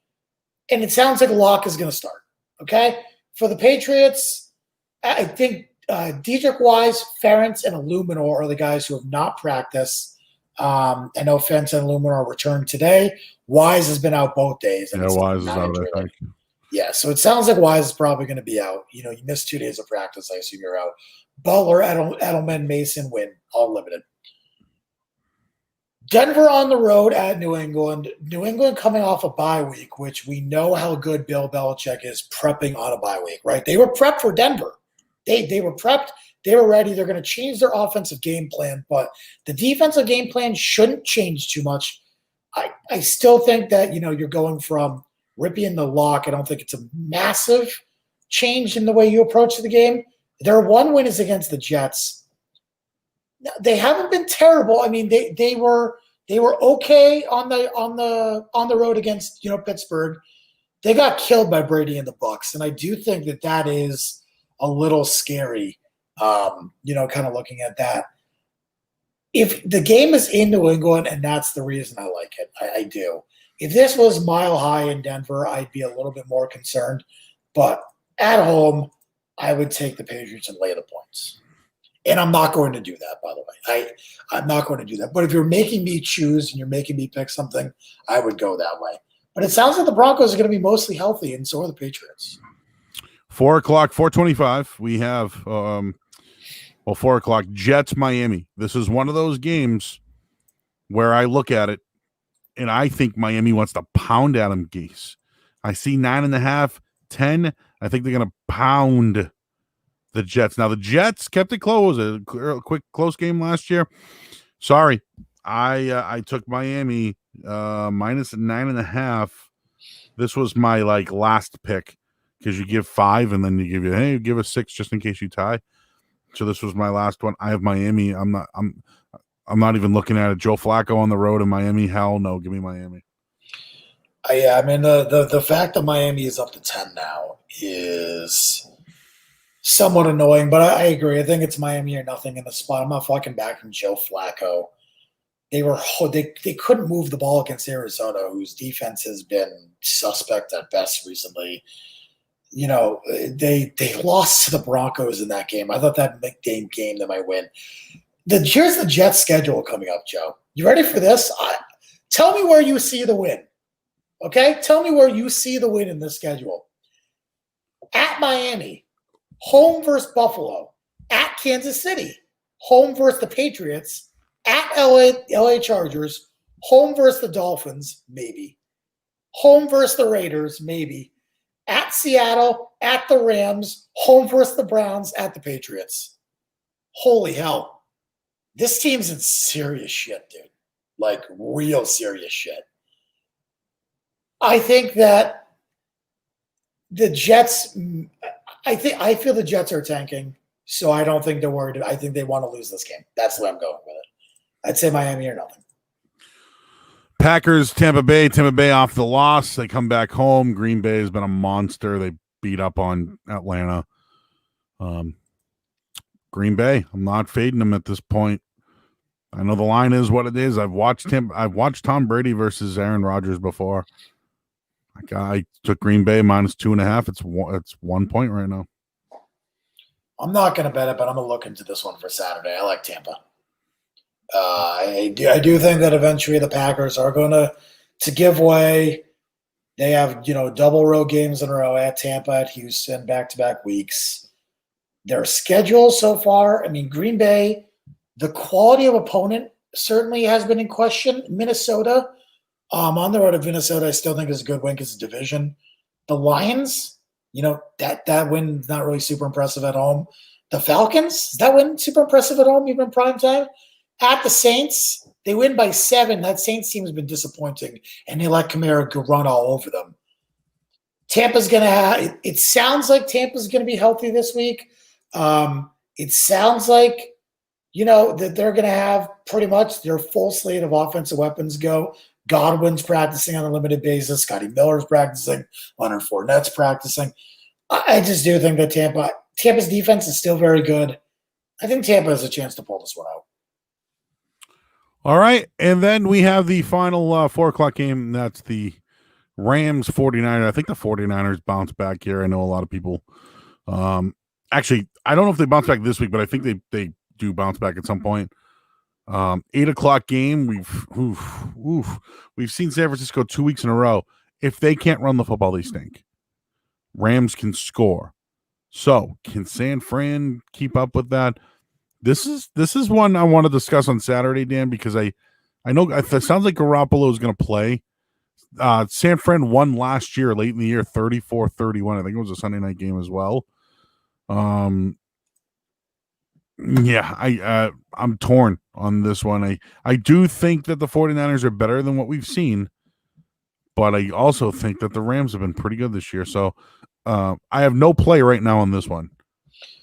And it sounds like Locke is going to start, okay? For the Patriots, I think Dedrick Wise, Ferentz, and Illuminor are the guys who have not practiced. I know Ferentz and Illuminor returned today. Wise has been out both days. And Wise is out, I think. Yeah, so it sounds like Wise is probably going to be out. You missed 2 days of practice. I assume you're out. Butler, Edelman, Mason, Wynn, all limited. Denver on the road at New England. New England coming off a bye week, which we know how good Bill Belichick is prepping on a bye week, right? They were prepped for Denver. They were prepped. They were ready. They're going to change their offensive game plan, but the defensive game plan shouldn't change too much. I still think that, you're going from Rippey and the Lock. I don't think it's a massive change in the way you approach the game. Their one win is against the Jets. They haven't been terrible. They were okay on the road against Pittsburgh. They got killed by Brady and the Bucs, and I do think that is a little scary. Kind of looking at that. If the game is in New England, and that's the reason I like it, I do. If this was Mile High in Denver, I'd be a little bit more concerned. But at home, I would take the Patriots and lay the points. And I'm not going to do that, by the way. I'm not going to do that. But if you're making me choose and you're making me pick something, I would go that way. But it sounds like the Broncos are going to be mostly healthy, and so are the Patriots. 4 o'clock, 4:25. We have 4 o'clock, Jets, Miami. This is one of those games where I look at it, and I think Miami wants to pound Adam Gase. I see 9.5, 10. I think they're going to pound the Jets. Now, the Jets kept it close. A quick close game last year. Sorry. I took Miami minus 9.5. This was my last pick because you give 5 and then you give a 6 just in case you tie. So this was my last one. I have Miami. I'm not even looking at it. Joe Flacco on the road in Miami. Hell no. Give me Miami. I mean, the fact that Miami is up to 10 now is somewhat annoying, but I agree. I think it's Miami or nothing in the spot. I'm not fucking backing Joe Flacco. They couldn't move the ball against Arizona, whose defense has been suspect at best recently. You know, they lost to the Broncos in that game. I thought that game they might win. Here's the Jets schedule coming up, Joe. You ready for this? Tell me where you see the win. Okay? Tell me where you see the win in this schedule. At Miami, home versus Buffalo. At Kansas City, home versus the Patriots. At LA Chargers, home versus the Dolphins, maybe. Home versus the Raiders, maybe. At Seattle, at the Rams, home versus the Browns, at the Patriots. Holy hell. This team's in serious shit, dude. Like, real serious shit. I think that the Jets, I feel the Jets are tanking, so I don't think they're worried. I think they want to lose this game. That's where I'm going with it. I'd say Miami or nothing. Packers, Tampa Bay off the loss. They come back home. Green Bay has been a monster. They beat up on Atlanta. Green Bay, I'm not fading them at this point. I know the line is what it is. I've watched Tom Brady versus Aaron Rodgers before. I took Green Bay -2.5. It's 1 point right now. I'm not going to bet it, but I'm going to look into this one for Saturday. I like Tampa. I do think that eventually the Packers are going to give way. They have, double road games in a row at Tampa, at Houston, back-to-back weeks. Their schedule so far, I mean, Green Bay, the quality of opponent certainly has been in question. Minnesota, on the road to Minnesota, I still think is a good win because it's a division. The Lions, that win's not really super impressive at home. The Falcons, that win super impressive at home, even in prime time. At the Saints, they win by 7. That Saints team has been disappointing, and they let Kamara run all over them. Tampa's going to have – it sounds like Tampa's going to be healthy this week. It sounds like, that they're going to have pretty much their full slate of offensive weapons go. Godwin's practicing on a limited basis. Scotty Miller's practicing. Leonard Fournette's practicing. I just do think that Tampa's defense is still very good. I think Tampa has a chance to pull this one out. All right, and then we have the final 4 o'clock game. That's the Rams 49ers. I think the 49ers bounce back here. I know a lot of people. Actually, I don't know if they bounce back this week, but I think they do bounce back at some point. 8 o'clock game. We've seen San Francisco 2 weeks in a row. If they can't run the football, they stink. Rams can score. So can San Fran keep up with that? This is one I want to discuss on Saturday, Dan, because I know it sounds like Garoppolo is going to play. San Fran won last year, late in the year, 34-31. I think it was a Sunday night game as well. Yeah, I'm torn on this one. I do think that the 49ers are better than what we've seen, but I also think that the Rams have been pretty good this year. So I have no play right now on this one.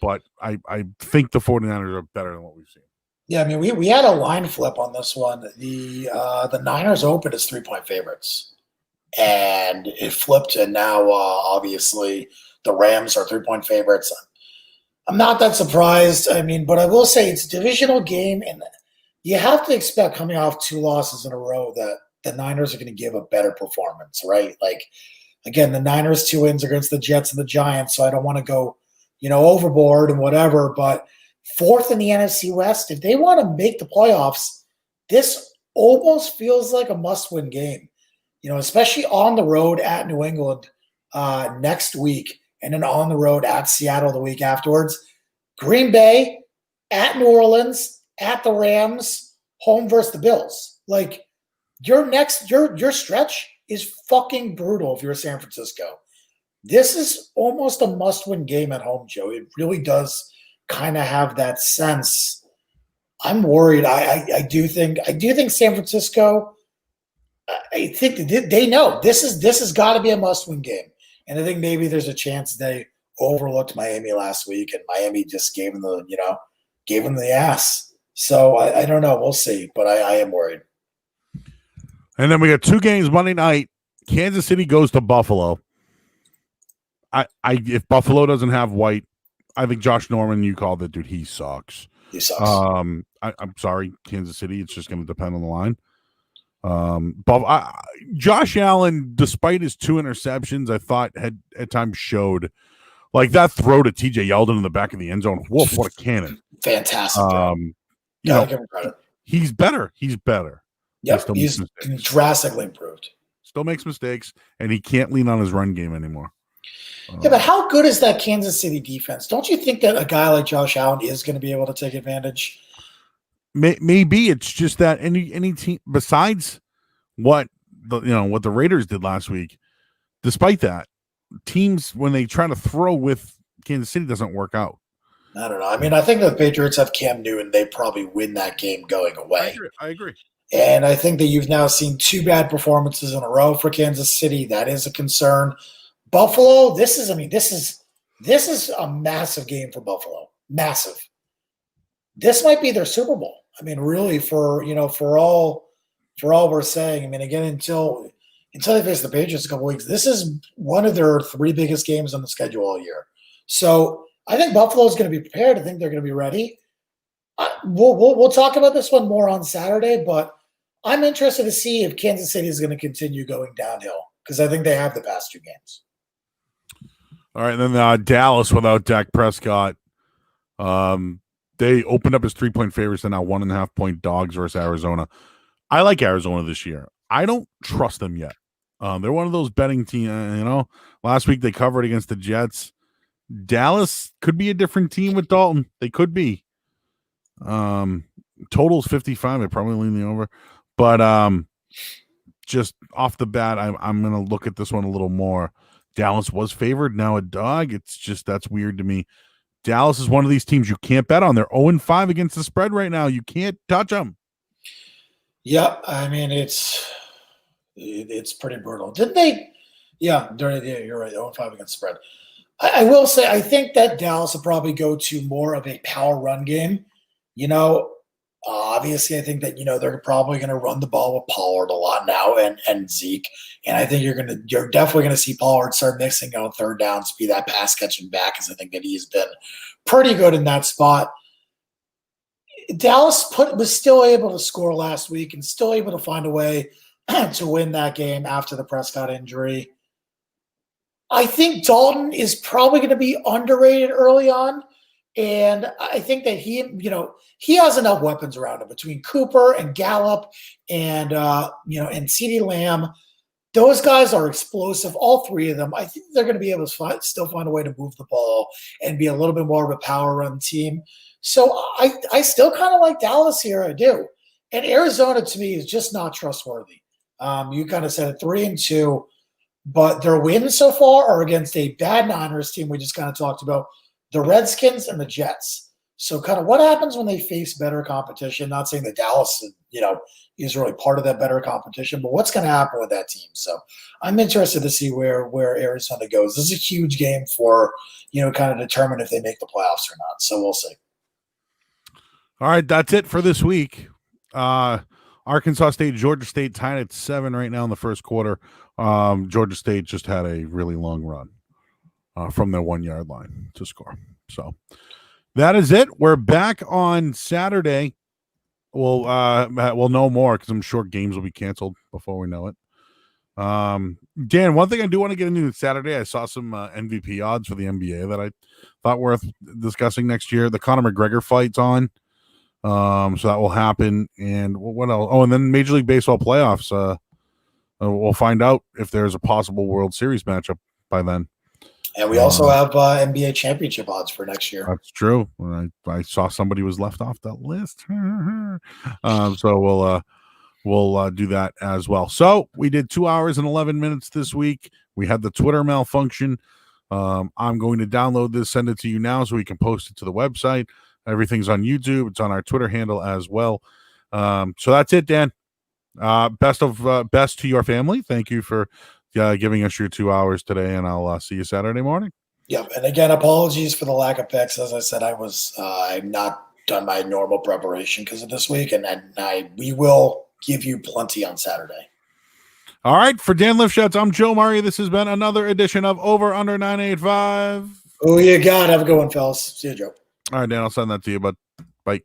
But I think the 49ers are better than what we've seen. Yeah, I mean, we had a line flip on this one. The Niners opened as 3-point favorites, and it flipped, and now obviously the Rams are 3-point favorites. I'm not that surprised. I mean, but I will say it's a divisional game, and you have to expect coming off 2 losses in a row that the Niners are going to give a better performance, right? Like, again, the Niners 2 wins against the Jets and the Giants, so I don't want to go overboard and whatever, but 4th in the NFC West, if they want to make the playoffs, this almost feels like a must-win game, especially on the road at New England next week, and then on the road at Seattle the week afterwards. Green Bay, at New Orleans, at the Rams, home versus the Bills. Like, your stretch is fucking brutal if you're San Francisco. This is almost a must-win game at home, Joe. It really does kind of have that sense. I'm worried. I do think San Francisco. I think they know this has got to be a must-win game, and I think maybe there's a chance they overlooked Miami last week, and Miami just gave them the ass. So I don't know. We'll see, but I am worried. And then we got 2 games Monday night. Kansas City goes to Buffalo. If Buffalo doesn't have White, I think Josh Norman, you called it, dude. He sucks. He sucks. I'm sorry, Kansas City. It's just going to depend on the line. Josh Allen, despite his 2 interceptions, I thought had at times showed like that throw to TJ Yeldon in the back of the end zone. Woof, what a cannon! Fantastic. Give him credit. He's better. Yep, he's drastically improved. Still makes mistakes, and he can't lean on his run game anymore. Yeah, but how good is that Kansas City defense? Don't you think that a guy like Josh Allen is going to be able to take advantage? Maybe it's just that any team besides what the Raiders did last week. Despite that, teams when they try to throw with Kansas City doesn't work out. I don't know. I mean, I think the Patriots have Cam Newton. They probably win that game going away. I agree. And I think that you've now seen 2 bad performances in a row for Kansas City. That is a concern. Buffalo, this is a massive game for Buffalo. Massive. This might be their Super Bowl. I mean, really, for all we're saying. I mean, again, until they face the Patriots in a couple weeks, this is one of their 3 biggest games on the schedule all year. So I think Buffalo is going to be prepared. I think they're going to be ready. We'll talk about this one more on Saturday, but I'm interested to see if Kansas City is going to continue going downhill because I think they have the past 2 games. All right, and then Dallas without Dak Prescott. They opened up as 3-point favorites and now 1.5-point dogs versus Arizona. I like Arizona this year. I don't trust them yet. They're one of those betting teams. Last week they covered against the Jets. Dallas could be a different team with Dalton. They could be. Total's 55. I probably lean the over, but just off the bat, I'm going to look at this one a little more. Dallas was favored, now a dog. It's just that's weird to me. Dallas is one of these teams you can't bet on. They're 0-5 against the spread right now. You can't touch them. Yeah, I mean it's pretty brutal. Didn't they? Yeah, you're right. 0-5 against the spread. I will say I think that Dallas will probably go to more of a power run game. Obviously, I think that they're probably going to run the ball with Pollard a lot now and Zeke, and I think you're definitely going to see Pollard start mixing on third downs, be that pass catching back, because I think that he's been pretty good in that spot. Dallas was still able to score last week and still able to find a way to win that game after the Prescott injury. I think Dalton is probably going to be underrated early on. And I think that he has enough weapons around him between Cooper and Gallup and and CeeDee Lamb. Those guys are explosive, all 3 of them. I think they're going to be able to still find a way to move the ball and be a little bit more of a power run team. So I still kind of like Dallas here. I do. And Arizona, to me, is just not trustworthy. You kind of said it, 3-2. But their wins so far are against a bad Niners team we just kind of talked about, the Redskins and the Jets. So kind of what happens when they face better competition? Not saying that Dallas, is really part of that better competition, but what's going to happen with that team? So I'm interested to see where Arizona goes. This is a huge game for, kind of determine if they make the playoffs or not. So we'll see. All right, that's it for this week. Arkansas State, Georgia State tied at 7 right now in the first quarter. Georgia State just had a really long run from their 1-yard line to score. So that is it. We're back on Saturday. We'll know more because I'm sure games will be canceled before we know it. Dan, one thing I do want to get into Saturday, I saw some MVP odds for the NBA that I thought worth discussing next year. The Conor McGregor fight's on. So that will happen. And what else? Oh, and then Major League Baseball playoffs. We'll find out if there's a possible World Series matchup by then. And we also have NBA championship odds for next year. That's true. I saw somebody was left off that list. So we'll do that as well. So we did 2 hours and 11 minutes this week. We had the Twitter malfunction. I'm going to download this, send it to you now so we can post it to the website. Everything's on YouTube. It's on our Twitter handle as well. So that's it, Dan. Best to your family. Thank you for giving us your 2 hours today, and I'll see you Saturday morning. Yeah, and again, apologies for the lack of picks. As I said, I've not done my normal preparation because of this week, and we will give you plenty on Saturday. All right, for Dan Lifshutz, I'm Joe Murray. This has been another edition of Over Under 985. Oh, you got it. Have a good one, fellas. See you, Joe. All right, Dan, I'll send that to you, but bye.